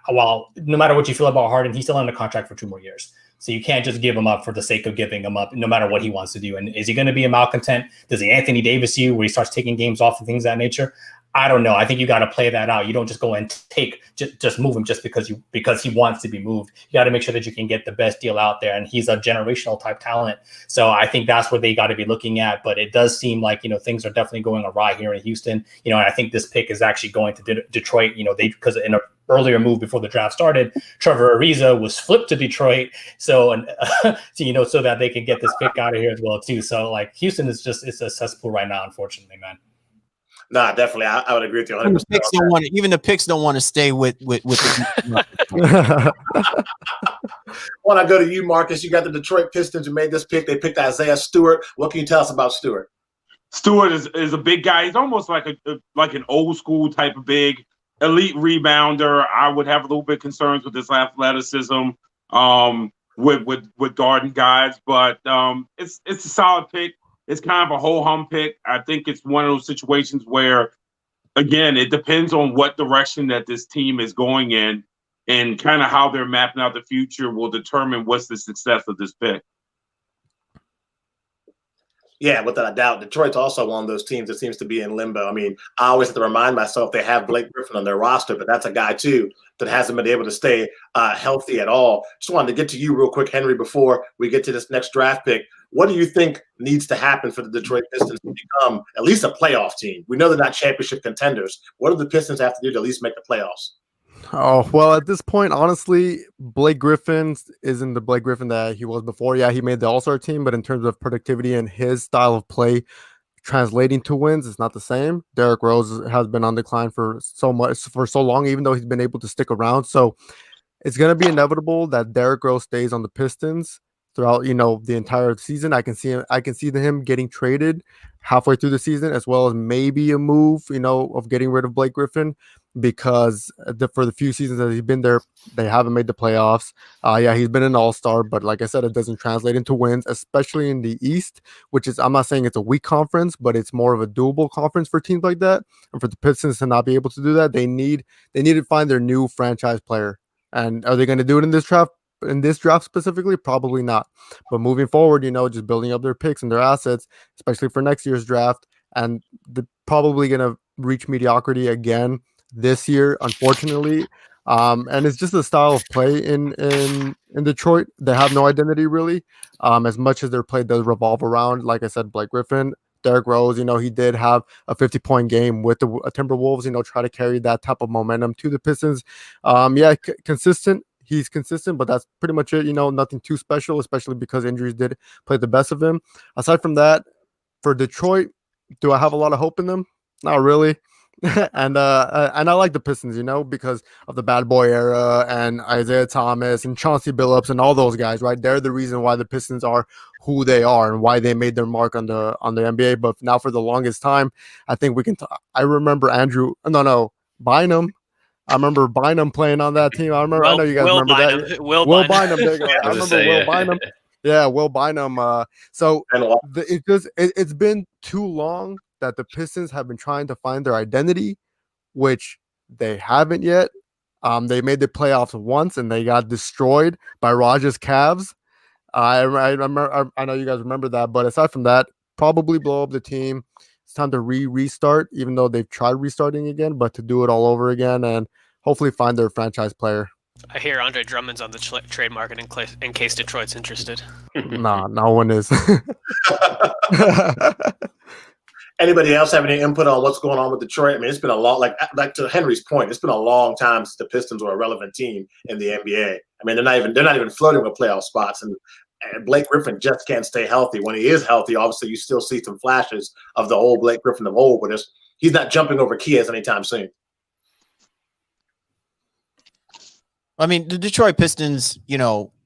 while no matter what you feel about Harden, he's still under contract for 2 more years. So you can't just give him up for the sake of giving him up, no matter what he wants to do. And is he going to be a malcontent? Does he Anthony Davis you where he starts taking games off and things of that nature? I don't know. I think you got to play that out. You don't just go and just move him just because he wants to be moved. You got to make sure that you can get the best deal out there. And he's a generational type talent. So I think that's what they got to be looking at. But it does seem like, things are definitely going awry here in Houston. And I think this pick is actually going to Detroit, because in a earlier move before the draft started, Trevor Ariza was flipped to Detroit. So, so that they can get this pick out of here as well too. So like Houston is it's a cesspool right now, unfortunately, man. Nah, definitely. I would agree with you 100%. Even the picks don't want to stay with the When I go to you, Marcus, you got the Detroit Pistons who made this pick. They picked Isaiah Stewart. What can you tell us about Stewart? Stewart is a big guy. He's almost like an old school type of big, elite rebounder. I would have a little bit concerns with his athleticism with guarding guys, but it's a solid pick. It's kind of a ho-hum pick. I think it's one of those situations where, again, it depends on what direction that this team is going in, and kind of how they're mapping out the future will determine what's the success of this pick. Yeah, without a doubt. Detroit's also one of those teams that seems to be in limbo. I mean, I always have to remind myself they have Blake Griffin on their roster, but that's a guy, too, that hasn't been able to stay healthy at all. Just wanted to get to you real quick, Henry, before we get to this next draft pick. What do you think needs to happen for the Detroit Pistons to become at least a playoff team? We know they're not championship contenders. What do the Pistons have to do to at least make the playoffs? Oh, well, at this point, honestly, Blake Griffin isn't the Blake Griffin that he was before. Yeah, he made the All-Star team, but in terms of productivity and his style of play translating to wins, it's not the same. Derrick Rose has been on decline for so long, even though he's been able to stick around. So it's going to be inevitable that Derrick Rose stays on the Pistons throughout, the entire season. I can see him getting traded halfway through the season, as well as maybe a move, of getting rid of Blake Griffin, because for the few seasons that he's been there, they haven't made the playoffs. Yeah, he's been an all-star, but like I said, it doesn't translate into wins, especially in the East, which is, I'm not saying it's a weak conference, but it's more of a doable conference for teams like that. And for the Pistons to not be able to do that, they need to find their new franchise player. And are they going to do it in this draft? In this draft specifically, probably not. But moving forward, just building up their picks and their assets, especially for next year's draft, and they're probably going to reach mediocrity again this year, unfortunately. And it's just the style of play in Detroit. They have no identity really. As much as their play does revolve around, like I said, Blake Griffin, Derrick Rose, he did have a 50-point game with the Timberwolves, try to carry that type of momentum to the Pistons. Consistent. He's consistent, but that's pretty much it. Nothing too special, especially because injuries did play the best of him. Aside from that, for Detroit, do I have a lot of hope in them? Not really. And I like the Pistons, because of the bad boy era and Isaiah Thomas and Chauncey Billups and all those guys, right? They're the reason why the Pistons are who they are and why they made their mark on the NBA. But now for the longest time, I think we can. I remember Bynum. I remember Bynum playing on that team. I know you guys remember Bynum. that. Will Bynum. There you go. I remember Will Bynum. Yeah, Will Bynum. It's been too long that the Pistons have been trying to find their identity, which they haven't yet. They made the playoffs once and they got destroyed by Raj's Cavs. I know you guys remember that, but aside from that, probably blow up the team. It's time to restart, even though they've tried restarting again, but to do it all over again and hopefully find their franchise player. I hear Andre Drummond's on the trade market in case Detroit's interested. Nah, no one is. Anybody else have any input on what's going on with Detroit? I mean, it's been a long, like to Henry's point, it's been a long time since the Pistons were a relevant team in the NBA. I mean, they're not even flirting with playoff spots, and Blake Griffin just can't stay healthy. When he is healthy, obviously you still see some flashes of the old Blake Griffin of old, but he's not jumping over Kies anytime soon. I mean, the Detroit Pistons,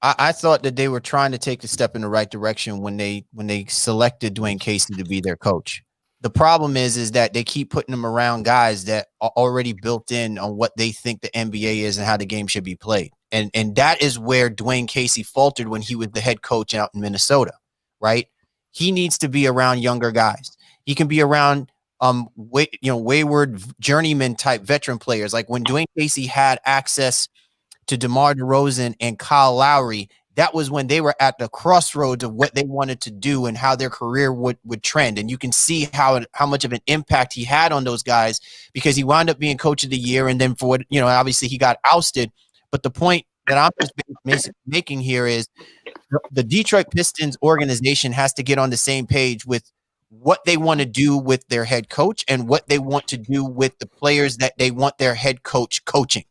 I thought that they were trying to take a step in the right direction when they selected Dwayne Casey to be their coach. The problem is that they keep putting them around guys that are already built in on what they think the NBA is and how the game should be played. And that is where Dwayne Casey faltered when he was the head coach out in Minnesota, right? He needs to be around younger guys. He can be around wayward journeyman type veteran players. Like when Dwayne Casey had access to DeMar DeRozan and Kyle Lowry, that was when they were at the crossroads of what they wanted to do and how their career would trend. And you can see how much of an impact he had on those guys, because he wound up being coach of the year. And then obviously he got ousted. But the point that I'm just making here is the Detroit Pistons organization has to get on the same page with what they want to do with their head coach and what they want to do with the players that they want their head coach coaching.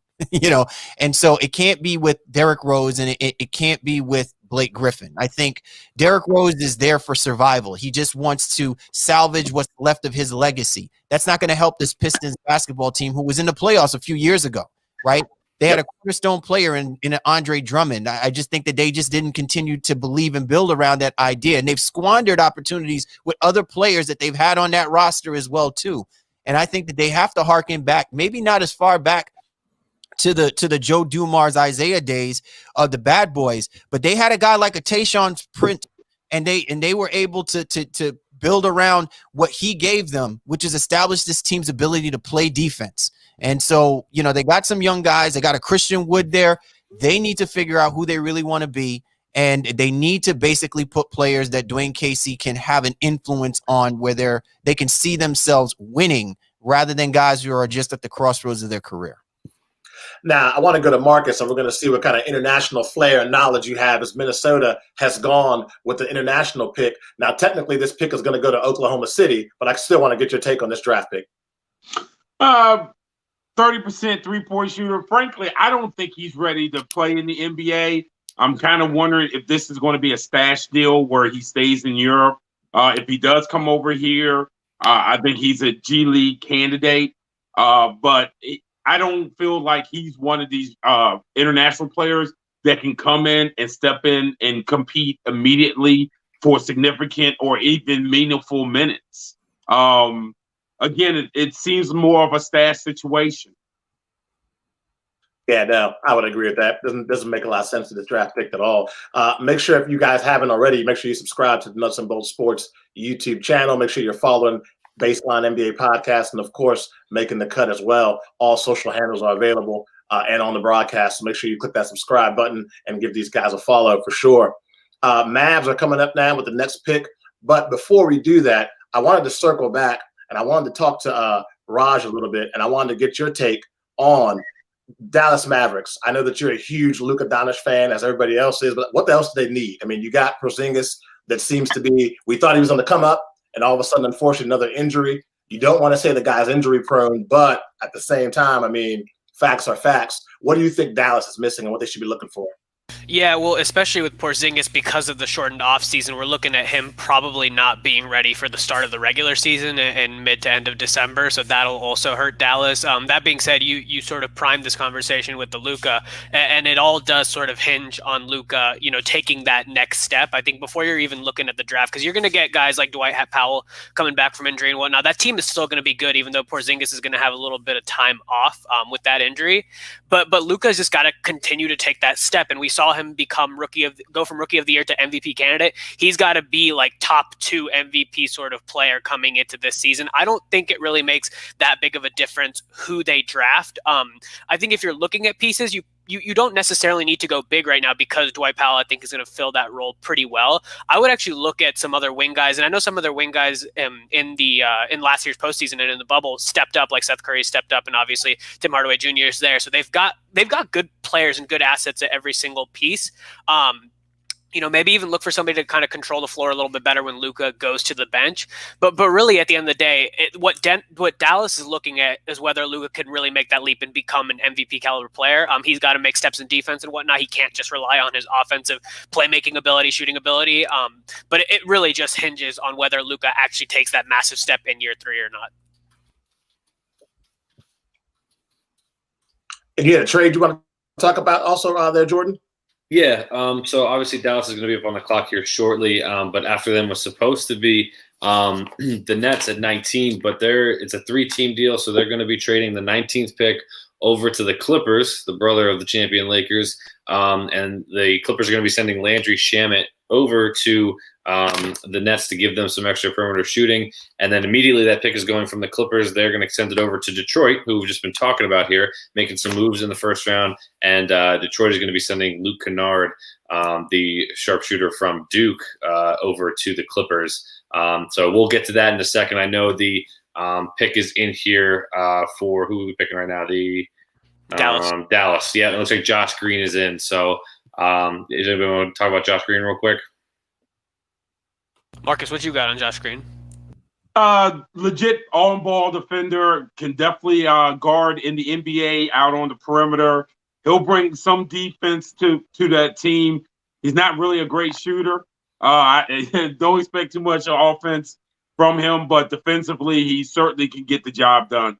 And so it can't be with Derrick Rose and it can't be with Blake Griffin. I think Derrick Rose is there for survival. He just wants to salvage what's left of his legacy. That's not going to help this Pistons basketball team who was in the playoffs a few years ago, right? They had a cornerstone player in Andre Drummond. I just think that they just didn't continue to believe and build around that idea. And they've squandered opportunities with other players that they've had on that roster as well, too. And I think that they have to harken back, maybe not as far back to the Joe Dumars, Isaiah days of the Bad Boys, but they had a guy like a Tayshaun Prince, and they were able to build around what he gave them, which is establish this team's ability to play defense. And so, they got some young guys. They got a Christian Wood there. They need to figure out who they really want to be, and they need to basically put players that Dwayne Casey can have an influence on, where they can see themselves winning, rather than guys who are just at the crossroads of their career. Now, I want to go to Marcus, and we're going to see what kind of international flair and knowledge you have, as Minnesota has gone with the international pick. Now, technically, this pick is going to go to Oklahoma City, but I still want to get your take on this draft pick. 30% three-point shooter. Frankly, I don't think he's ready to play in the NBA. I'm kind of wondering if this is going to be a stash deal where he stays in Europe. If he does come over here, I think he's a G League candidate. But I don't feel like he's one of these international players that can come in and step in and compete immediately for significant or even meaningful minutes. Again, it seems more of a stash situation. Yeah, no, I would agree with that. Doesn't make a lot of sense to this draft pick at all. Make sure, if you guys haven't already, make sure you subscribe to the Nuts and Bolts Sports YouTube channel. Make sure you're following Baseline NBA Podcast, and of course, Making the Cut as well. All social handles are available and on the broadcast. So make sure you click that subscribe button and give these guys a follow for sure. Mavs are coming up now with the next pick. But before we do that, I wanted to circle back and I wanted to talk to Raj a little bit, and I wanted to get your take on Dallas Mavericks. I know that you're a huge Luka Doncic fan, as everybody else is, but what else do they need? I mean, you got Porzingis that seems to be, we thought he was on the come up, and all of a sudden, unfortunately, another injury. You don't want to say the guy's injury prone, but at the same time, I mean, facts are facts. What do you think Dallas is missing and what they should be looking for? Yeah, well, especially with Porzingis, because of the shortened offseason, we're looking at him probably not being ready for the start of the regular season in mid to end of December, so that'll also hurt Dallas. That being said, you sort of primed this conversation with the Luka, and it all does sort of hinge on Luka, taking that next step. I think before you're even looking at the draft, because you're going to get guys like Dwight Powell coming back from injury and whatnot. That team is still going to be good, even though Porzingis is going to have a little bit of time off with that injury. But Luka's just got to continue to take that step, and we saw him go from rookie of the year to MVP candidate. He's got to be like top 2 MVP sort of player coming into this season. I don't think it really makes that big of a difference who they draft. I think if you're looking at pieces, you don't necessarily need to go big right now, because Dwight Powell, I think, is going to fill that role pretty well. I would actually look at some other wing guys, and I know some of their wing guys in last year's postseason and in the bubble stepped up, like Seth Curry stepped up, and obviously Tim Hardaway Jr. is there. So they've got good players and good assets at every single piece. Maybe even look for somebody to kind of control the floor a little bit better when Luka goes to the bench. But really, at the end of the day, what Dallas is looking at is whether Luka can really make that leap and become an MVP caliber player. He's got to make steps in defense and whatnot. He can't just rely on his offensive playmaking ability, shooting ability. But it really just hinges on whether Luka actually takes that massive step in year 3 or not. And you had a trade you want talk about also there, Jordan? Yeah. So obviously Dallas is going to be up on the clock here shortly, but after them was supposed to be the Nets at 19, but it's a 3-team deal, so they're going to be trading the 19th pick over to the Clippers, the brother of the champion Lakers, and the Clippers are going to be sending Landry Shamet over to the Nets to give them some extra perimeter shooting, and then immediately that pick is going from the Clippers. They're going to send it over to Detroit, who we've just been talking about here, making some moves in the first round, and Detroit is going to be sending Luke Kennard, the sharpshooter from Duke, over to the Clippers. So we'll get to that in a second. I know the pick is in here for who are we picking right now? The Dallas. Yeah, it looks like Josh Green is in. So is anybody want to talk about Josh Green real quick? Marcus, what you got on Josh Green? Legit on-ball defender, can definitely guard in the NBA out on the perimeter. He'll bring some defense to that team. He's not really a great shooter. I don't expect too much offense from him, but defensively, he certainly can get the job done.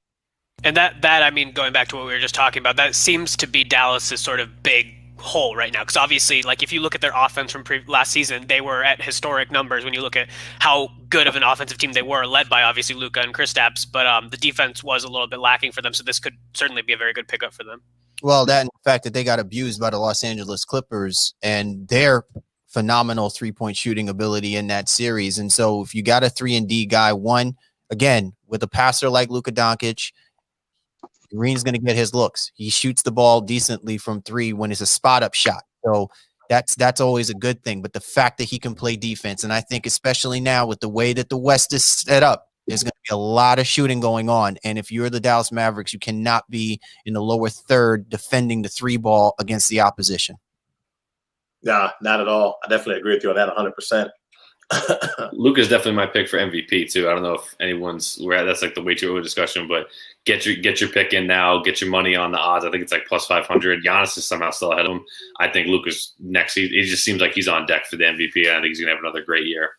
And that I mean, going back to what we were just talking about, that seems to be Dallas's sort of big hole right now, because obviously, like, if you look at their offense from last season, they were at historic numbers when you look at how good of an offensive team they were, led by obviously Luka and Kristaps, but the defense was a little bit lacking for them, so this could certainly be a very good pickup for them. Well, that and the fact that they got abused by the Los Angeles Clippers and their phenomenal three-point shooting ability in that series. And so if you got a 3-and-D guy, one, again, with a passer like Luka Doncic, Green's going to get his looks. He shoots the ball decently from three when it's a spot-up shot. So that's always a good thing. But the fact that he can play defense, and I think especially now with the way that the West is set up, there's going to be a lot of shooting going on. And if you're the Dallas Mavericks, you cannot be in the lower third defending the three ball against the opposition. Nah, not at all. I definitely agree with you on that 100%. Luka's definitely my pick for MVP too. I don't know if that's like the way too early discussion, but get your pick in now, get your money on the odds. I think it's like plus 500. Giannis is somehow still ahead of him. I think Luka's next. He just seems like he's on deck for the MVP. I think he's gonna have another great year.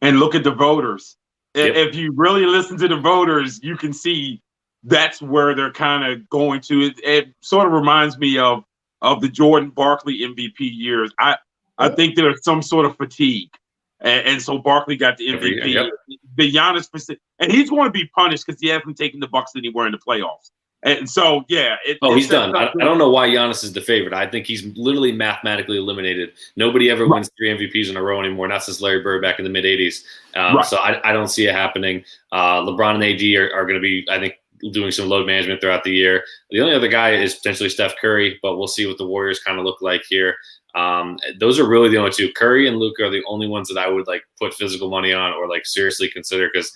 And look at the voters. Yep. If you really listen to the voters, you can see that's where they're kind of going to. It sort of reminds me of the Jordan Barkley MVP years. I think there's some sort of fatigue. And so Barkley got the MVP. Yep. The Giannis, and he's going to be punished because he hasn't taken the Bucks anywhere in the playoffs. And so, yeah. He's done. I don't know why Giannis is the favorite. I think he's literally mathematically eliminated. Nobody ever wins 3 MVPs in a row anymore, not since Larry Bird back in the mid-'80s. So I don't see it happening. LeBron and AD are going to be, I think, doing some load management throughout the year. The only other guy is potentially Steph Curry, but we'll see what the Warriors kind of look like here. Those are really the only two. Curry and Luka are the only ones that I would like put physical money on or like seriously consider, because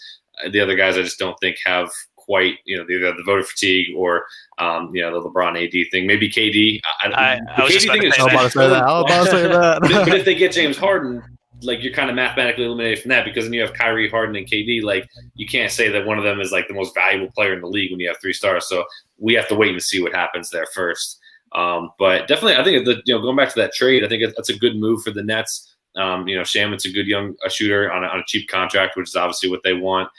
the other guys I just don't think have quite, either the voter fatigue or the LeBron AD thing. Maybe KD. I was just about to say that. But if they get James Harden, like, you're kind of mathematically eliminated from that, because then you have Kyrie, Harden, and KD. Like, you can't say that one of them is like the most valuable player in the league when you have 3 stars. So we have to wait and see what happens there first. But definitely, I think going back to that trade, I think that's a good move for the Nets. Shaman's a good young shooter on a cheap contract, which is obviously what they want.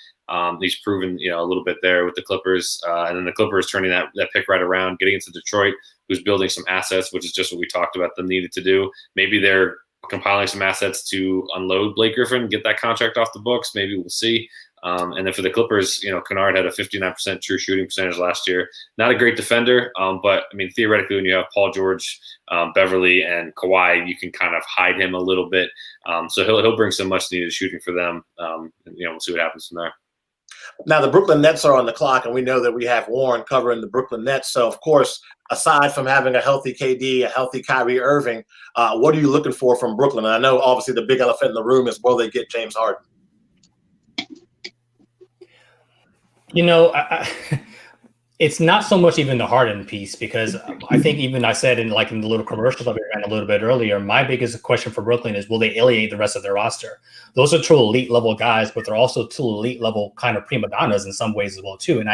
He's proven a little bit there with the Clippers, and then the Clippers turning that pick right around, getting into Detroit, who's building some assets, which is just what we talked about them needed to do. Maybe they're compiling some assets to unload Blake Griffin, get that contract off the books. Maybe we'll see. And then for the Clippers, Kennard had a 59% true shooting percentage last year. Not a great defender, but I mean, theoretically, when you have Paul George, Beverly, and Kawhi, you can kind of hide him a little bit. So he'll bring some much needed shooting for them. We'll see what happens from there. Now, the Brooklyn Nets are on the clock, and we know that we have Warren covering the Brooklyn Nets. So, of course, aside from having a healthy KD, a healthy Kyrie Irving, what are you looking for from Brooklyn? And I know, obviously, the big elephant in the room is, will they get James Harden? It's not so much even the Harden piece, because I think even I said in the little commercials that we ran a little bit earlier, my biggest question for Brooklyn is, will they alienate the rest of their roster? Those are 2 elite level guys, but they're also 2 elite level kind of prima donnas in some ways as well too. And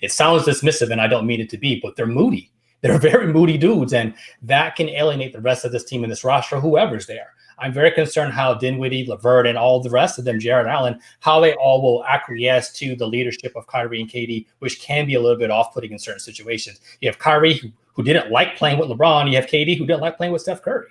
it sounds dismissive, and I don't mean it to be, but they're moody. They're very moody dudes, and that can alienate the rest of this team and this roster, whoever's there. I'm very concerned how Dinwiddie, LeVert, and all the rest of them, Jared Allen, how they all will acquiesce to the leadership of Kyrie and KD, which can be a little bit off-putting in certain situations. You have Kyrie, who didn't like playing with LeBron. You have KD who didn't like playing with Steph Curry.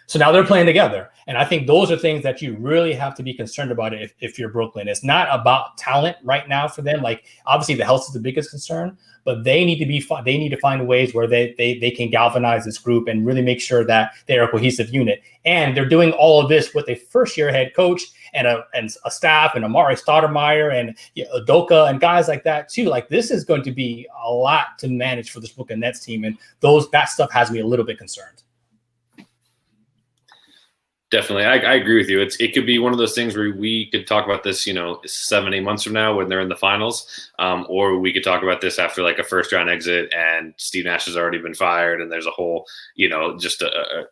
So now they're playing together. And I think those are things that you really have to be concerned about if you're Brooklyn. It's not about talent right now for them. Like, obviously the health is the biggest concern, but they need to find ways where they can galvanize this group and really make sure that they're a cohesive unit. And they're doing all of this with a first-year head coach and a staff and Amari Stoudemire and Udoka and guys like that too. Like, this is going to be a lot to manage for this Brooklyn Nets team. And that stuff has me a little bit concerned. Definitely. I agree with you. It could be one of those things where we could talk about this, 7-8 months from now when they're in the finals, or we could talk about this after like a first round exit and Steve Nash has already been fired and there's a whole, just a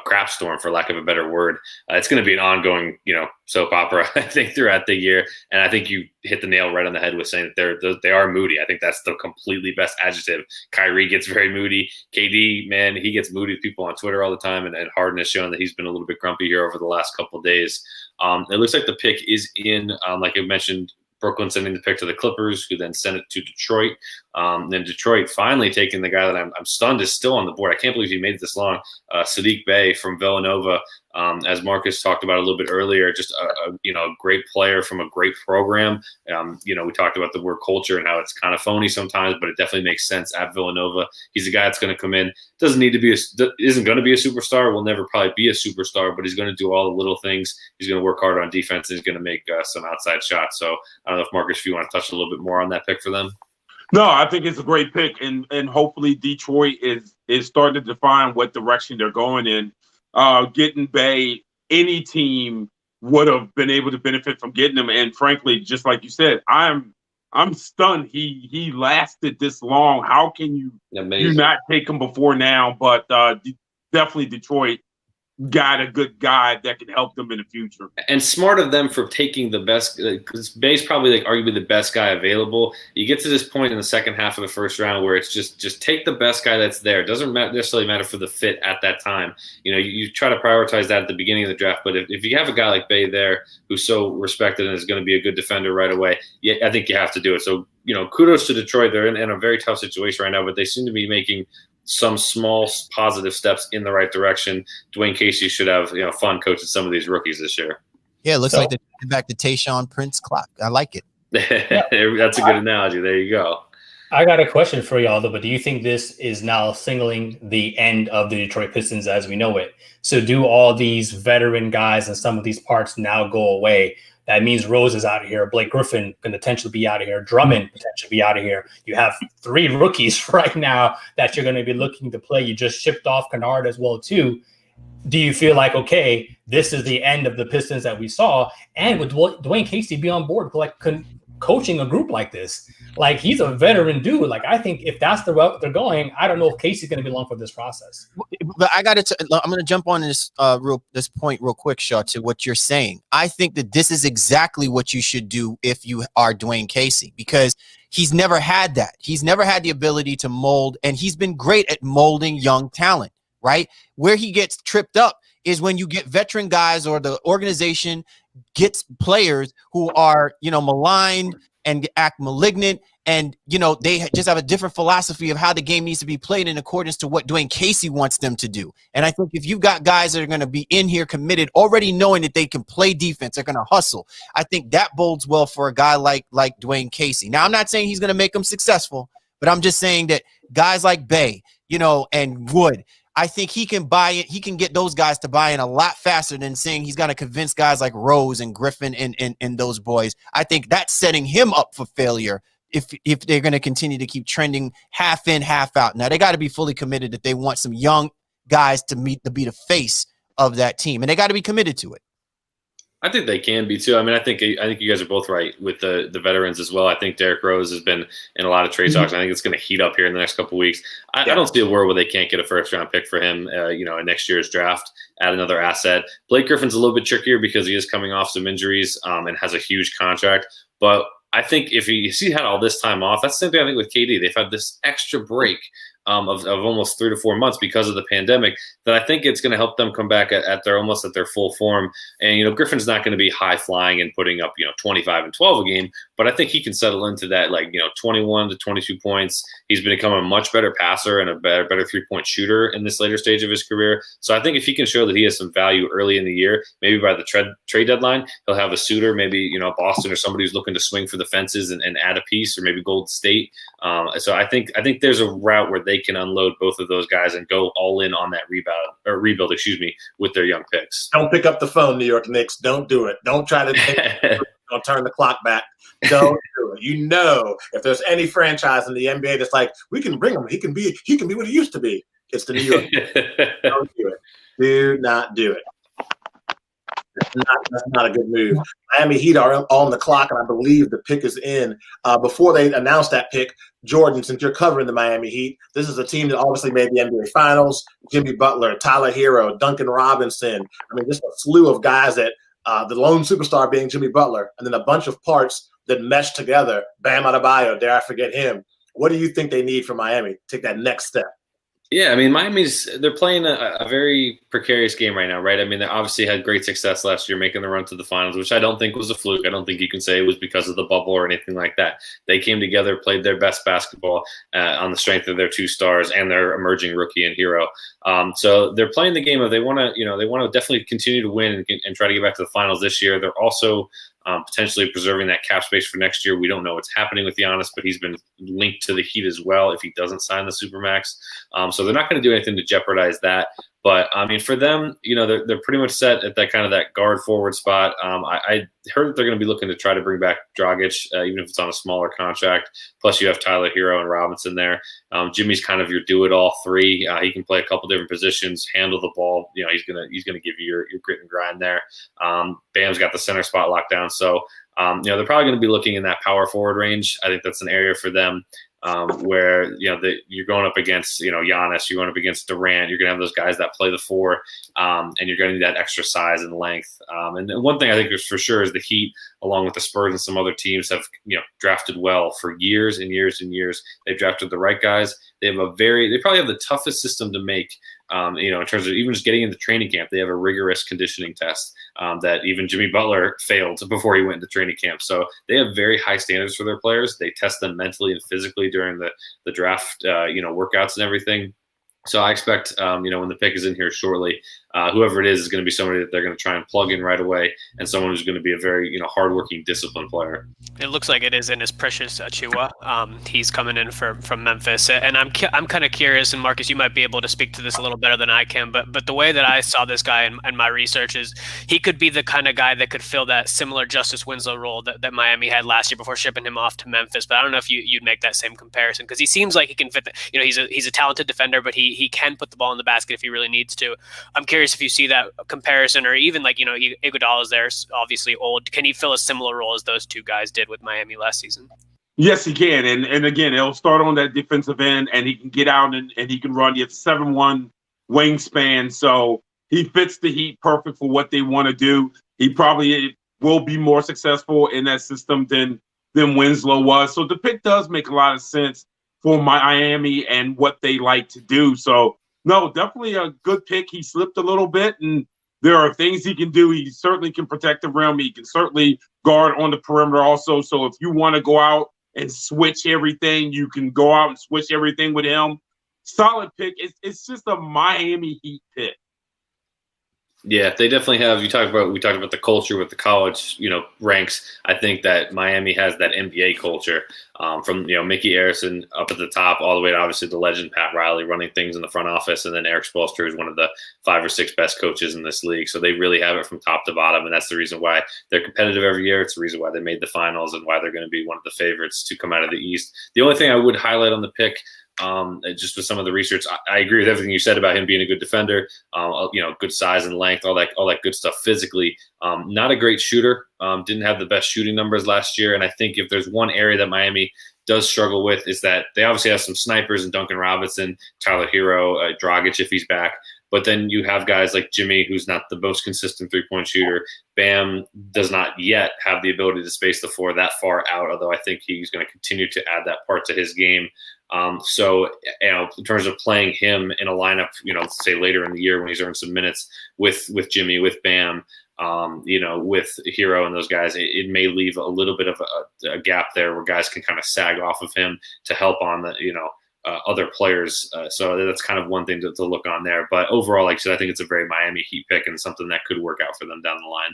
crap storm, for lack of a better word. It's going to be an ongoing, soap opera, I think, throughout the year. And I think you hit the nail right on the head with saying that they are moody. I think that's the completely best adjective. Kyrie gets very moody. KD, man, he gets moody with people on Twitter all the time. And Harden has shown that he's been a little bit grumpy here over the last couple of days. It looks like the pick is in, like I mentioned, Brooklyn sending the pick to the Clippers, who then sent it to Detroit. Then Detroit finally taking the guy that I'm stunned is still on the board. I can't believe he made it this long. Sadiq Bey from Villanova, as Marcus talked about a little bit earlier, just a great player from a great program. We talked about the word culture and how it's kind of phony sometimes, but it definitely makes sense at Villanova. He's a guy that's going to come in, isn't going to be a superstar, will never probably be a superstar, but he's going to do all the little things. He's going to work hard on defense, and he's going to make some outside shots. So I don't know if Marcus, if you want to touch a little bit more on that pick for them. No, I think it's a great pick, and hopefully Detroit is starting to define what direction they're going in. Getting Bay, any team would have been able to benefit from getting him, and frankly, just like you said, I'm stunned he lasted this long. How can you not take him before now? But definitely Detroit got a good guy that can help them in the future. And smart of them for taking the best, because Bay's probably arguably the best guy available. You get to this point in the second half of the first round where it's just take the best guy that's there. It doesn't necessarily matter for the fit at that time. You try to prioritize that at the beginning of the draft, but if you have a guy like Bay there who's so respected and is going to be a good defender right away, I think you have to do it. So, kudos to Detroit. They're in a very tough situation right now, but they seem to be making some small positive steps in the right direction. Dwayne Casey should have fun coaching some of these rookies this year. Yeah, it looks like they're back to Tayshaun Prince clock. I like it. That's a good analogy. There you go. I got a question for y'all, though, but do you think this is now signaling the end of the Detroit Pistons as we know it? So do all these veteran guys and some of these parts now go away? That means Rose is out of here. Blake Griffin can potentially be out of here. Drummond potentially be out of here. You have 3 rookies right now that you're going to be looking to play. You just shipped off Kennard as well, too. Do you feel like, okay, this is the end of the Pistons that we saw? And would Dwayne Casey be on board coaching a group like this? Like, he's a veteran dude. Like, I think if that's the route they're going, I don't know if Casey's going to be along for this process. But I'm going to jump on this this point real quick, Shaw, to what you're saying. I think that this is exactly what you should do if you are Dwayne Casey, because he's never had that. He's never had the ability to mold, and he's been great at molding young talent, right? Where he gets tripped up is when you get veteran guys or the organization gets players who are, maligned and act malignant, and they just have a different philosophy of how the game needs to be played in accordance to what Dwayne Casey wants them to do. And I think if you've got guys that are going to be in here committed, already knowing that they can play defense, they're going to hustle, I think that bodes well for a guy like Dwayne Casey. Now, I'm not saying he's going to make them successful, but I'm just saying that guys like Bay, and Wood, I think he can buy it. He can get those guys to buy in a lot faster than saying he's going to convince guys like Rose and Griffin and those boys. I think that's setting him up for failure if they're going to continue to keep trending half in, half out. Now, they got to be fully committed that they want some young guys to be the face of that team, and they got to be committed to it. I think they can be too. I mean, I think you guys are both right with the veterans as well. I think Derrick Rose has been in a lot of trade talks. I think it's going to heat up here in the next couple of weeks. I don't see a world where they can't get a first round pick for him, in next year's draft, add another asset. Blake Griffin's a little bit trickier because he is coming off some injuries and has a huge contract. But I think if he's had all this time off, that's the same thing I think with KD. They've had this extra break of almost 3 to 4 months because of the pandemic, that I think it's going to help them come back at their almost at their full form. And Griffin's not going to be high flying and putting up 25 and 12 a game, but I think he can settle into that 21 to 22 points. He's become a much better passer and a better 3-point shooter in this later stage of his career. So I think if he can show that he has some value early in the year, maybe by the trade deadline, he'll have a suitor, maybe Boston or somebody who's looking to swing for the fences and add a piece, or maybe Golden State. So I think there's a route where they can unload both of those guys and go all in on that rebuild, with their young picks. Don't pick up the phone, New York Knicks. Don't do it. Don't try to don't turn the clock back. Don't do it. If there's any franchise in the NBA that's like, we can bring him, he can be what he used to be, it's the New York Knicks. Don't do it. Do not do it. That's not a good move. Miami Heat are on the clock, and I believe the pick is in. Before they announced that pick, Jordan, since you're covering the Miami Heat, this is a team that obviously made the NBA Finals. Jimmy Butler, Tyler Hero, Duncan Robinson. I mean, just a slew of guys that the lone superstar being Jimmy Butler, and then a bunch of parts that mesh together. Bam Adebayo, dare I forget him. What do you think they need from Miami to take that next step? Yeah, I mean, they're playing a very precarious game right now, right? I mean, they obviously had great success last year making the run to the finals, which I don't think was a fluke. I don't think you can say it was because of the bubble or anything like that. They came together, played their best basketball on the strength of their 2 stars and their emerging rookie and hero. So they're playing the game of they want to definitely continue to win and try to get back to the finals this year. They're also potentially preserving that cap space for next year. We don't know what's happening with Giannis, but he's been linked to the Heat as well if he doesn't sign the Supermax. So they're not going to do anything to jeopardize that. But I mean, for them, they're pretty much set at that guard forward spot. I heard that they're going to be looking to try to bring back Dragic, even if it's on a smaller contract. Plus, you have Tyler Hero and Robinson there. Jimmy's kind of your do-it-all 3. He can play a couple different positions, handle the ball. He's gonna give you your grit and grind there. Bam's got the center spot locked down. So they're probably going to be looking in that power forward range. I think that's an area for them. Where you're going up against Giannis, you're going up against Durant, you're going to have those guys that play the 4, and you're going to need that extra size and length. And one thing I think is for sure is the Heat, along with the Spurs and some other teams, have drafted well for years and years and years. They've drafted the right guys. They probably have the toughest system to make. In terms of even just getting into training camp, they have a rigorous conditioning test that even Jimmy Butler failed before he went into training camp. So they have very high standards for their players. They test them mentally and physically during the draft, workouts and everything. So I expect, when the pick is in here shortly, whoever it is going to be somebody that they're going to try and plug in right away, and someone who's going to be a very, hardworking, disciplined player. It looks like it is in his Precious Achiuwa. He's coming in from Memphis, and I'm kind of curious. And Marcus, you might be able to speak to this a little better than I can. But the way that I saw this guy in my research is he could be the kind of guy that could fill that similar Justice Winslow role that Miami had last year before shipping him off to Memphis. But I don't know if you'd make that same comparison, because he seems like he can fit. He's a talented defender, but he can put the ball in the basket if he really needs to. I'm curious if you see that comparison, or even Iguodala is there, obviously old. Can he fill a similar role as those 2 guys did with Miami last season? Yes, he can. And again, he'll start on that defensive end, and he can get out and he can run. He has 7'1" wingspan. So he fits the Heat perfect for what they want to do. He probably will be more successful in that system than Winslow was. So the pick does make a lot of sense for Miami and what they like to do. So no, definitely a good pick. He slipped a little bit, and there are things he can do. He certainly can protect the rim. He can certainly guard on the perimeter also. So if you want to go out and switch everything, you can go out and switch everything with him. Solid pick. It's just a Miami Heat pick. Yeah, they definitely have. We talked about the culture with the college, ranks. I think that Miami has that NBA culture, from Mickey Arison up at the top, all the way to obviously the legend Pat Riley running things in the front office, and then Eric Spoelstra is one of the 5 or 6 best coaches in this league. So they really have it from top to bottom, and that's the reason why they're competitive every year. It's the reason why they made the finals and why they're going to be one of the favorites to come out of the East. The only thing I would highlight on the pick, just with some of the research, I agree with everything you said about him being a good defender, good size and length, all that good stuff physically. Not a great shooter, didn't have the best shooting numbers last year. And I think if there's one area that Miami does struggle with, is that they obviously have some snipers in Duncan Robinson, Tyler Hero, Dragic if he's back. But then you have guys like Jimmy, who's not the most consistent 3-point shooter. Bam does not yet have the ability to space the floor that far out, although I think he's going to continue to add that part to his game. So, in terms of playing him in a lineup, say later in the year when he's earned some minutes with Jimmy, with Bam, with Hero and those guys, it may leave a little bit of a gap there where guys can kind of sag off of him to help on the, other players. So that's kind of one thing to look on there. But overall, like I said, I think it's a very Miami Heat pick and something that could work out for them down the line.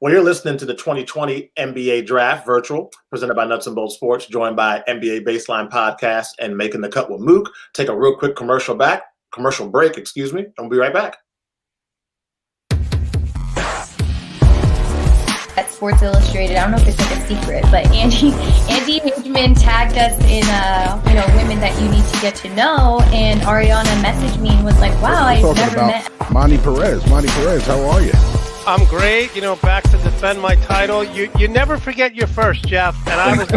Well, you're listening to the 2020 NBA Draft Virtual, presented by Nuts and Bolts Sports, joined by NBA Baseline Podcast and Making the Cut with Mook. Take a real quick commercial break, and we'll be right back. At Sports Illustrated, I don't know if it's like a secret, but Andy Hageman tagged us in women that you need to get to know, and Ariana messaged me and was like, "Wow, I've never met Monty Perez. Monty Perez, how are you?" I'm great. Back to defend my title. You never forget your first, Jeff. And I was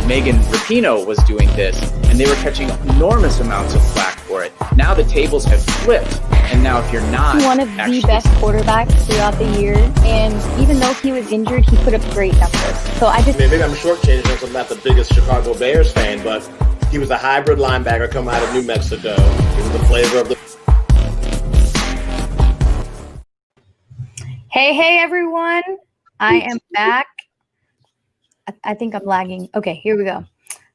Megan Rapinoe was doing this, and they were catching enormous amounts of flack for it. Now the tables have flipped, and now if you're not one of the best quarterbacks throughout the year, and even though he was injured, he put up great numbers. So maybe I'm shortchanging because I'm not the biggest Chicago Bears fan, but he was a hybrid linebacker coming out of New Mexico. He was the flavor of the. Hey, everyone. I am back. I think I'm lagging. Okay, here we go.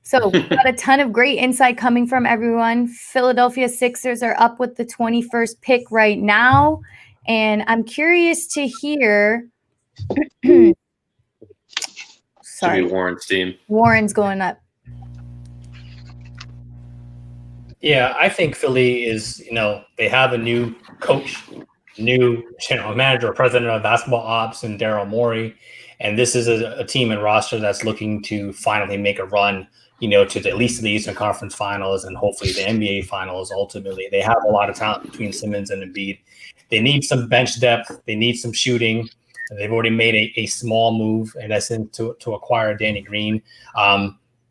So we've got a ton of great insight coming from everyone. Philadelphia Sixers are up with the 21st pick right now. And I'm curious to hear. Sorry. Should be Warren's team. Warren's going up. Yeah, I think Philly is, they have a new coach, new manager, president of basketball ops, and Daryl Morey. And this is a team and roster that's looking to finally make a run, to at least the Eastern Conference Finals and hopefully the NBA Finals ultimately. They have a lot of talent between Simmons and Embiid. They need some bench depth. They need some shooting. They've already made a small move, in essence, to acquire Danny Green.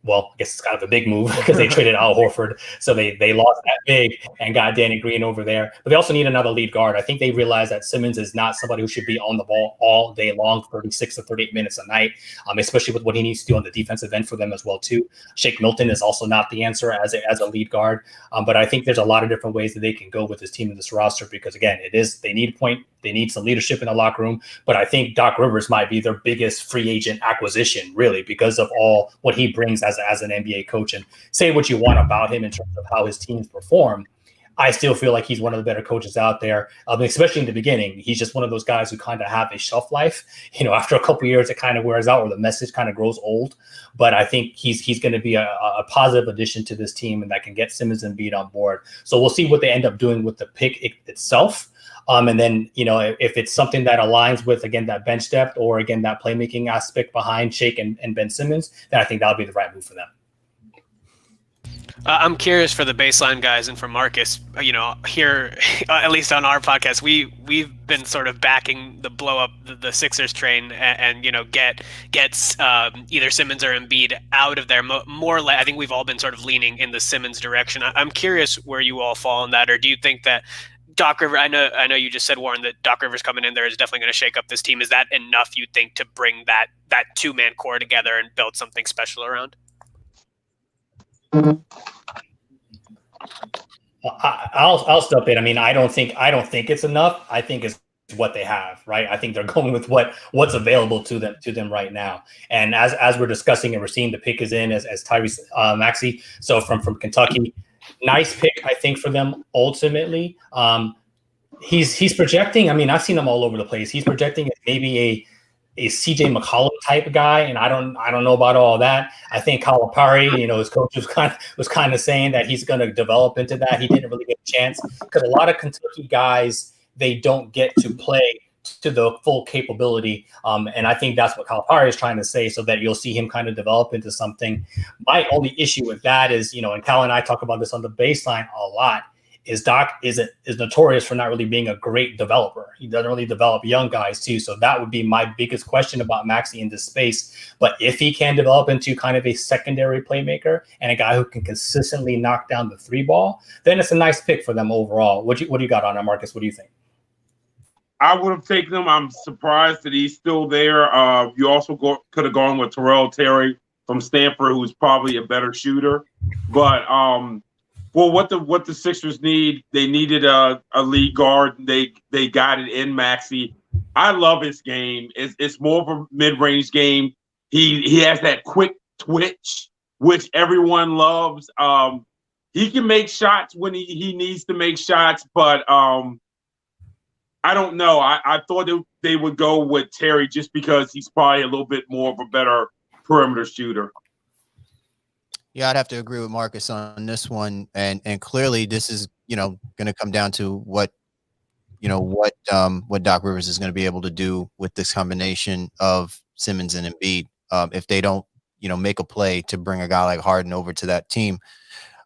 Well, I guess it's kind of a big move because they traded Al Horford. So they lost that big and got Danny Green over there. But they also need another lead guard. I think they realize that Simmons is not somebody who should be on the ball all day long, 36 to 38 minutes a night, especially with what he needs to do on the defensive end for them as well, too. Shake Milton is also not the answer as a lead guard. But I think there's a lot of different ways that they can go with this team and this roster because, again, they need point. They need some leadership in the locker room. But I think Doc Rivers might be their biggest free agent acquisition, really, because of all what he brings as an NBA coach. And say what you want about him in terms of how his teams perform, I still feel like he's one of the better coaches out there, especially in the beginning. He's just one of those guys who kind of have a shelf life. After a couple of years, it kind of wears out or the message kind of grows old. But I think he's going to be a positive addition to this team and that can get Simmons and Embiid on board. So we'll see what they end up doing with the pick itself. And then, if it's something that aligns with, again, that bench depth or, again, that playmaking aspect behind Shake and Ben Simmons, then I think that'll be the right move for them. I'm curious for the baseline guys and for Marcus, here, at least on our podcast, we've been sort of backing the blow up the Sixers train and get either Simmons or Embiid out of there more. I think we've all been sort of leaning in the Simmons direction. I'm curious where you all fall on that, or do you think that Doc Rivers, I know you just said, Warren, that Doc Rivers coming in there is definitely going to shake up this team. Is that enough, you think, to bring that two-man core together and build something special around? I'll step in. I mean, I don't think it's enough. I think it's what they have, right? I think they're going with what's available to them right now. And as we're discussing and we're seeing the pick is in as Tyrese Maxey, so from Kentucky. Nice pick, I think, for them ultimately. He's projecting. I mean, I've seen him all over the place. He's projecting as maybe a CJ McCollum type guy, and I don't know about all that. I think Calipari, his coach was kind of saying that he's going to develop into that. He didn't really get a chance because a lot of Kentucky guys, they don't get to play to the full capability. And I think that's what Calipari is trying to say, so that you'll see him kind of develop into something. My only issue with that is, and Cal and I talk about this on the baseline a lot, is Doc is notorious for not really being a great developer. He doesn't really develop young guys too. So that would be my biggest question about Maxey in this space. But if he can develop into kind of a secondary playmaker and a guy who can consistently knock down the three ball, then it's a nice pick for them overall. What do you got on that, Marcus? What do you think? I would have taken him. I'm surprised that he's still there. You also could have gone with Terrell Terry from Stanford, who's probably a better shooter. But what the Sixers need, they needed a lead guard. They got it in Maxey. I love his game. It's more of a mid-range game. He has that quick twitch, which everyone loves. He can make shots when he needs to make shots, but I don't know. I thought they would go with Terry just because he's probably a little bit more of a better perimeter shooter. Yeah, I'd have to agree with Marcus on this one, and clearly this is going to come down to what Doc Rivers is going to be able to do with this combination of Simmons and Embiid. If they don't make a play to bring a guy like Harden over to that team,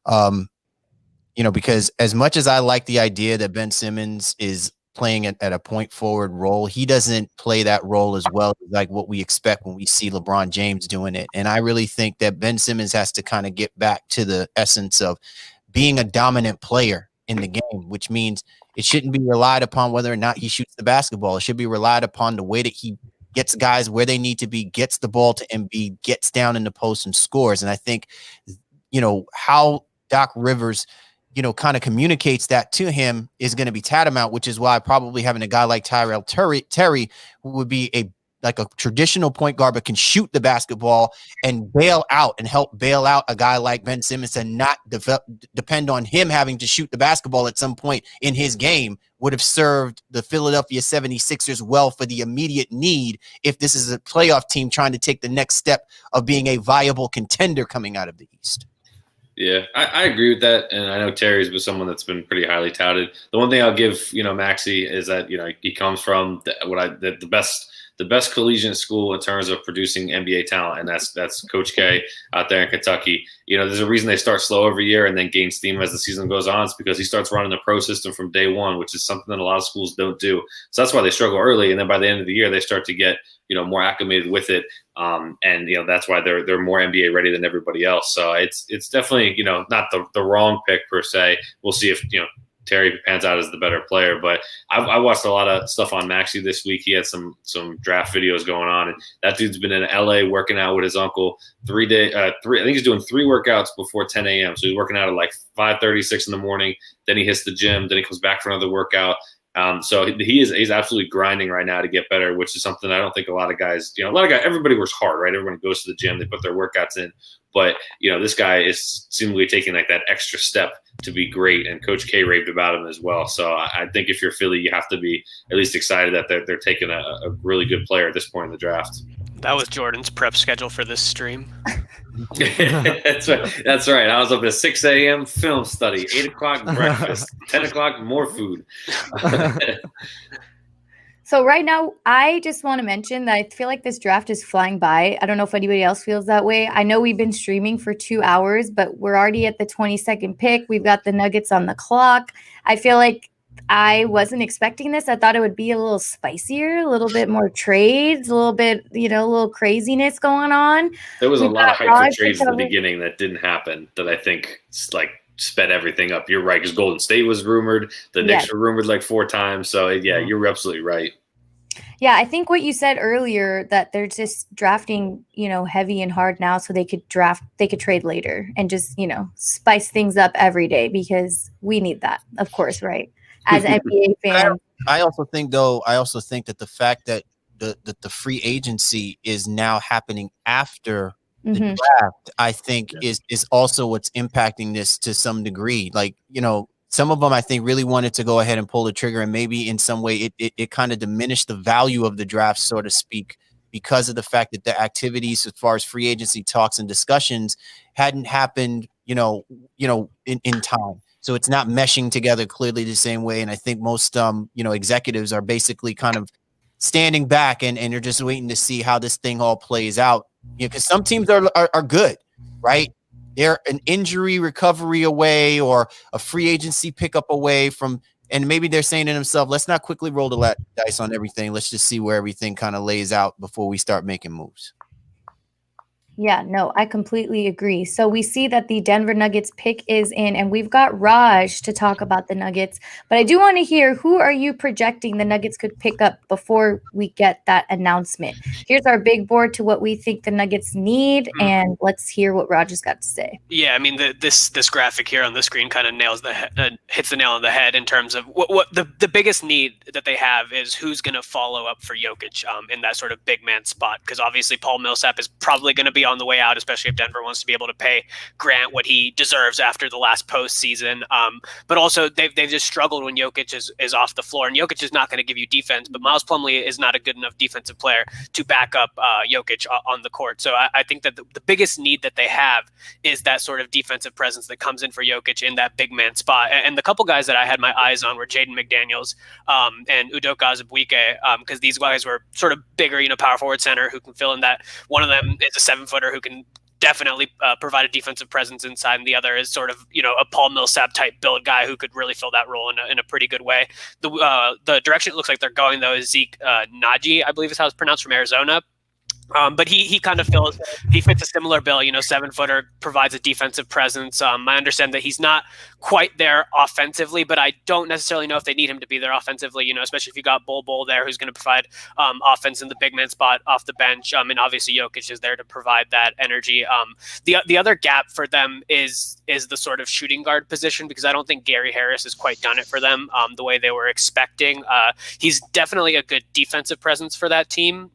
because as much as I like the idea that Ben Simmons is playing at a point forward role, he doesn't play that role as well as like what we expect when we see LeBron James doing it. And I really think that Ben Simmons has to kind of get back to the essence of being a dominant player in the game, which means it shouldn't be relied upon whether or not he shoots the basketball. It should be relied upon the way that he gets guys where they need to be, gets the ball to Embiid, gets down in the post and scores. And I think, how Doc Rivers kind of communicates that to him is going to be tantamount, which is why probably having a guy like Tyrell Terry, who would be a traditional point guard, but can shoot the basketball and help bail out a guy like Ben Simmons and not depend on him having to shoot the basketball at some point in his game, would have served the Philadelphia 76ers well for the immediate need if this is a playoff team trying to take the next step of being a viable contender coming out of the East. Yeah, I agree with that, and I know Terry's been someone that's been pretty highly touted. The one thing I'll give Maxey is that he comes from the best collegiate school in terms of producing NBA talent, and that's Coach K out there in Kentucky. There's a reason they start slow every year and then gain steam as the season goes on. It's because he starts running the pro system from day one, which is something that a lot of schools don't do. So that's why they struggle early, and then by the end of the year they start to get more acclimated with it. And that's why they're more NBA ready than everybody else. So it's definitely not the wrong pick per se. We'll see if Terry pans out as the better player. But I watched a lot of stuff on Maxey this week. He had some draft videos going on, and that dude's been in LA working out with his uncle 3 days. I think he's doing 3 workouts before 10 a.m. So he's working out at like 5:36 in the morning. Then he hits the gym. Then he comes back for another workout. So he's absolutely grinding right now to get better, which is something I don't think a lot of guys, everybody works hard, right? Everyone goes to the gym, they put their workouts in, but this guy is seemingly taking like that extra step to be great. And Coach K raved about him as well. So I think if you're Philly, you have to be at least excited that they're taking a really good player at this point in the draft. That was Jordan's prep schedule for this stream. That's right. I was up at 6 a.m. film study, 8 o'clock breakfast, 10 o'clock more food. So right now, I just want to mention that I feel like this draft is flying by. I don't know if anybody else feels that way. I know we've been streaming for 2 hours, but we're already at the 22nd pick. We've got the Nuggets on the clock. I feel like I wasn't expecting this. I thought it would be a little spicier, a little bit more trades, a little bit, a little craziness going on. There was a lot of hype for trades at the beginning that didn't happen that I think sped everything up. You're right, because Golden State was rumored. The Knicks were rumored like 4 times. So, yeah, you're absolutely right. Yeah, I think what you said earlier, that they're just drafting, heavy and hard now so they could trade later and just, spice things up every day, because we need that, of course, right? As NBA fans. I also think that the fact that the free agency is now happening after the draft, I think is also what's impacting this to some degree. Like, some of them I think really wanted to go ahead and pull the trigger, and maybe in some way it kind of diminished the value of the draft, so to speak, because of the fact that the activities as far as free agency talks and discussions hadn't happened, in time. So it's not meshing together clearly the same way. And I think most, executives are basically kind of standing back and they're just waiting to see how this thing all plays out. Because some teams are good, right? They're an injury recovery away or a free agency pickup away from, and maybe they're saying to themselves, let's not quickly roll the dice on everything. Let's just see where everything kind of lays out before we start making moves. Yeah, no, I completely agree. So we see that the Denver Nuggets pick is in, and we've got Raj to talk about the Nuggets. But I do want to hear, who are you projecting the Nuggets could pick up before we get that announcement? Here's our big board to what we think the Nuggets need, and let's hear what Raj has got to say. Yeah, I mean, this graphic here on the screen kind of hits the nail on the head in terms of what the biggest need that they have is who's going to follow up for Jokic in that sort of big man spot, because obviously Paul Millsap is probably going to be on the way out, especially if Denver wants to be able to pay Grant what he deserves after the last postseason. But also they've just struggled when Jokic is off the floor, and Jokic is not going to give you defense, but Miles Plumlee is not a good enough defensive player to back up Jokic on the court. So I think that the biggest need that they have is that sort of defensive presence that comes in for Jokic in that big man spot. And the couple guys that I had my eyes on were Jaden McDaniels and Udoka Azubuike, because these guys were sort of bigger, power forward center who can fill in that. One of them is a 7-footer who can definitely provide a defensive presence inside, and the other is sort of a Paul Millsap type build guy who could really fill that role in a pretty good way. The direction it looks like they're going though is Zeke Naji, I believe is how it's pronounced, from Arizona. But he kind of fits a similar bill, 7-footer, provides a defensive presence. I understand that he's not quite there offensively, but I don't necessarily know if they need him to be there offensively, especially if you got Bol there who's going to provide offense in the big man spot off the bench. And obviously Jokic is there to provide that energy. The other gap for them is the sort of shooting guard position, because I don't think Gary Harris has quite done it for them the way they were expecting. He's definitely a good defensive presence for that team.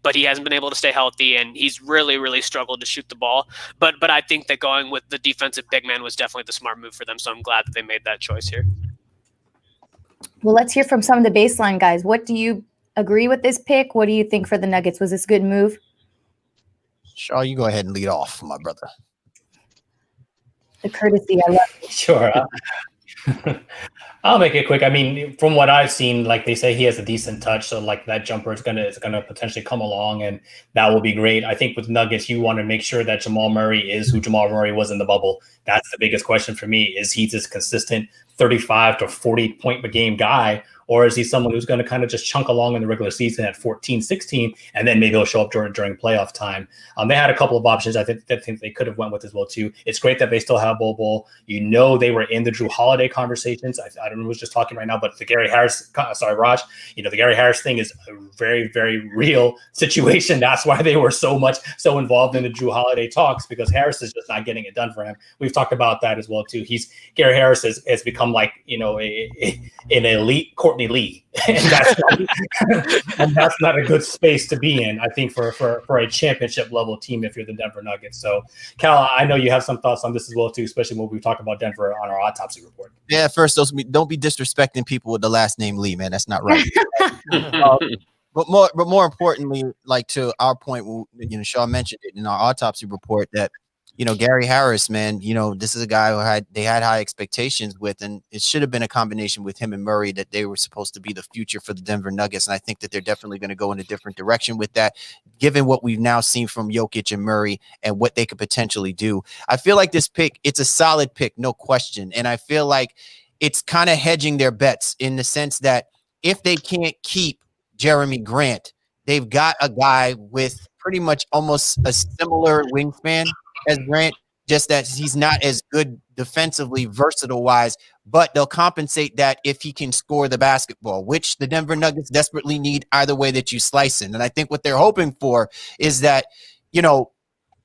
But he hasn't been able to stay healthy, and he's really, really struggled to shoot the ball. But I think that going with the defensive big man was definitely the smart move for them, so I'm glad that they made that choice here. Well, let's hear from some of the baseline guys. What do you agree with this pick? What do you think for the Nuggets? Was this a good move? Shaw, you go ahead and lead off, my brother. The courtesy, I love it. Sure. I'll make it quick. I mean, from what I've seen, like they say, he has a decent touch, so like that jumper is gonna potentially come along, and that will be great. I think with Nuggets, you want to make sure that Jamal Murray is who Jamal Murray was in the bubble. That's the biggest question for me. Is he this consistent 35 to 40 point per game guy, or is he someone who's going to kind of just chunk along in the regular season at 14, 16, and then maybe he'll show up during playoff time? They had a couple of options I think they could have went with as well too. It's great that they still have Bol. They were in the Drew Holiday conversations. I don't know who's just talking right now, but the Gary Harris, Raj, the Gary Harris thing is a very, very real situation. That's why they were so involved in the Drew Holiday talks, because Harris is just not getting it done for him. We've talked about that as well too. Gary Harris has become like, an elite Courtney Lee. And that's not a good space to be in, I think, for a championship level team if you're the Denver Nuggets. So, Cal, I know you have some thoughts on this as well too, especially when we talk about Denver on our autopsy report. Yeah, first, don't be disrespecting people with the last name Lee, man. That's not right. But more importantly, like to our point, Shaw mentioned it in our autopsy report that Gary Harris, man, this is a guy who had high expectations with, and it should have been a combination with him and Murray that they were supposed to be the future for the Denver Nuggets. And I think that they're definitely going to go in a different direction with that, given what we've now seen from Jokic and Murray and what they could potentially do. I feel like this pick, it's a solid pick, no question. And I feel like it's kind of hedging their bets in the sense that if they can't keep Jeremy Grant, they've got a guy with pretty much almost a similar wingspan as Grant, just that he's not as good defensively, versatile wise, but they'll compensate that if he can score the basketball, which the Denver Nuggets desperately need either way that you slice in. And I think what they're hoping for is that, no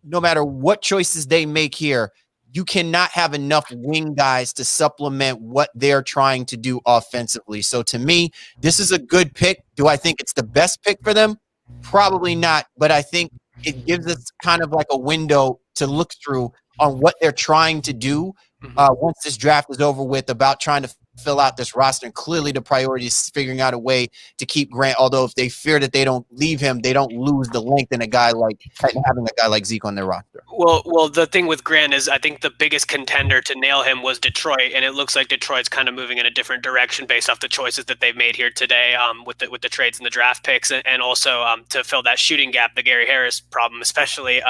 matter what choices they make here, you cannot have enough wing guys to supplement what they're trying to do offensively. So to me, this is a good pick. Do I think it's the best pick for them? Probably not, but I think it gives us kind of like a window to look through on what they're trying to do once this draft is over with, about trying to fill out this roster. And clearly the priority is figuring out a way to keep Grant, although if they fear that they don't leave him, they don't lose the length in having a guy like Zeke on their roster. Well, the thing with Grant is I think the biggest contender to nail him was Detroit, and it looks like Detroit's kind of moving in a different direction based off the choices that they've made here today with the trades and the draft picks, and also to fill that shooting gap, the Gary Harris problem especially.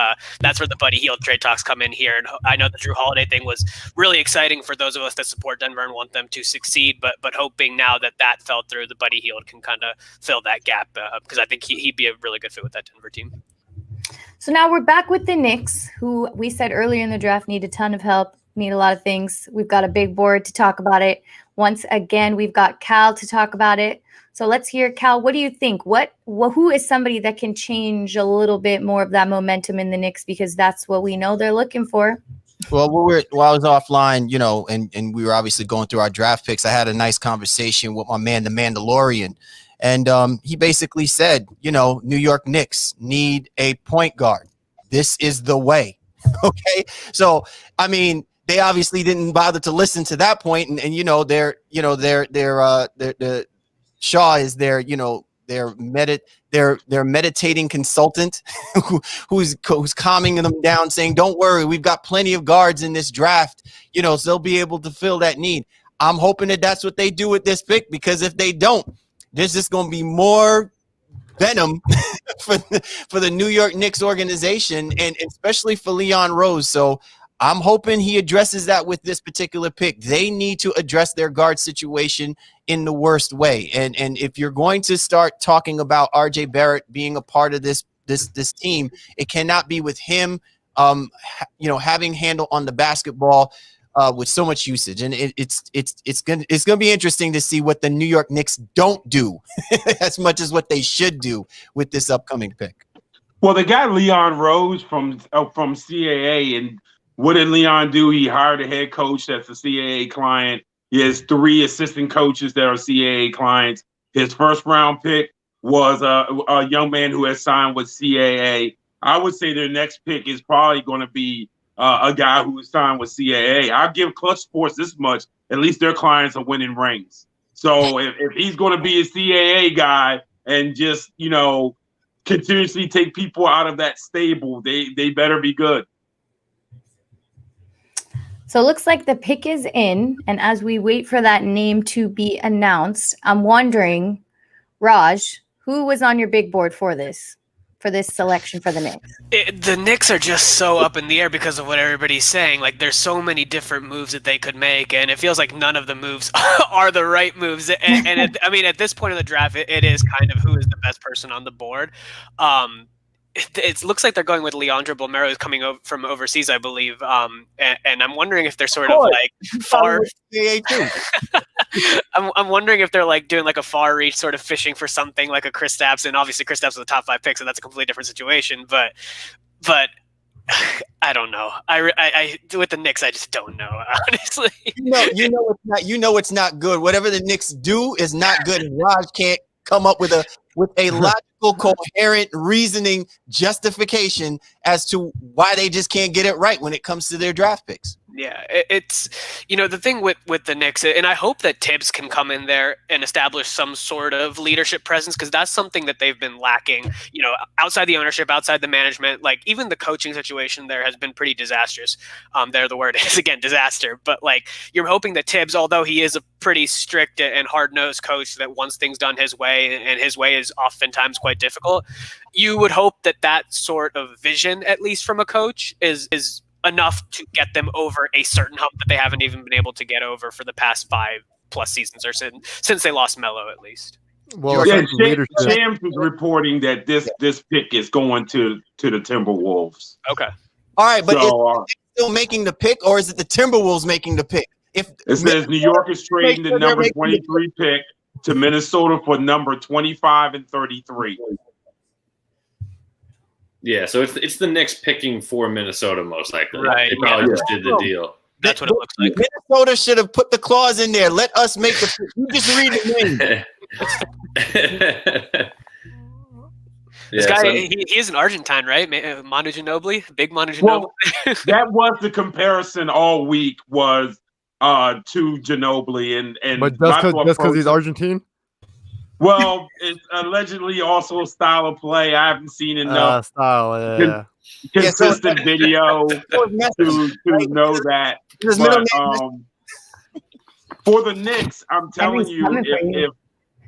That's where the Buddy Hield trade talks come in here, and I know the Drew Holiday thing was really exciting for those of us that support Denver and want them to succeed, but hoping now that fell through, the Buddy Hield can kind of fill that gap, because I think he'd be a really good fit with that Denver team. So now we're back with the Knicks, who we said earlier in the draft need a ton of help, need a lot of things. We've got a big board to talk about it. Once again, we've got Cal to talk about it. So let's hear, Cal, what do you think? Who is somebody that can change a little bit more of that momentum in the Knicks? Because that's what we know they're looking for. Well, while I was offline, you know, and we were obviously going through our draft picks, I had a nice conversation with my man, the Mandalorian. And he basically said, you know, New York Knicks need a point guard. This is the way. Okay. So, I mean, they obviously didn't bother to listen to that point. And you know, the Shaw is their, you know, their meditating consultant who's calming them down, saying, don't worry, we've got plenty of guards in this draft, you know, so they'll be able to fill that need. I'm hoping that that's what they do with this pick, because if they don't, there's just going to be more venom for the New York Knicks organization, and especially for Leon Rose. So I'm hoping he addresses that with this particular pick. They need to address their guard situation in the worst way. And if you're going to start talking about RJ Barrett being a part of this team, it cannot be with him, you know, having handle on the basketball with so much usage. And it's gonna be interesting to see what the New York Knicks don't do as much as what they should do with this upcoming pick. Well, they got Leon Rose from CAA, and what did Leon do? He hired a head coach that's a CAA client. He has 3 assistant coaches that are CAA clients. His first round pick was a young man who has signed with CAA. I would say their next pick is probably going to be a guy who is signed with CAA. I'll give Clutch Sports this much. At least their clients are winning rings. So if he's going to be a CAA guy and just, you know, continuously take people out of that stable, they better be good. So it looks like the pick is in, and as we wait for that name to be announced, I'm wondering, Raj, who was on your big board for this selection for the Knicks? The Knicks are just so up in the air because of what everybody's saying. Like, there's so many different moves that they could make, and it feels like none of the moves are the right moves. And I mean, at this point in the draft, it is kind of who is the best person on the board. It looks like they're going with Leandro Bolmero, who's coming over from overseas, I believe. And I'm wondering if they're sort of like far. I'm wondering if they're like doing like a far reach, sort of fishing for something like a Kristaps, and obviously Kristaps was a top 5 pick, so that's a completely different situation. But I don't know. I with the Knicks, I just don't know, honestly. You know it's not good. Whatever the Knicks do is not good. And Raj can't come up with a logical, coherent reasoning justification as to why they just can't get it right when it comes to their draft picks. Yeah, it's, you know, the thing with the Knicks, and I hope that Tibbs can come in there and establish some sort of leadership presence, because that's something that they've been lacking, you know, outside the ownership, outside the management. Like, even the coaching situation there has been pretty disastrous. There, the word is, again, disaster. But, like, you're hoping that Tibbs, although he is a pretty strict and hard-nosed coach that wants things done his way, and his way is oftentimes quite difficult, you would hope that sort of vision, at least from a coach, is enough to get them over a certain hump that they haven't even been able to get over for the past 5+ seasons, or since they lost Melo, at least. Well, yeah, Shams was reporting that this pick is going to the Timberwolves. Okay. All right, but is it still making the pick, or is it the Timberwolves making the pick? If it says New York is trading the number 23 pick to Minnesota for number 25 and 33. Yeah, so it's the Knicks picking for Minnesota, most likely. Right. They probably just did the deal. That's what it looks like. Minnesota should have put the clause in there. Let us make the pick. You just read the name. This guy, he is an Argentine, right? Manu Ginobili, big Manu Ginobili. Well, that was the comparison all week, was to Ginobili, and but just because he's Argentine. Well, it's allegedly also a style of play. I haven't seen enough consistent video to know that. But for the Knicks, I'm telling you, if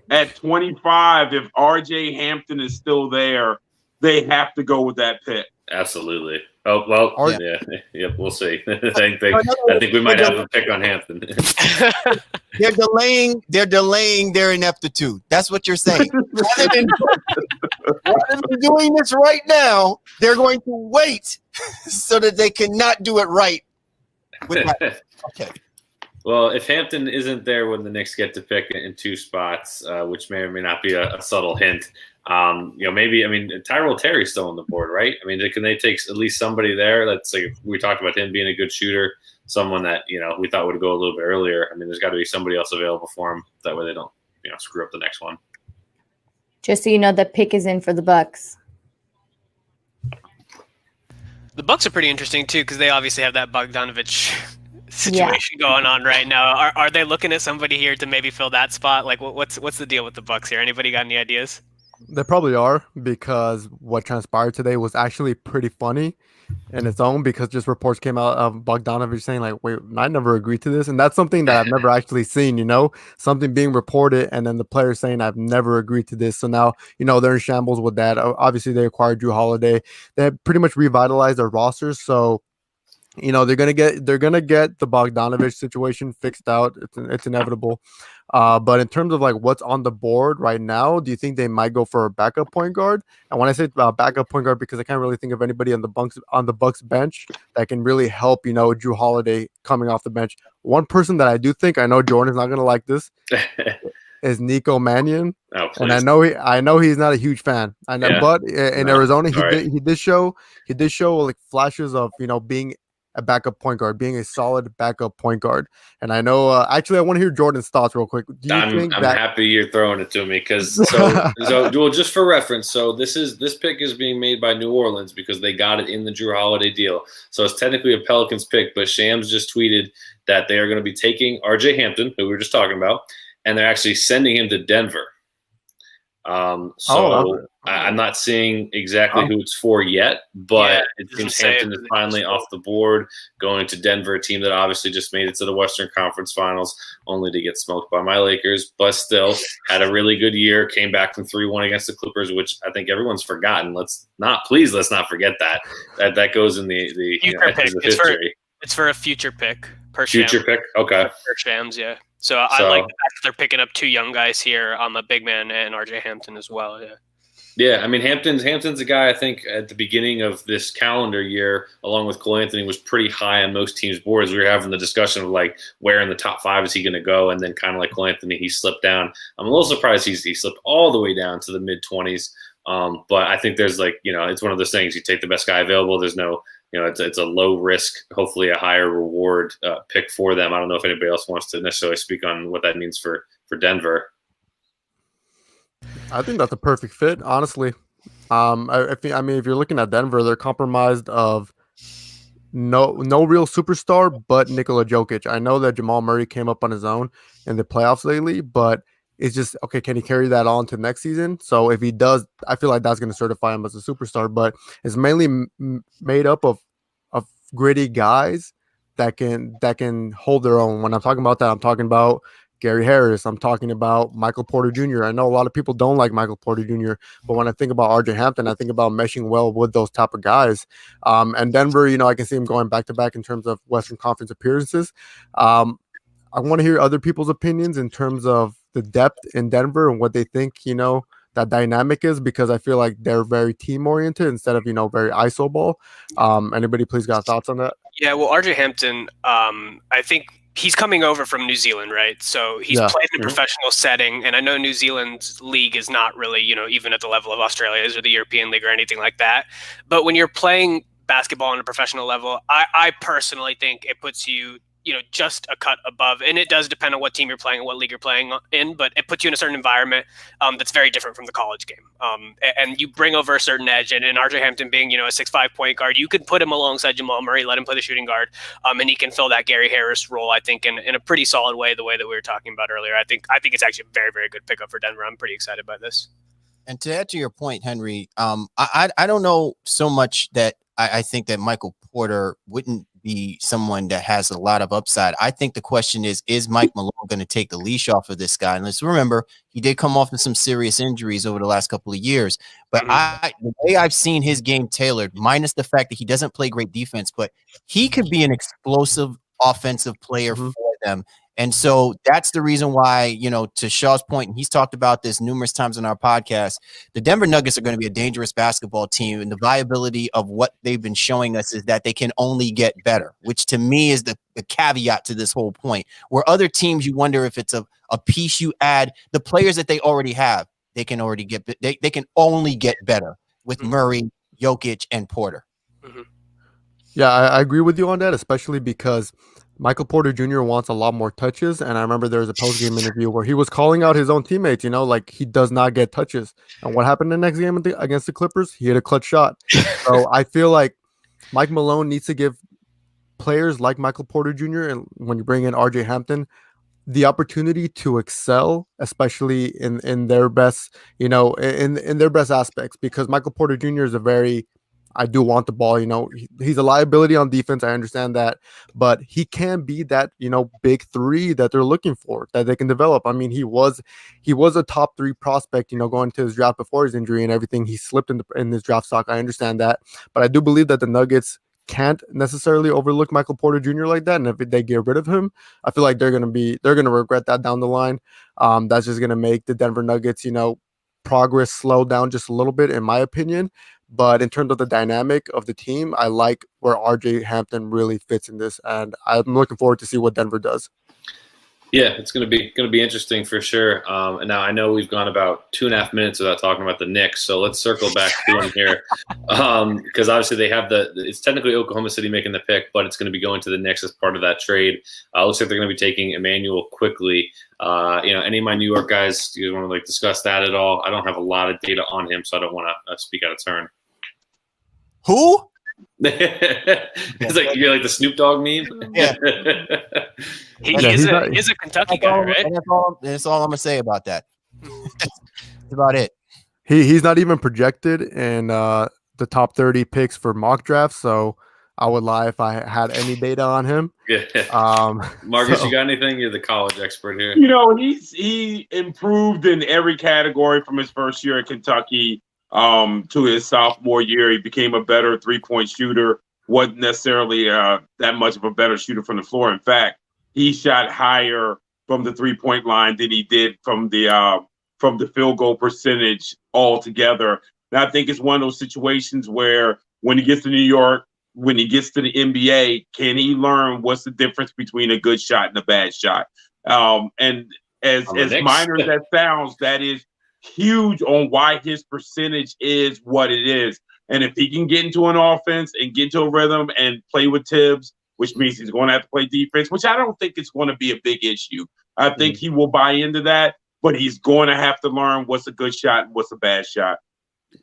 at 25, if RJ Hampton is still there, they have to go with that pick. Absolutely. Oh well, Or- yep. We'll see. I think we might have a pick on Hampton. They're delaying their ineptitude. That's what you're saying. Rather than doing this right now, they're going to wait so that they cannot do it right. Okay. Well, if Hampton isn't there when the Knicks get to pick in 2 spots, which may or may not be a subtle hint, maybe, Tyrell Terry's still on the board, right? I mean, can they take at least somebody there? That's like, we talked about him being a good shooter, someone that, we thought would go a little bit earlier. I mean, there's got to be somebody else available for him. That way they don't, screw up the next one. Just so you know, the pick is in for the Bucks. The Bucks are pretty interesting too, because they obviously have that Bogdanovich situation going on right now. Are they looking at somebody here to maybe fill that spot? Like, what's the deal with the Bucks here? Anybody got any ideas? They probably are, because what transpired today was actually pretty funny in its own, because just reports came out of Bogdanovich saying like, wait, I never agreed to this. And that's something that I've never actually seen, something being reported and then the player saying I've never agreed to this. So now, they're in shambles with that. Obviously they acquired Drew Holiday. They have pretty much revitalized their rosters. So they're gonna get the Bogdanovich situation fixed out. It's inevitable. But in terms of like what's on the board right now, do you think they might go for a backup point guard? And when I say backup point guard, because I can't really think of anybody on the Bucks bench that can really help, Drew Holiday coming off the bench. One person that I do think, I know Jordan's not gonna like this, is Nico Mannion. Oh, and I know he's not a huge fan. I know, but in Arizona, he did show like flashes of being a backup point guard, being a solid backup point guard. And I know, actually, I want to hear Jordan's thoughts real quick. I'm happy you're throwing it to me, because well, just for reference, so this pick is being made by New Orleans because they got it in the Drew Holiday deal. So it's technically a Pelicans pick, but Shams just tweeted that they are going to be taking RJ Hampton, who we were just talking about, and they're actually sending him to Denver. I'm not seeing exactly who it's for yet, but it seems Hampton is finally off the board, going to Denver, a team that obviously just made it to the Western Conference Finals, only to get smoked by my Lakers, but still had a really good year, came back from 3-1 against the Clippers, which I think everyone's forgotten. Let's not forget that. That goes in the future pick. History. It's for a future pick. Future pick? Okay. Per Shams, yeah. So I like the fact that they're picking up 2 young guys here on the big man and RJ Hampton as well. Yeah. Yeah, I mean, Hampton's a guy I think at the beginning of this calendar year, along with Cole Anthony, was pretty high on most teams' boards. We were having the discussion of like where in the top 5 is he going to go, and then kind of like Cole Anthony, he slipped down. I'm a little surprised he slipped all the way down to the mid-20s. But I think there's like, it's one of those things. You take the best guy available. There's no, it's a low risk, hopefully a higher reward pick for them. I don't know if anybody else wants to necessarily speak on what that means for Denver. I think that's a perfect fit, honestly. If you're looking at Denver, they're compromised of no real superstar but Nikola Jokic. I know that Jamal Murray came up on his own in the playoffs lately, but it's just, okay, can he carry that on to next season? So if he does, I feel like that's going to certify him as a superstar, but it's mainly made up of gritty guys that can hold their own. When I'm talking about that, I'm talking about Gary Harris. I'm talking about Michael Porter Jr. I know a lot of people don't like Michael Porter Jr., but when I think about RJ Hampton, I think about meshing well with those type of guys. And Denver, I can see him going back to back in terms of Western Conference appearances. I want to hear other people's opinions in terms of the depth in Denver and what they think, that dynamic is, because I feel like they're very team oriented instead of, very ISO ball. Anybody please got thoughts on that? Yeah, well, RJ Hampton, I think he's coming over from New Zealand, right? So he's played in a professional setting, and I know New Zealand's league is not really, even at the level of Australia's or the European League or anything like that. But when you're playing basketball on a professional level, I personally think it puts you, just a cut above. And it does depend on what team you're playing and what league you're playing in, but it puts you in a certain environment that's very different from the college game. And you bring over a certain edge. And RJ Hampton being, a 6'5" point guard, you could put him alongside Jamal Murray, let him play the shooting guard, and he can fill that Gary Harris role, I think, in a pretty solid way, the way that we were talking about earlier. I think it's actually a very, very good pickup for Denver. I'm pretty excited by this. And to add to your point, Henry, I don't know so much that I think that Michael Porter wouldn't be someone that has a lot of upside. I think the question is Mike Malone going to take the leash off of this guy? And let's remember, he did come off with some serious injuries over the last couple of years. But the way I've seen his game tailored, minus the fact that he doesn't play great defense, but he could be an explosive offensive player for them. And so that's the reason why, you know, to Shaw's point, and he's talked about this numerous times on our podcast, the Denver Nuggets are going to be a dangerous basketball team. And the viability of what they've been showing us is that they can only get better, which to me is the caveat to this whole point. Where other teams, you wonder if it's a piece you add, the players that they already have, they can already get, they can only get better with Murray, Jokic, and Porter. Yeah, I agree with you on that, especially because Michael Porter Jr. wants a lot more touches. And I remember there was a post-game interview where he was calling out his own teammates, you know, like he does not get touches. And what happened in the next game against the Clippers? He hit a clutch shot. So I feel like Mike Malone needs to give players like Michael Porter Jr. and when you bring in RJ Hampton, the opportunity to excel, especially in their best, you know, in their best aspects, because Michael Porter Jr. is a very, I do want the ball, you know, he's a liability on defense. I understand that, but he can be that, you know, big three that they're looking for, that they can develop. I mean, he was a top 3 prospect, you know, going to his draft before his injury and everything. He slipped in his draft stock. I understand that, but I do believe that the Nuggets can't necessarily overlook Michael Porter Jr. like that. And if they get rid of him, I feel like they're going to regret that down the line. That's just going to make the Denver Nuggets, you know, progress slow down just a little bit, in my opinion. But in terms of the dynamic of the team, I like where RJ Hampton really fits in this, and I'm looking forward to see what Denver does. Yeah, it's going to be interesting for sure. And now I know we've gone about 2.5 minutes without talking about the Knicks, so let's circle back to them here, because obviously they have it's technically Oklahoma City making the pick, but it's going to be going to the Knicks as part of that trade. Looks like they're going to be taking Emmanuel quickly. You know, any of my New York guys, do you want to like discuss that at all? I don't have a lot of data on him, so I don't want to speak out of turn. Who? It's like you're like the Snoop Dogg meme. Yeah, He is a Kentucky guy, right? That's all I'm gonna say about that. That's about it. He's not even projected in the top 30 picks for mock drafts, so I would lie if I had any data on him. Yeah. Marcus, you got anything? You're the college expert here. You know, he improved in every category from his first year at Kentucky to his sophomore year. He became a better 3-point shooter, wasn't necessarily that much of a better shooter from the floor. In fact, he shot higher from the 3-point line than he did from the field goal percentage altogether. And I think it's one of those situations where when he gets to New York, when he gets to the NBA, can he learn what's the difference between a good shot and a bad shot? And as minor as that sounds, that is huge on why his percentage is what it is. And if he can get into an offense and get into a rhythm and play with Tibbs, which means he's going to have to play defense, which I don't think it's going to be a big issue. I think he will buy into that, but he's going to have to learn what's a good shot and what's a bad shot.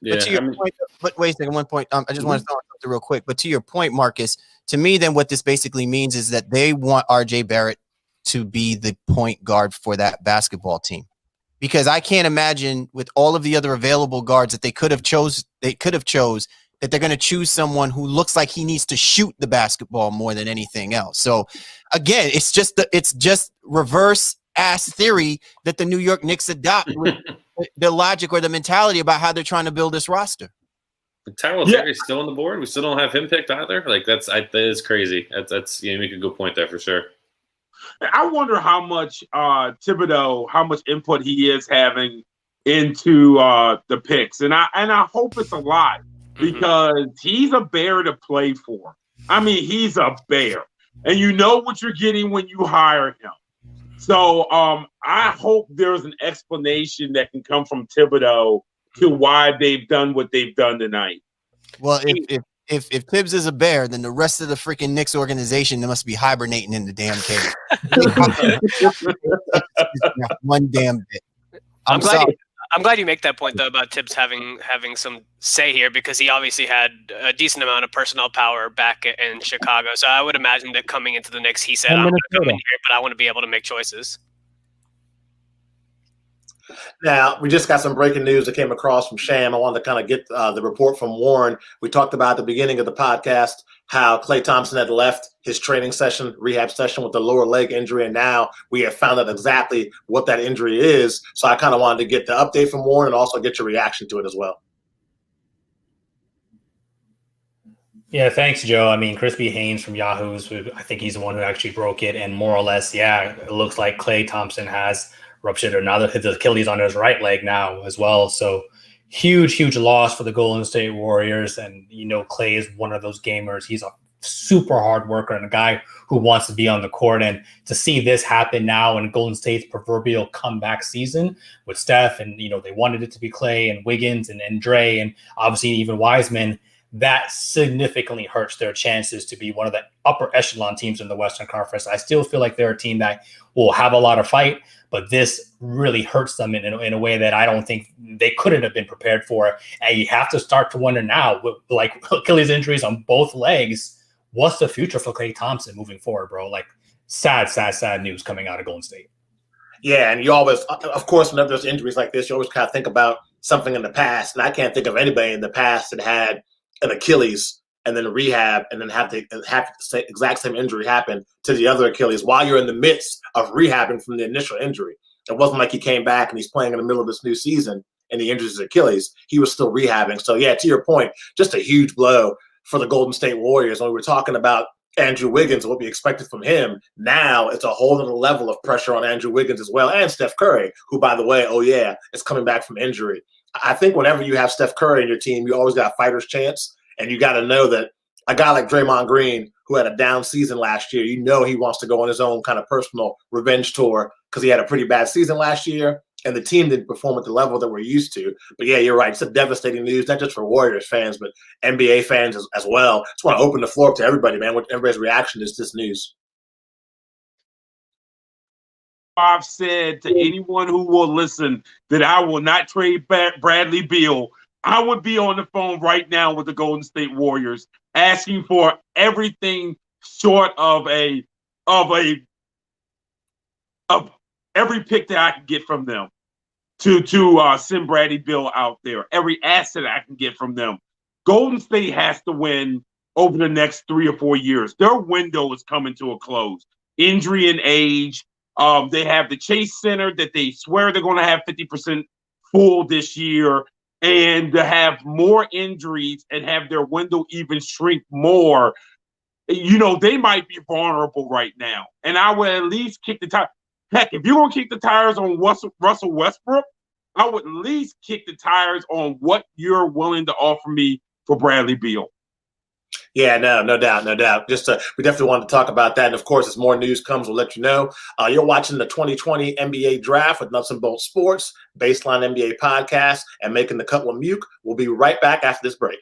Yeah, but to your point, but wait a second, one point. I just want to throw something real quick. But to your point, Marcus, to me, then what this basically means is that they want RJ Barrett to be the point guard for that basketball team. Because I can't imagine with all of the other available guards that they could have chose that they're going to choose someone who looks like he needs to shoot the basketball more than anything else. So again, it's just reverse ass theory that the New York Knicks adopt with the logic or the mentality about how they're trying to build this roster. Tyrell Terry's still on the board. We still don't have him picked either. Like that is crazy. That's you make a good point there for sure. I wonder how much Thibodeau, how much input he is having into the picks, and I hope it's a lot because he's a bear to play for. I mean, he's a bear, and you know what you're getting when you hire him. So I hope there's an explanation that can come from Thibodeau to why they've done what they've done tonight. Well, if Tibbs is a bear, then the rest of the freaking Knicks organization, they must be hibernating in the damn cave. One damn bit. I'm glad you make that point though about Tibbs having some say here, because he obviously had a decent amount of personnel power back in Chicago. So I would imagine that coming into the Knicks, he said, "I'm going to come in here, but I want to be able to make choices." Now, we just got some breaking news that came across from Sham. I wanted to kind of get the report from Warren. We talked about at the beginning of the podcast how Klay Thompson had left his training session, rehab session with the lower leg injury, and now we have found out exactly what that injury is. So I kind of wanted to get the update from Warren and also get your reaction to it as well. Yeah, thanks, Joe. I mean, Crispy Haynes from Yahoo's, I think he's the one who actually broke it. And more or less, yeah, it looks like Klay Thompson has ruptured another his Achilles on his right leg now as well. So huge loss for the Golden State Warriors. And, Klay is one of those gamers. He's a super hard worker and a guy who wants to be on the court. And to see this happen now in Golden State's proverbial comeback season with Steph, and, they wanted it to be Klay and Wiggins and Dre and obviously even Wiseman, that significantly hurts their chances to be one of the upper echelon teams in the Western Conference. I still feel like they're a team that will have a lot of fight, but this really hurts them in a way that I don't think they couldn't have been prepared for. And you have to start to wonder now, with like Achilles injuries on both legs, what's the future for Klay Thompson moving forward, bro? Like sad news coming out of Golden State. Yeah, and you always, of course, whenever there's injuries like this, you always kind of think about something in the past. And I can't think of anybody in the past that had an Achilles and then rehab and then have the exact same injury happen to the other Achilles while you're in the midst of rehabbing from the initial injury. It wasn't like he came back and he's playing in the middle of this new season and he injures his Achilles. He was still rehabbing. So, yeah, to your point, just a huge blow for the Golden State Warriors. When we were talking about Andrew Wiggins, what we expected from him, now it's a whole other level of pressure on Andrew Wiggins as well, and Steph Curry, who, by the way, is coming back from injury. I think whenever you have Steph Curry in your team, you always got a fighter's chance, and you got to know that a guy like Draymond Green, who had a down season last year, he wants to go on his own kind of personal revenge tour because he had a pretty bad season last year, and the team didn't perform at the level that we're used to. But, yeah, you're right. It's a devastating news, not just for Warriors fans, but NBA fans as well. Just want to open the floor up to everybody, man, what everybody's reaction is to this news. I've said to anyone who will listen that I will not trade Bradley Beal. I would be on the phone right now with the Golden State Warriors asking for everything short of every pick that I can get from them to send Bradley Beal out there. Every asset I can get from them. Golden State has to win over the next 3 or 4 years. Their window is coming to a close. Injury and age. They have the Chase Center that they swear they're going to have 50% full this year, and to have more injuries and have their window even shrink more, they might be vulnerable right now. And I would at least kick the tire. Heck, if you're going to kick the tires on Russell Westbrook, I would at least kick the tires on what you're willing to offer me for Bradley Beal. Yeah, no doubt. We definitely want to talk about that. And, of course, as more news comes, we'll let you know. You're watching the 2020 NBA Draft with Nuts and Bolts Sports, Baseline NBA Podcast, and Making the Cut with Mook. We'll be right back after this break.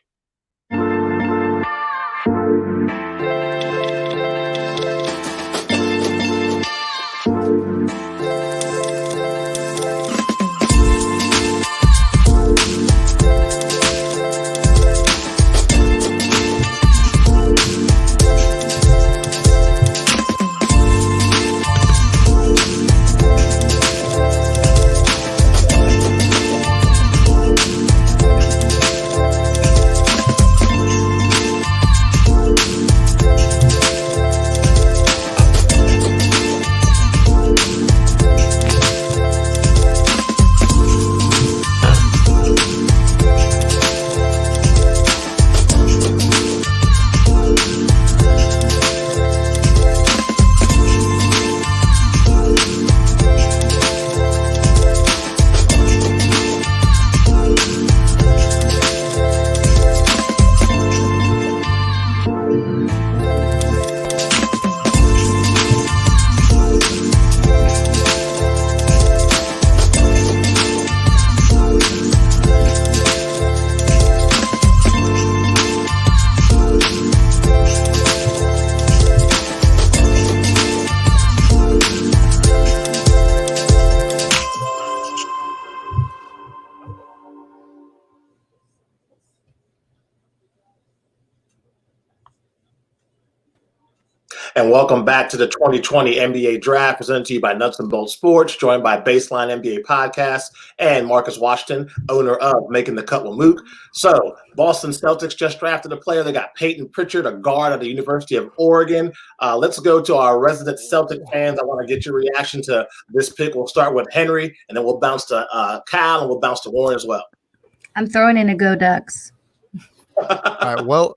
And welcome back to the 2020 NBA Draft, presented to you by Nuts and Bolts Sports, joined by Baseline NBA Podcast and Marcus Washington, owner of Making the Cut with Mook. So, Boston Celtics just drafted a player. They got Peyton Pritchard, a guard at the University of Oregon. Let's go to our resident Celtic fans. I want to get your reaction to this pick. We'll start with Henry, and then we'll bounce to Kyle, and we'll bounce to Warren as well. I'm throwing in a Go Ducks. All right, well,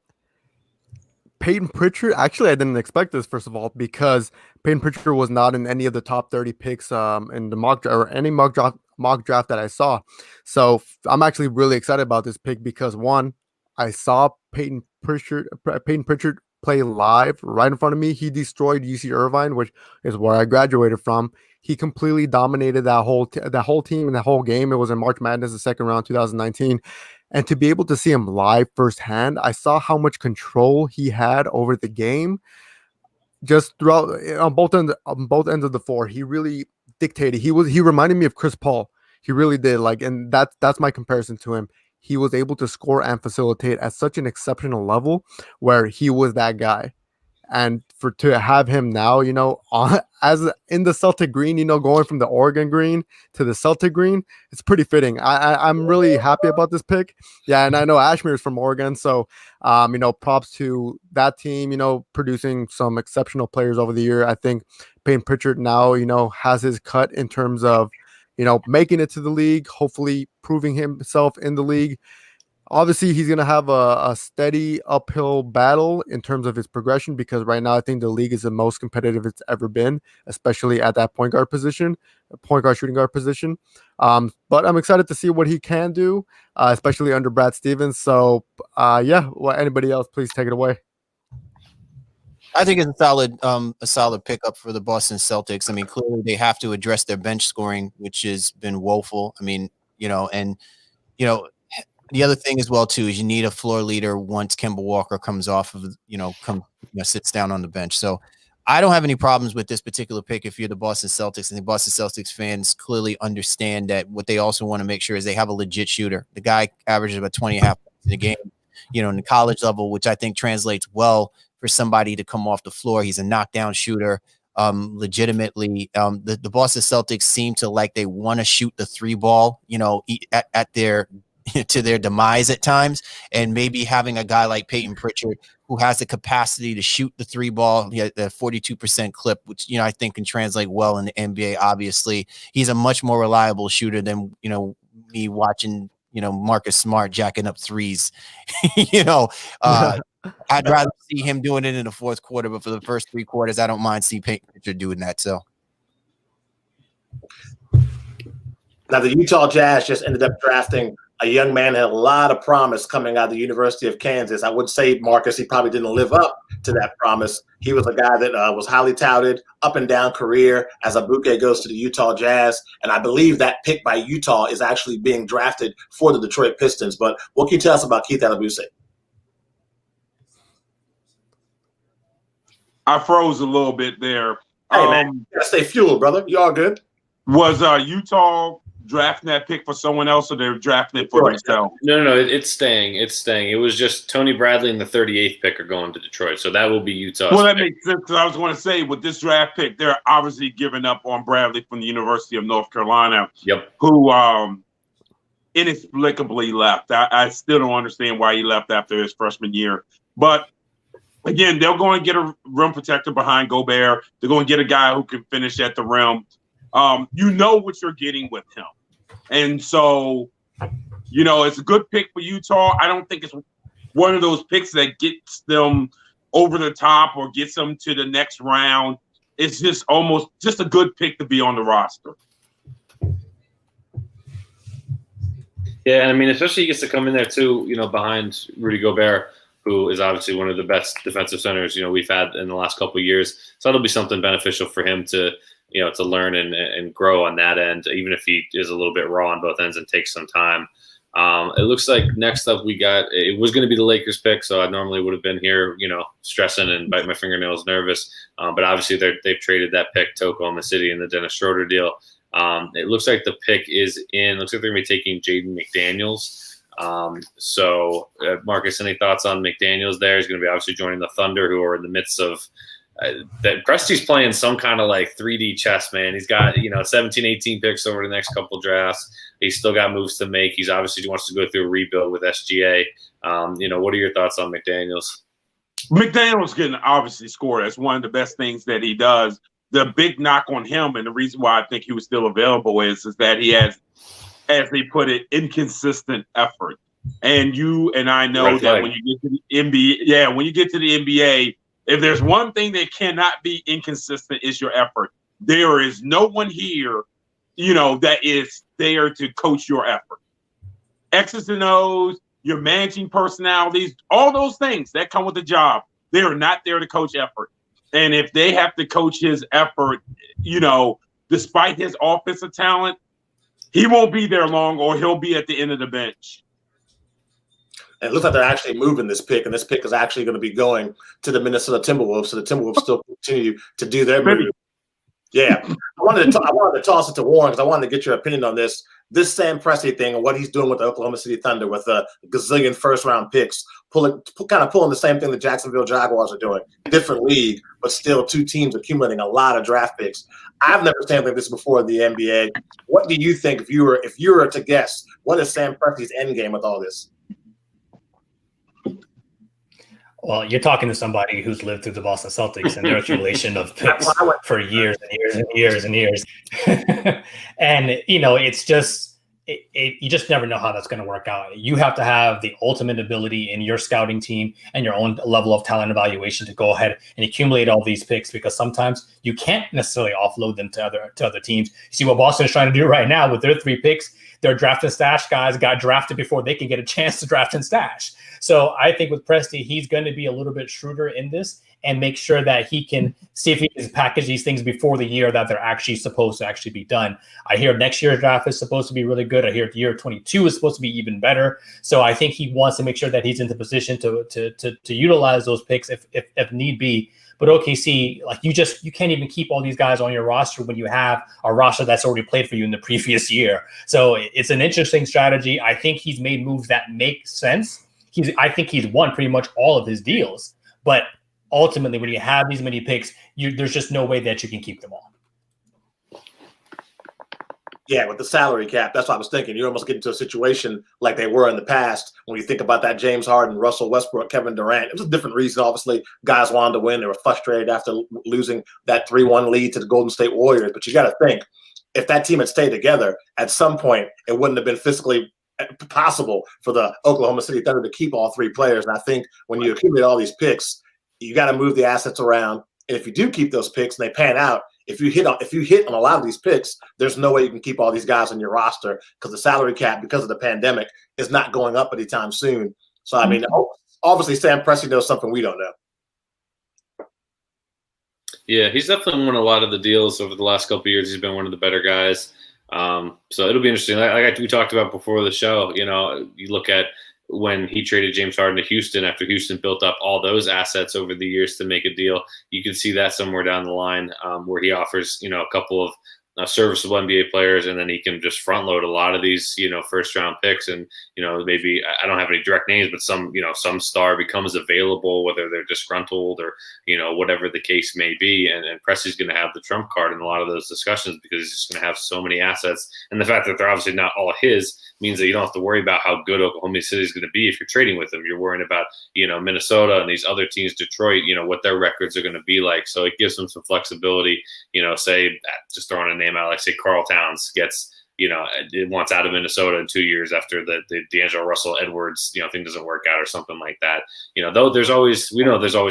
Peyton Pritchard, actually, I didn't expect this, first of all, because Peyton Pritchard was not in any of the top 30 picks in the mock draft or any mock draft that I saw. So I'm actually really excited about this pick because, one, I saw Peyton Pritchard play live right in front of me. He destroyed UC Irvine, which is where I graduated from. He completely dominated that whole team and that whole game. It was in March Madness, the second round, 2019. And to be able to see him live firsthand, I saw how much control he had over the game. Just throughout on both ends of the floor, he really dictated. He reminded me of Chris Paul. He really did. And that's my comparison to him. He was able to score and facilitate at such an exceptional level where he was that guy. And to have him now, as in the Celtic green, going from the Oregon green to the Celtic green, it's pretty fitting. I'm really happy about this pick. Yeah, and I know Ashmere is from Oregon, so props to that team. Producing some exceptional players over the year. I think Peyton Pritchard now, has his cut in terms of, making it to the league. Hopefully, proving himself in the league. Obviously, he's going to have a steady uphill battle in terms of his progression because right now I think the league is the most competitive it's ever been, especially at that point guard shooting guard position. But I'm excited to see what he can do, especially under Brad Stevens. So, anybody else, please take it away. I think it's a solid pickup for the Boston Celtics. I mean, clearly they have to address their bench scoring, which has been woeful. I mean, the other thing as well too is you need a floor leader once Kemba Walker comes off of sits down on the bench. So I don't have any problems with this particular pick. If you're the Boston Celtics, and the Boston Celtics fans clearly understand that what they also want to make sure is they have a legit shooter. The guy averages about 20.5 points in a game, in the college level, which I think translates well for somebody to come off the floor. He's a knockdown shooter. Legitimately, the Boston Celtics seem to like they want to shoot the three ball, at their to their demise at times, and maybe having a guy like Peyton Pritchard who has the capacity to shoot the three ball, the 42% clip, which I think can translate well in the NBA. Obviously, he's a much more reliable shooter than me watching Marcus Smart jacking up threes. I'd rather see him doing it in the fourth quarter, but for the first three quarters, I don't mind seeing Peyton Pritchard doing that. So. Now, the Utah Jazz just ended up drafting a young man that had a lot of promise coming out of the University of Kansas. I would say, Marcus, he probably didn't live up to that promise. He was a guy that was highly touted, up and down career as Abuke goes to the Utah Jazz. And I believe that pick by Utah is actually being drafted for the Detroit Pistons. But what can you tell us about Keith Adebuse? I froze a little bit there. Hey, man, you gotta stay fueled, brother. You all good? Was Utah drafting that pick for someone else, or they're drafting it for themselves? No, it's staying. It's staying. It was just Tony Bradley and the 38th pick are going to Detroit, so that will be Utah's Well, that pick. makes sense because I was going to say with this draft pick, they're obviously giving up on Bradley from the University of North Carolina. Yep. Who inexplicably left. I still don't understand why he left after his freshman year. But again, they're going to get a rim protector behind Gobert. They're going to get a guy who can finish at the rim. You know what you're getting with him. And so, it's a good pick for Utah. I don't think it's one of those picks that gets them over the top or gets them to the next round. It's just almost just a good pick to be on the roster. Yeah, I mean, especially he gets to come in there too, behind Rudy Gobert, who is obviously one of the best defensive centers, we've had in the last couple of years. So that'll be something beneficial for him to learn and grow on that end, even if he is a little bit raw on both ends and takes some time. It looks like next up it was going to be the Lakers pick, so I normally would have been here, stressing and biting my fingernails nervous. But obviously they've traded that pick to Oklahoma City in the Dennis Schroeder deal. It looks like the pick looks like they're going to be taking Jaden McDaniels. So Marcus, any thoughts on McDaniels there? He's going to be obviously joining the Thunder, who are in the midst of that Presti's playing some kind of like 3D chess, man. He's got 17, 18 picks over the next couple drafts. He's still got moves to make. He's obviously wants to go through a rebuild with SGA. What are your thoughts on McDaniels? McDaniels can obviously score. That's one of the best things that he does. The big knock on him, and the reason why I think he was still available is that he has, as they put it, inconsistent effort. And you and I know that when you get to the NBA, if there's one thing that cannot be inconsistent, is your effort. There is no one here, that is there to coach your effort. X's and O's, your managing personalities, all those things that come with the job, they are not there to coach effort. And if they have to coach his effort, despite his offensive talent, he won't be there long, or he'll be at the end of the bench. And it looks like they're actually moving this pick, and this pick is actually going to be going to the Minnesota Timberwolves. So the Timberwolves still continue to do their move. Yeah, I wanted to toss it to Warren because I wanted to get your opinion on this. This Sam Presti thing and what he's doing with the Oklahoma City Thunder with a gazillion first-round picks, pulling the same thing the Jacksonville Jaguars are doing. Different league, but still two teams accumulating a lot of draft picks. I've never seen anything like this before in the NBA. What do you think, if you were to guess, what is Sam Presti's end game with all this? Well, you're talking to somebody who's lived through the Boston Celtics and their accumulation of picks for years and years and years and years. And, it's just, you just never know how that's going to work out. You have to have the ultimate ability in your scouting team and your own level of talent evaluation to go ahead and accumulate all these picks, because sometimes you can't necessarily offload them to other teams. You see what Boston is trying to do right now with their 3 picks. Their draft and stash guys got drafted before they can get a chance to draft and stash. So I think with Presti, he's going to be a little bit shrewder in this and make sure that he can see if he can package these things before the year that they're actually supposed to actually be done. I hear next year's draft is supposed to be really good. I hear the year 22 is supposed to be even better. So I think he wants to make sure that he's in the position to utilize those picks if need be. But OKC, you can't even keep all these guys on your roster when you have a roster that's already played for you in the previous year. So it's an interesting strategy. I think he's made moves that make sense. I think he's won pretty much all of his deals. But ultimately, when you have these many picks, there's just no way that you can keep them all. Yeah, with the salary cap, that's what I was thinking. You're almost getting to a situation like they were in the past when you think about that James Harden, Russell Westbrook, Kevin Durant. It was a different reason, obviously. Guys wanted to win. They were frustrated after losing that 3-1 lead to the Golden State Warriors. But you got to think, if that team had stayed together, at some point, it wouldn't have been physically possible for the Oklahoma City Thunder to keep all 3 players. And I think when you accumulate all these picks, you got to move the assets around. And if you do keep those picks and they pan out, if you hit on a lot of these picks, there's no way you can keep all these guys on your roster because the salary cap, because of the pandemic, is not going up anytime soon. So, I mean, obviously Sam Presti knows something we don't know. Yeah, he's definitely won a lot of the deals over the last couple of years. He's been one of the better guys. So it'll be interesting. Like we talked about before the show, you look at when he traded James Harden to Houston after Houston built up all those assets over the years to make a deal. You can see that somewhere down the line where he offers, a couple of serviceable NBA players, and then he can just front load a lot of these, first round picks. And, maybe I don't have any direct names, but some star becomes available, whether they're disgruntled or, whatever the case may be. And Presti's going to have the trump card in a lot of those discussions because he's just going to have so many assets. And the fact that they're obviously not all his means that you don't have to worry about how good Oklahoma City is going to be if you're trading with them. You're worrying about, Minnesota and these other teams, Detroit, what their records are going to be like. So it gives them some flexibility, say, just throwing a name out, like say Karl Towns gets, it wants out of Minnesota in 2 years after the D'Angelo Russell Edwards, thing doesn't work out or something like that. Though there's always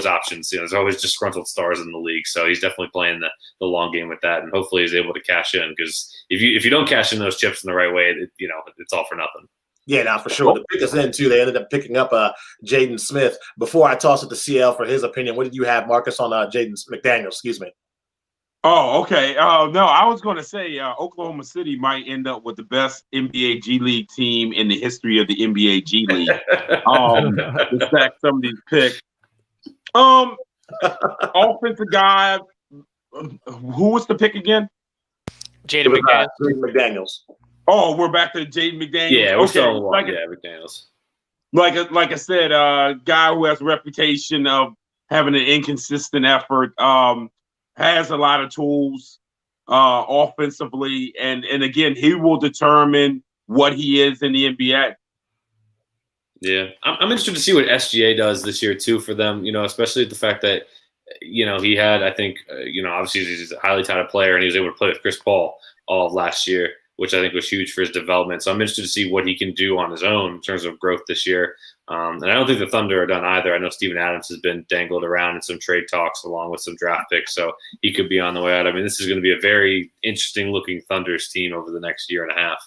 options. There's always disgruntled stars in the league. So he's definitely playing the long game with that, and hopefully he's able to cash in, because if you don't cash in those chips in the right way, it's all for nothing. Yeah, now for sure. The pick is in too. They ended up picking up Jaden Smith. Before I toss it to CL for his opinion, what did you have, Marcus, on Jaden McDaniels? Excuse me. Oh, okay. No, I was going to say Oklahoma City might end up with the best NBA G League team in the history of the NBA G League. To stack some of these picks. Offensive guy. Who was the pick again? Jaden McDaniels. Oh, we're back to Jaden McDaniels. Yeah, we're still McDaniels. Like I said, guy who has a reputation of having an inconsistent effort. Has a lot of tools offensively, and again, he will determine what he is in the NBA. Yeah, I'm interested to see what SGA does this year too for them. Especially the fact that he had, I think, obviously he's a highly touted player, and he was able to play with Chris Paul all of last year, which I think was huge for his development. So I'm interested to see what he can do on his own in terms of growth this year. And I don't think the Thunder are done either. I know Steven Adams has been dangled around in some trade talks along with some draft picks, so he could be on the way out. I mean, this is going to be a very interesting looking Thunders team over the next year and a half.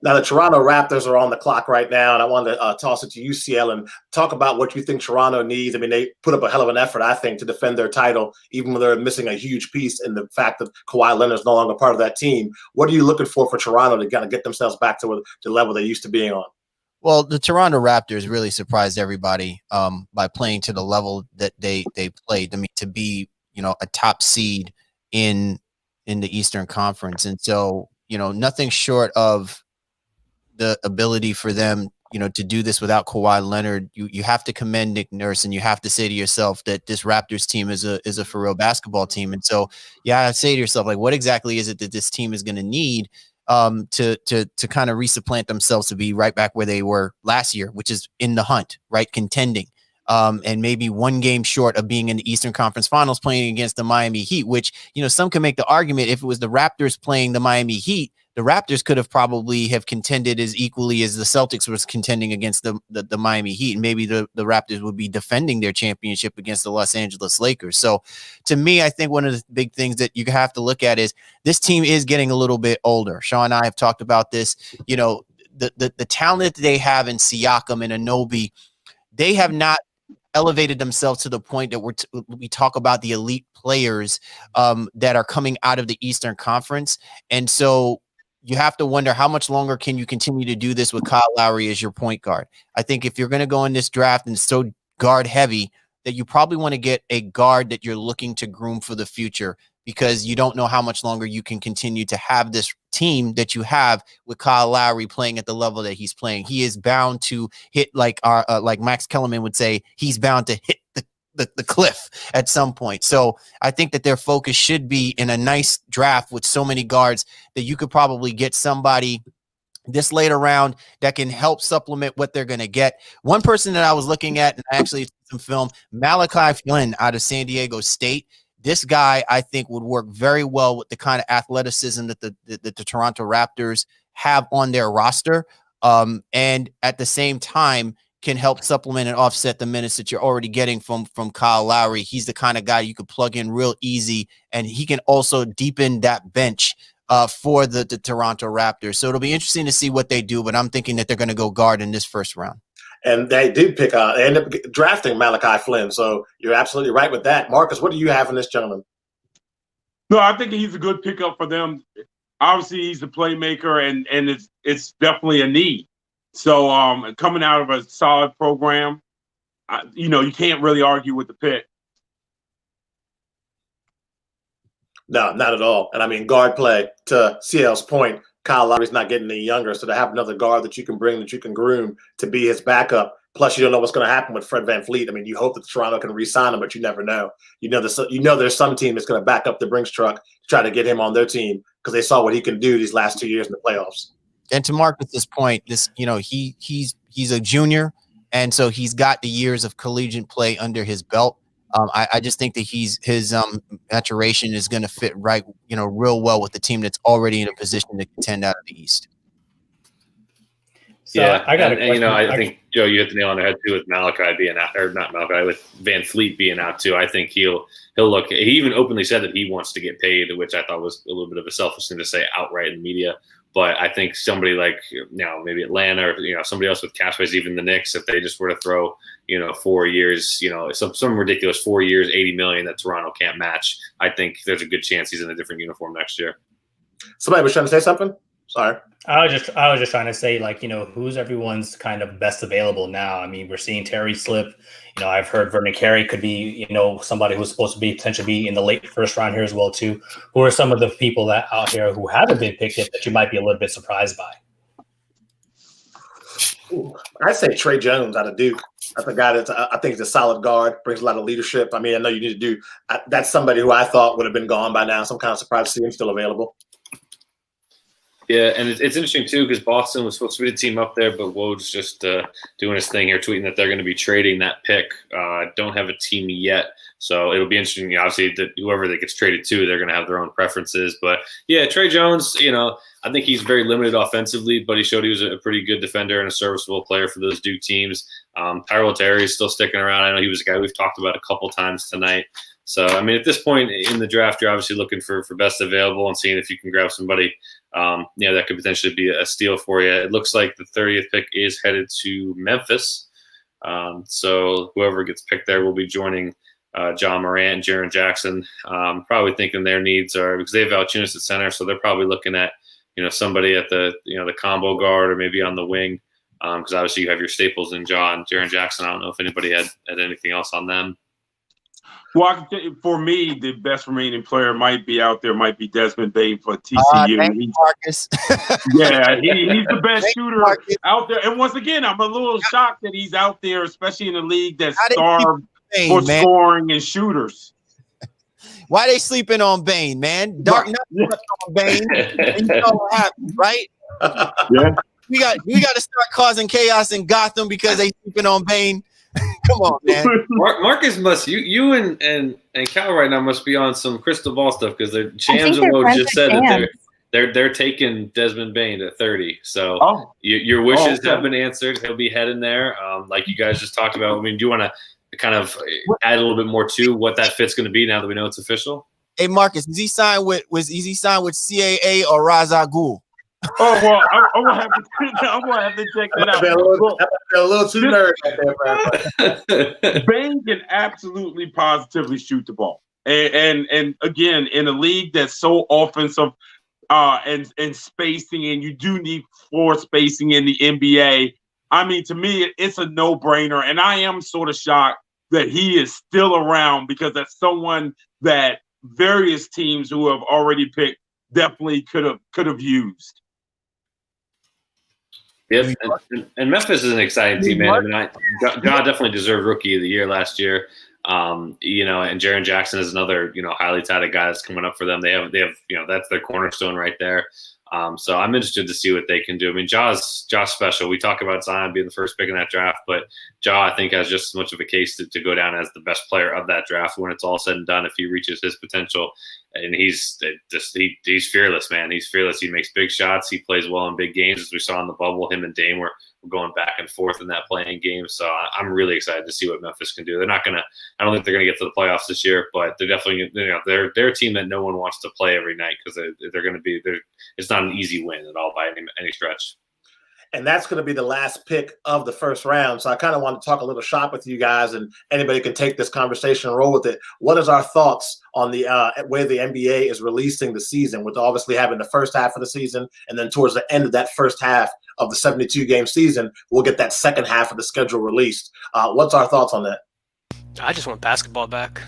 Now, the Toronto Raptors are on the clock right now, and I wanted to toss it to you, CL, and talk about what you think Toronto needs. I mean, they put up a hell of an effort, I think, to defend their title, even when they're missing a huge piece in the fact that Kawhi Leonard's no longer part of that team. What are you looking for Toronto to kind of get themselves back to the level they used to being on? Well, the Toronto Raptors really surprised everybody by playing to the level that they played. I mean, to be a top seed in the Eastern Conference, and so nothing short of the ability for them, to do this without Kawhi Leonard. You have to commend Nick Nurse, and you have to say to yourself that this Raptors team is a for real basketball team. And so, I say to yourself, like, what exactly is it that this team is going to need to kind of resupplant themselves to be right back where they were last year, which is in the hunt, right, contending, and maybe one game short of being in the Eastern Conference Finals, playing against the Miami Heat, which some can make the argument if it was the Raptors playing the Miami Heat, the Raptors could have probably have contended as equally as the Celtics was contending against the Miami Heat. And maybe the Raptors would be defending their championship against the Los Angeles Lakers. So to me, I think one of the big things that you have to look at is this team is getting a little bit older. Sean and I have talked about this. The talent that they have in Siakam and Anunoby, they have not elevated themselves to the point that we talk about the elite players that are coming out of the Eastern Conference. And so you have to wonder, how much longer can you continue to do this with Kyle Lowry as your point guard? I think if you're going to go in this draft and it's so guard heavy, that you probably want to get a guard that you're looking to groom for the future, because you don't know how much longer you can continue to have this team that you have with Kyle Lowry playing at the level that he's playing. He is bound to hit, like Max Kellerman would say, he's bound to hit the cliff at some point. So I think that their focus should be in a nice draft with so many guards that you could probably get somebody this late around that can help supplement what they're going to get. One person that I was looking at, and I actually did some film, Malachi Flynn out of San Diego State. This guy, I think, would work very well with the kind of athleticism that the Toronto Raptors have on their roster. And at the same time, can help supplement and offset the minutes that you're already getting from Kyle Lowry. He's the kind of guy you could plug in real easy, and he can also deepen that bench for the Toronto Raptors. So it'll be interesting to see what they do, but I'm thinking that they're going to go guard in this first round. And they did they ended up drafting Malachi Flynn. So you're absolutely right with that. Marcus, what do you have in this gentleman? No, I think he's a good pickup for them. Obviously, he's a playmaker, and it's definitely a need. So coming out of a solid program, you can't really argue with the pick. No, not at all. And I mean, guard play, to CL's point, Kyle Lowry's not getting any younger. So to have another guard that you can bring, that you can groom to be his backup, plus you don't know what's going to happen with Fred VanVleet. I mean, you hope that Toronto can re-sign him, but you never know. There's some team that's going to back up the Brinks truck to try to get him on their team because they saw what he can do these last 2 years in the playoffs. And to Marcus's point, he's a junior, and so he's got the years of collegiate play under his belt. I just think that his maturation is going to fit right, real well with the team that's already in a position to contend out of the East. So yeah, I think Joe, you hit the nail on the head too with Malachi being out, or not Malachi, with VanVleet being out too. I think he'll look. He even openly said that he wants to get paid, which I thought was a little bit of a selfish thing to say outright in the media. But I think somebody like maybe Atlanta or somebody else with cap space, even the Knicks, if they just were to throw 4 years, some ridiculous 4 years, $80 million that Toronto can't match, I think there's a good chance he's in a different uniform next year. Somebody was trying to say something. Sorry. I was just trying to say, who's everyone's kind of best available now. I mean, we're seeing Terry slip. I've heard Vernon Carey could be, somebody who's supposed to be potentially be in the late first round here as well too. Who are some of the people that out here who haven't been picked yet that you might be a little bit surprised by? I say Trey Jones out of Duke. That's a guy that I think is a solid guard, brings a lot of leadership. I mean, I know you need to do that's somebody who I thought would have been gone by now. So I'm kind of surprised to see him still available. Yeah, and it's interesting too because Boston was supposed to be the team up there, but Woj's just doing his thing here, tweeting that they're going to be trading that pick. Don't have a team yet, so it'll be interesting. Obviously, that whoever that gets traded to, they're going to have their own preferences. But yeah, Trey Jones, I think he's very limited offensively, but he showed he was a pretty good defender and a serviceable player for those Duke teams. Tyrell Terry is still sticking around. I know he was a guy we've talked about a couple times tonight. So, I mean, at this point in the draft, you're obviously looking for best available and seeing if you can grab somebody, that could potentially be a steal for you. It looks like the 30th pick is headed to Memphis. So whoever gets picked there will be joining John Morant and Jaren Jackson. Probably thinking their needs are because they have Valanciunas at center, so they're probably looking at somebody at the the combo guard or maybe on the wing. Because obviously you have your staples in Jaren Jackson. I don't know if anybody had anything else on them. Well, for me, the best remaining player might be Desmond Bane for TCU. Marcus. Yeah, he's the best shooter out there. And once again, I'm a little shocked that he's out there, especially in a league that's starved for scoring and shooters. Why they sleeping on Bane, man? Dark Knight on Bane. And you know what happens, right? Yeah. We got to start causing chaos in Gotham because they sleeping on Bane. Come on, man. Marcus must you and Cal right now must be on some crystal ball stuff because the Shams and Lowe just said that they're taking Desmond Bane at 30. So your wishes have been answered. He'll be heading there, like you guys just talked about. I mean, do you want to kind of add a little bit more to what that fit's going to be now that we know it's official? Hey, Marcus, is he signed with CAA or Raza Ghul? Oh well, I'm gonna have to check that out. A little too nerdy. Bane can absolutely, positively shoot the ball, and again, in a league that's so offensive, and spacing, and you do need floor spacing in the NBA. I mean, to me, it's a no-brainer, and I am sort of shocked that he is still around because that's someone that various teams who have already picked definitely could have used. Yes, and Memphis is an exciting team, man. I mean, John definitely deserved Rookie of the Year last year. And Jaren Jackson is another, highly touted guy that's coming up for them. They have, that's their cornerstone right there. So I'm interested to see what they can do. I mean, Ja's special. We talk about Zion being the first pick in that draft, but Ja, I think, has just as much of a case to go down as the best player of that draft when it's all said and done if he reaches his potential. And he's fearless, man. He's fearless. He makes big shots. He plays well in big games, as we saw in the bubble. Him and Dame were going back and forth in that playing game. So I'm really excited to see what Memphis can do. I don't think they're going to get to the playoffs this year, but they're definitely, they're a team that no one wants to play every night because they're going to be there. It's not an easy win at all by any stretch. And that's going to be the last pick of the first round. So I kind of want to talk a little shop with you guys, and anybody can take this conversation and roll with it. What is our thoughts on the way the NBA is releasing the season, with obviously having the first half of the season, and then towards the end of that first half of the 72-game season, we'll get that second half of the schedule released. What's our thoughts on that? I just want basketball back.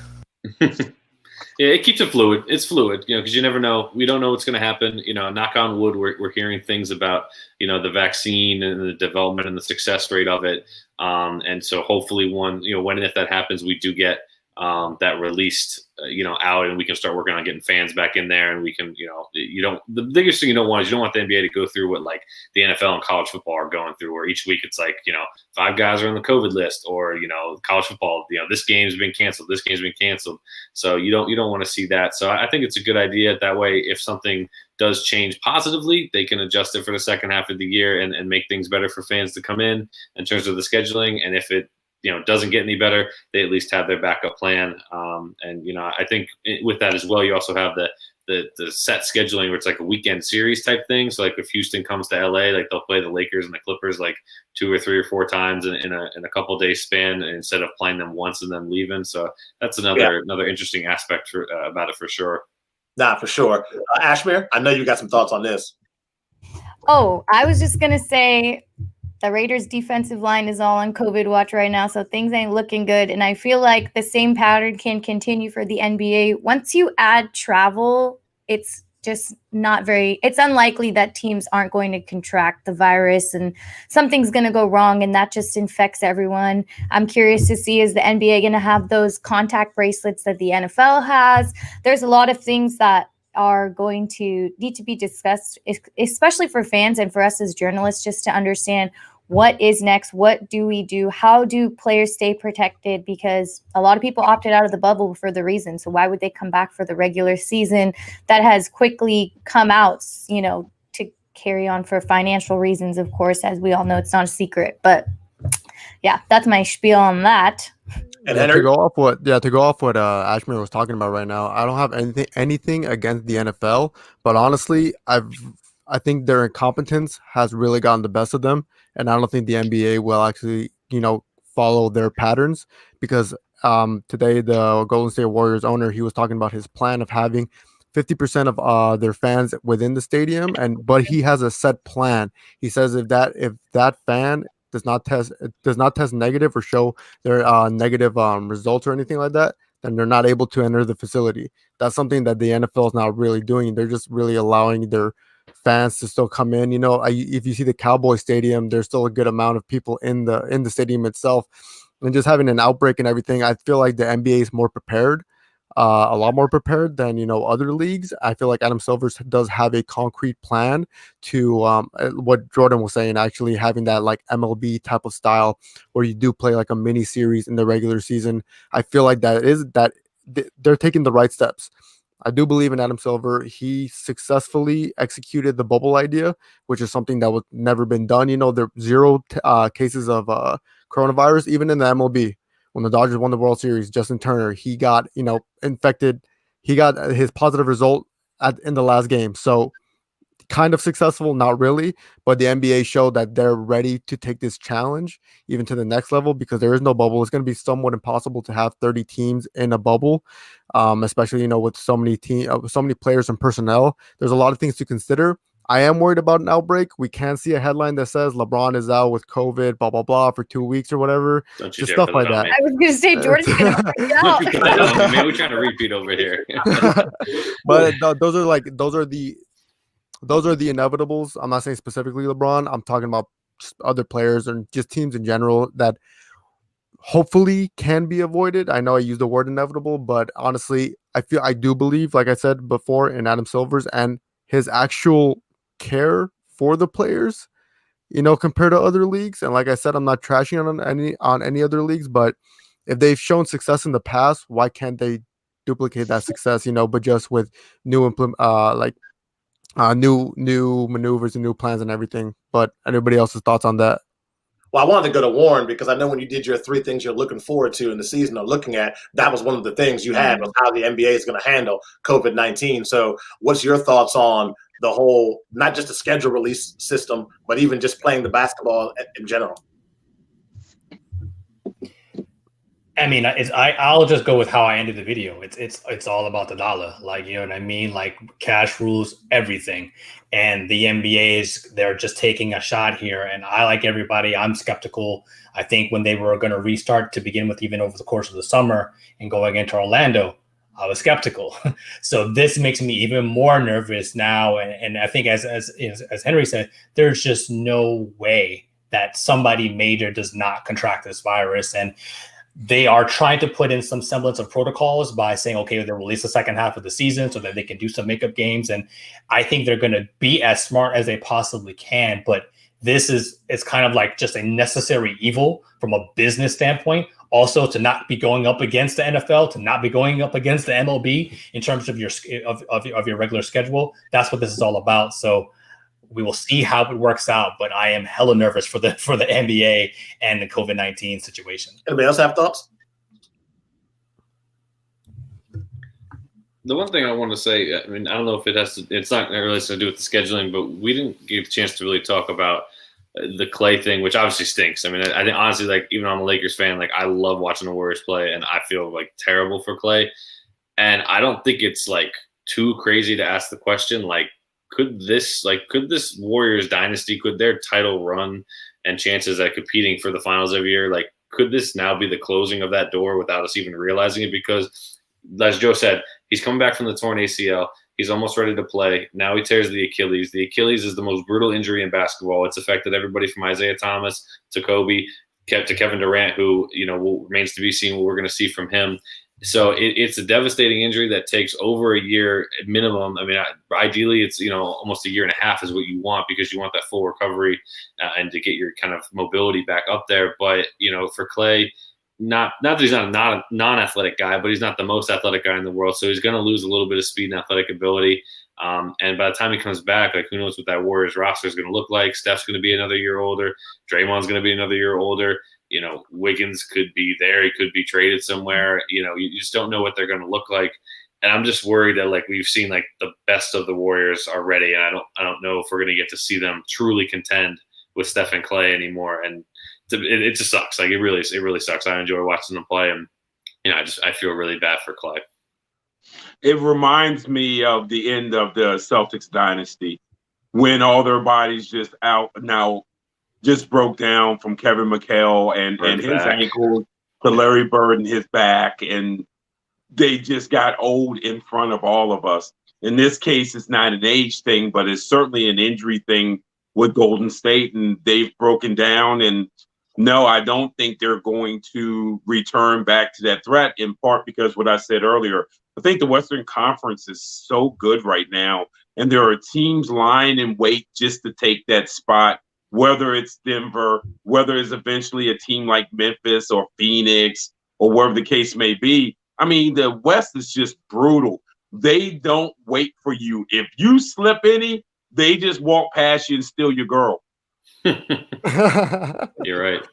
Yeah, it keeps it fluid. It's fluid, because you never know. We don't know what's going to happen. Knock on wood, we're hearing things about, the vaccine and the development and the success rate of it. And so hopefully when and if that happens, we do get that released, out, and we can start working on getting fans back in there. And we can, the biggest thing you don't want is you don't want the NBA to go through what like the NFL and college football are going through, where each week it's like, 5 guys are on the COVID list, or, college football, this game's been canceled, this game's been canceled. So you don't want to see that. So I think it's a good idea that way. If something does change positively, they can adjust it for the second half of the year and make things better for fans to come in terms of the scheduling. And if it, doesn't get any better, they at least have their backup plan. I think with that as well, you also have the set scheduling where it's like a weekend series type thing. So like if Houston comes to LA, like they'll play the Lakers and the Clippers like 2 or 3 or 4 times in a couple of days span instead of playing them once and then leaving. So that's another interesting aspect about it for sure. Nah, for sure. Ashmere, I know you got some thoughts on this. Oh, I was just going to say the Raiders defensive line is all on COVID watch right now, so things ain't looking good. And I feel like the same pattern can continue for the NBA. Once you add travel, it's just not very, it's unlikely that teams aren't going to contract the virus and something's going to go wrong and that just infects everyone. I'm curious to see, is the NBA going to have those contact bracelets that the NFL has? There's a lot of things that are going to need to be discussed, especially for fans and for us as journalists, just to understand what is next, what do we do, how do players stay protected, because a lot of people opted out of the bubble for the reason. So why would they come back for the regular season that has quickly come out, you know, to carry on for financial reasons, of course, as we all know, it's not a secret. But yeah, that's my spiel on that. And yeah, to go off what Ashmir was talking about right now, I don't have anything against the NFL, but honestly, I think their incompetence has really gotten the best of them, and I don't think the NBA will actually, follow their patterns, because today the Golden State Warriors owner, he was talking about his plan of having 50% of their fans within the stadium, but he has a set plan. He says if that fan does not test negative or show their negative results or anything like that, then they're not able to enter the facility. That's something that the NFL is not really doing. They're just really allowing their fans to still come in. If you see the Cowboy Stadium, there's still a good amount of people in the stadium itself, and just having an outbreak and everything. I feel like the NBA is more prepared, a lot more prepared than other leagues. I feel like Adam Silver does have a concrete plan to what Jordan was saying, actually having that like MLB type of style where you do play like a mini series in the regular season. I feel like they're taking the right steps. I do believe in Adam Silver. He successfully executed the bubble idea, which is something that was never been done. There are zero cases of coronavirus, even in the MLB. When the Dodgers won the World Series, Justin Turner, he got, infected. He got his positive result in the last game. So kind of successful, not really, but the NBA showed that they're ready to take this challenge even to the next level, because there is no bubble. It's going to be somewhat impossible to have 30 teams in a bubble, especially, with so many players and personnel. There's a lot of things to consider. I am worried about an outbreak. We can see a headline that says LeBron is out with COVID, blah, blah, blah, for 2 weeks or whatever. Just stuff like that. I was going to say, Jordan's going to freak out. Maybe we're trying to repeat over here. But those are the inevitables. I'm not saying specifically LeBron. I'm talking about just other players and just teams in general that hopefully can be avoided. I know I used the word inevitable, but honestly, I do believe, like I said before, in Adam Silver's and his actual care for the players, compared to other leagues. And like I said, I'm not trashing on any other leagues, but if they've shown success in the past, why can't they duplicate that success? But just with new new maneuvers and new plans and everything. But anybody else's thoughts on that? Well, I wanted to go to Warren because I know when you did your 3 things you're looking forward to in the season or looking at, that was one of the things you had was how the NBA is going to handle COVID-19. So what's your thoughts on the whole, not just the schedule release system, but even just playing the basketball in general? I mean, I'll just go with how I ended the video. It's all about the dollar, you know what I mean? Like, cash rules everything, and the NBA they're just taking a shot here. And I, like everybody, I'm skeptical. I think when they were going to restart to begin with, even over the course of the summer and going into Orlando, I was skeptical. So this makes me even more nervous now. And I think as Henry said, there's just no way that somebody major does not contract this virus. And they are trying to put in some semblance of protocols by saying, okay, they'll release the second half of the season so that they can do some makeup games. And I think they're going to be as smart as they possibly can. But it's kind of like just a necessary evil from a business standpoint. Also, to not be going up against the NFL, to not be going up against the MLB in terms of your regular schedule. That's what this is all about. So we will see how it works out, but I am hella nervous for the NBA and the COVID-19 situation. Anybody else have thoughts? The one thing I want to say, I mean, I don't know if it's not really to do with the scheduling, but we didn't get a chance to really talk about the Clay thing, which obviously stinks. I mean, I think honestly, like, even I'm a Lakers fan, like, I love watching the Warriors play, and I feel like terrible for Clay. And I don't think it's like too crazy to ask the question, like, could this Warriors dynasty, could their title run and chances at competing for the finals every year, like, could this now be the closing of that door without us even realizing it? Because, as Joe said, he's coming back from the torn ACL. He's almost ready to play. Now he tears the Achilles. The Achilles is the most brutal injury in basketball. It's affected everybody from Isaiah Thomas to Kobe to Kevin Durant, who, remains to be seen what we're going to see from him. So it's a devastating injury that takes over a year minimum. I mean, ideally, it's almost a year and a half is what you want, because you want that full recovery and to get your kind of mobility back up there. But for Klay, not that he's not a non-athletic guy, but he's not the most athletic guy in the world. So he's going to lose a little bit of speed and athletic ability. And by the time he comes back, like, who knows what that Warriors roster is going to look like? Steph's going to be another year older. Draymond's going to be another year older. Wiggins could be there. He could be traded somewhere. You just don't know what they're going to look like. And I'm just worried that, like, we've seen, like, the best of the Warriors already, and I don't know if we're going to get to see them truly contend with Steph and Klay anymore. And it just sucks. Like, it really sucks. I enjoy watching them play, and I feel really bad for Klay. It reminds me of the end of the Celtics dynasty, when all their bodies just broke down, from Kevin McHale and his ankle to Larry Bird and his back, and they just got old in front of all of us. In this case, it's not an age thing, but it's certainly an injury thing with Golden State, and they've broken down. And no, I don't think they're going to return back to that threat, in part because what I said earlier. I think the Western Conference is so good right now, and there are teams lying in wait just to take that spot, whether it's Denver, whether it's eventually a team like Memphis or Phoenix or wherever the case may be. I mean, the West is just brutal. They don't wait for you. If you slip any, they just walk past you and steal your girl. You're right.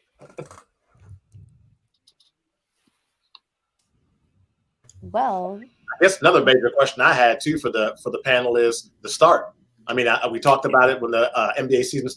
Well, I guess another major question I had too for the panel is the start. I mean, we talked about it when the NBA season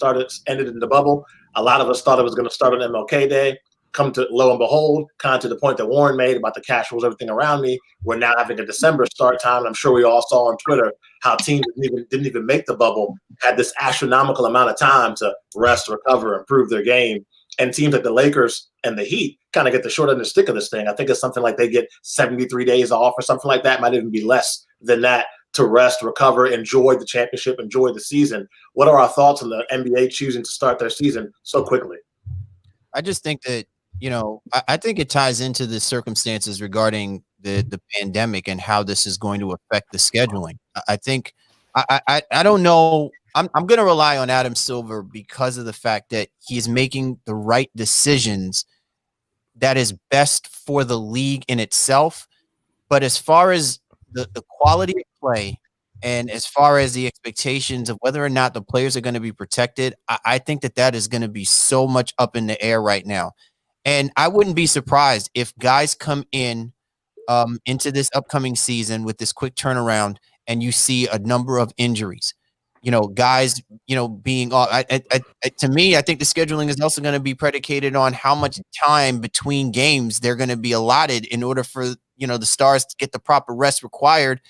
ended in the bubble. A lot of us thought it was going to start on MLK Day. Come to lo and behold, kind of to the point that Warren made about the cash rules, everything around me. We're now having a December start time. And I'm sure we all saw on Twitter how teams didn't even make the bubble had this astronomical amount of time to rest, recover, improve their game. And teams like the Lakers and the Heat kind of get the short end of the stick of this thing. I think it's something like they get 73 days off or something like that. Might even be less than that to rest, recover, enjoy the championship, enjoy the season. What are our thoughts on the NBA choosing to start their season so quickly? I just think that, I think it ties into the circumstances regarding the pandemic and how this is going to affect the scheduling. I think I don't know. I'm going to rely on Adam Silver because of the fact that he's making the right decisions that is best for the league in itself. But as far as the quality of play and as far as the expectations of whether or not the players are going to be protected, I think that is going to be so much up in the air right now. And I wouldn't be surprised if guys come in into this upcoming season with this quick turnaround and you see a number of injuries. Guys, being off. To me, I think the scheduling is also going to be predicated on how much time between games they're going to be allotted in order for, the stars to get the proper rest required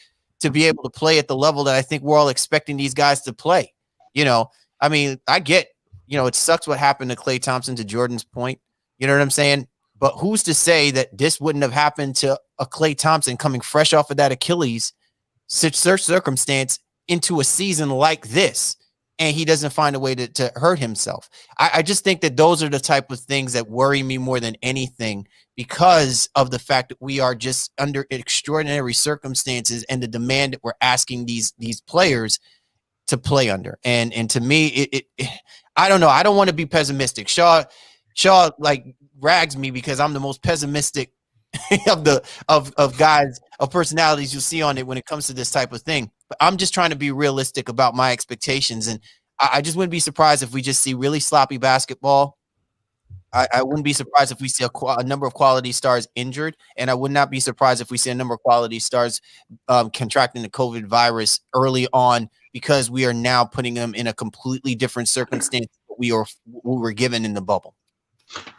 to be able to play at the level that I think we're all expecting these guys to play. I mean, I get, it sucks what happened to Klay Thompson, to Jordan's point. You know what I'm saying? But who's to say that this wouldn't have happened to a Klay Thompson coming fresh off of that Achilles circumstance into a season like this, and he doesn't find a way to hurt himself? I just think that those are the type of things that worry me more than anything, because of the fact that we are just under extraordinary circumstances and the demand that we're asking these players to play under. And to me, I don't know. I don't want to be pessimistic. Shaw like rags me because I'm the most pessimistic of guys, of personalities you'll see on it when it comes to this type of thing. But I'm just trying to be realistic about my expectations, and I just wouldn't be surprised if we just see really sloppy basketball. I wouldn't be surprised if we see a number of quality stars injured, and I would not be surprised if we see a number of quality stars contracting the COVID virus early on, because we are now putting them in a completely different circumstance that we were given in the bubble.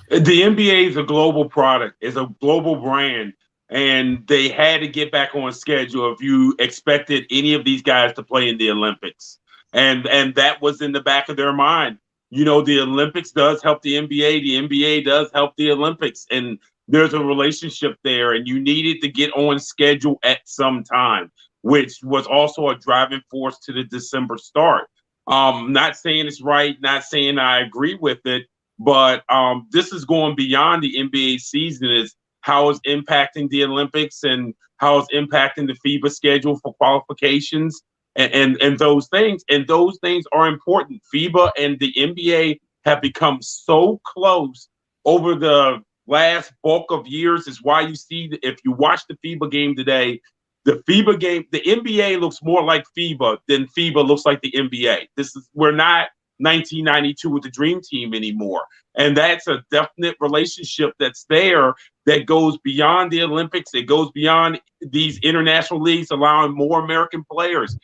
The NBA is a global product, is a global brand, and they had to get back on schedule if you expected any of these guys to play in the Olympics. And that was in the back of their mind. The Olympics does help the NBA. The NBA does help the Olympics. And there's a relationship there, and you needed to get on schedule at some time. which was also a driving force to the December start. Not saying it's right, not saying I agree with it, but this is going beyond the NBA season. Is how it's impacting the Olympics and how it's impacting the FIBA schedule for qualifications and those things. And those things are important. FIBA and the NBA have become so close over the last bulk of years. Is why you see, if you watch the FIBA game today, the FIBA game, the NBA looks more like FIBA than FIBA looks like the NBA. We're not 1992 with the Dream Team anymore. And that's a definite relationship that's there that goes beyond the Olympics. It goes beyond these international leagues, allowing more American players.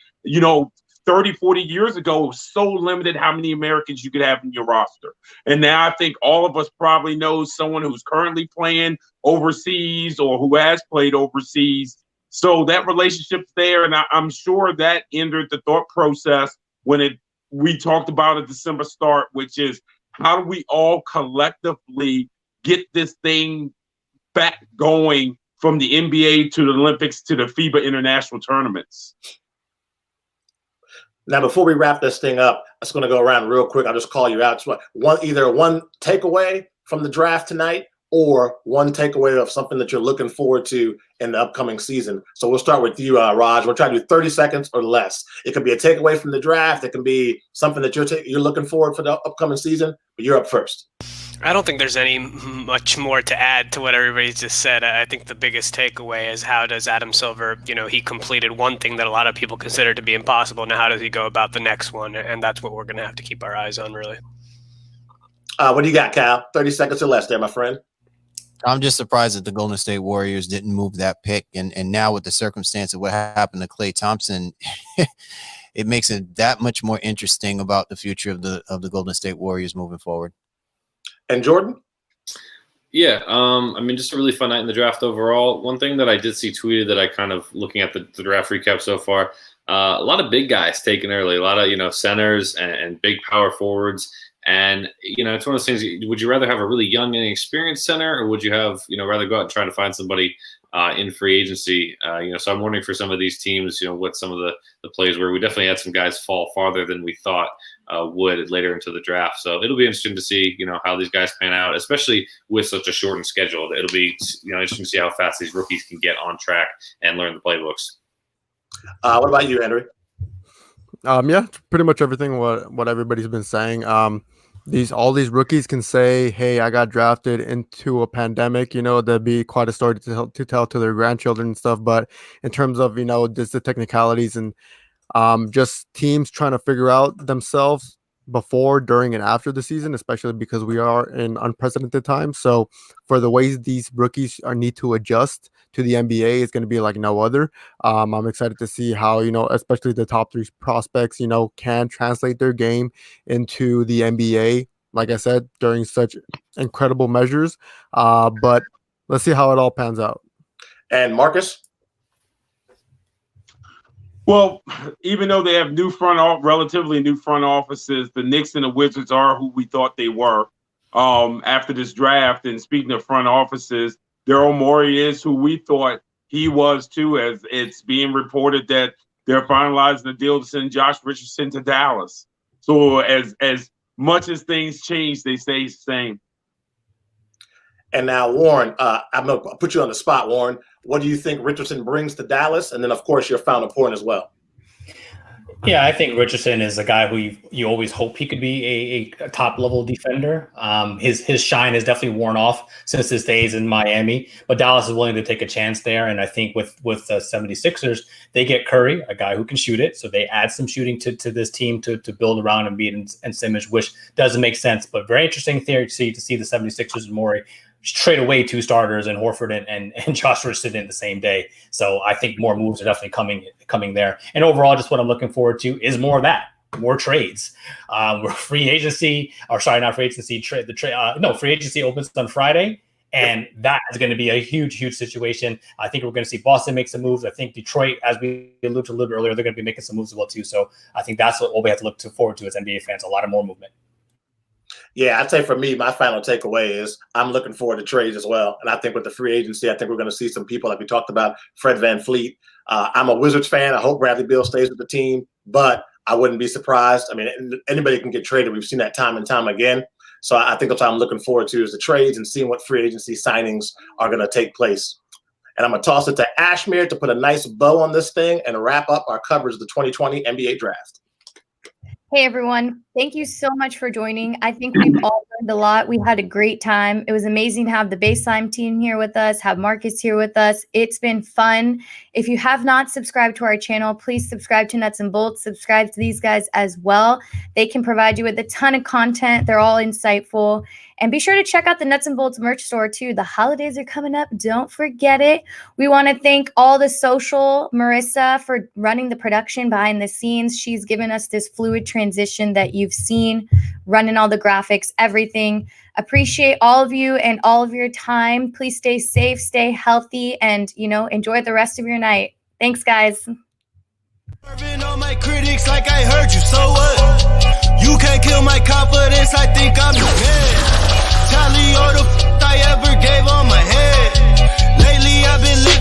30, 40 years ago, it was so limited how many Americans you could have in your roster. And now I think all of us probably know someone who's currently playing overseas or who has played overseas. So that relationship's there. And I'm sure that entered the thought process when we talked about a December start, which is how do we all collectively get this thing back going from the NBA to the Olympics to the FIBA international tournaments? Now, before we wrap this thing up, I'm just going to go around real quick. I'll just call you out. Either one takeaway from the draft tonight or one takeaway of something that you're looking forward to in the upcoming season. So we'll start with you, Raj. We'll try to do 30 seconds or less. It can be a takeaway from the draft. It can be something that you're looking forward for the upcoming season, but you're up first. I don't think there's any much more to add to what everybody's just said. I think the biggest takeaway is how does Adam Silver, he completed one thing that a lot of people consider to be impossible. Now, how does he go about the next one? And that's what we're going to have to keep our eyes on, really. What do you got, Cal? 30 seconds or less there, my friend. I'm just surprised that the Golden State Warriors didn't move that pick. And now with the circumstance of what happened to Klay Thompson, it makes it that much more interesting about the future of the Golden State Warriors moving forward. And Jordan? Yeah, just a really fun night in the draft overall. One thing that I did see tweeted that I kind of looking at the draft recap so far, a lot of big guys taken early, a lot of, centers and big power forwards. And, it's one of those things, would you rather have a really young and inexperienced center, or would you have, rather go out and try to find somebody in free agency? So I'm wondering for some of these teams, what some of the plays were. We definitely had some guys fall farther than we thought would later into the draft. So it'll be interesting to see, how these guys pan out, especially with such a shortened schedule. It'll be, interesting to see how fast these rookies can get on track and learn the playbooks. What about you, Henry? Yeah, pretty much everything what everybody's been saying. All these rookies can say, "Hey, I got drafted into a pandemic." That'd be quite a story to tell to their grandchildren and stuff. But in terms of just the technicalities and just teams trying to figure out themselves before, during, and after the season, especially because we are in unprecedented times. So for the ways these rookies need to adjust to the NBA is going to be like no other. I'm excited to see how, especially the top three prospects, can translate their game into the NBA, like I said, during such incredible measures. But let's see how it all pans out. And Marcus? Well, even though they have relatively new front offices, the Knicks and the Wizards are who we thought they were after this draft. And speaking of front offices, Daryl Morey is who we thought he was too, as it's being reported that they're finalizing the deal to send Josh Richardson to Dallas. So as much as things change, they stay the same. And now, Warren, I'm going to put you on the spot, Warren. What do you think Richardson brings to Dallas? And then, of course, your final point as well. Yeah, I think Richardson is a guy who you always hope he could be a top-level defender. His shine has definitely worn off since his days in Miami, but Dallas is willing to take a chance there. And I think with the 76ers, they get Curry, a guy who can shoot it. So they add some shooting to this team to build around Embiid and Simmons, which doesn't make sense. But very interesting theory to see the 76ers and Morey trade away two starters and Horford and Josh Richardson in the same day. So I think more moves are definitely coming there. And overall, just what I'm looking forward to is more of that, more trades. Free agency, or sorry, not free agency, free agency opens on Friday. And that is going to be a huge, huge situation. I think we're going to see Boston make some moves. I think Detroit, as we alluded to a little bit earlier, they're going to be making some moves as well too. So I think that's what we have to look forward to as NBA fans, a lot of more movement. Yeah, I'd say for me, my final takeaway is I'm looking forward to trades as well. And I think with the free agency, I think we're going to see some people like we talked about, Fred VanVleet. I'm a Wizards fan. I hope Bradley Beal stays with the team, but I wouldn't be surprised. I mean, anybody can get traded. We've seen that time and time again. So I think that's what I'm looking forward to is the trades and seeing what free agency signings are going to take place. And I'm going to toss it to Ashmere to put a nice bow on this thing and wrap up our coverage of the 2020 NBA draft. Hey, everyone. Thank you so much for joining. I think we've all learned a lot. We had a great time. It was amazing to have the Baseline team here with us, have Marcus here with us. It's been fun. If you have not subscribed to our channel, please subscribe to Nuts and Bolts. Subscribe to these guys as well. They can provide you with a ton of content. They're all insightful. And be sure to check out the Nuts and Bolts merch store, too. The holidays are coming up. Don't forget it. We want to thank all the social, Marissa, for running the production behind the scenes. She's given us this fluid transition that you've seen, running all the graphics, everything. Appreciate all of you and all of your time. Please stay safe, stay healthy, and, enjoy the rest of your night. Thanks, guys. All my critics like I heard you, so what? You can't kill my confidence, I think I'm the man. Tally all the I ever gave on my head. Lately I've been living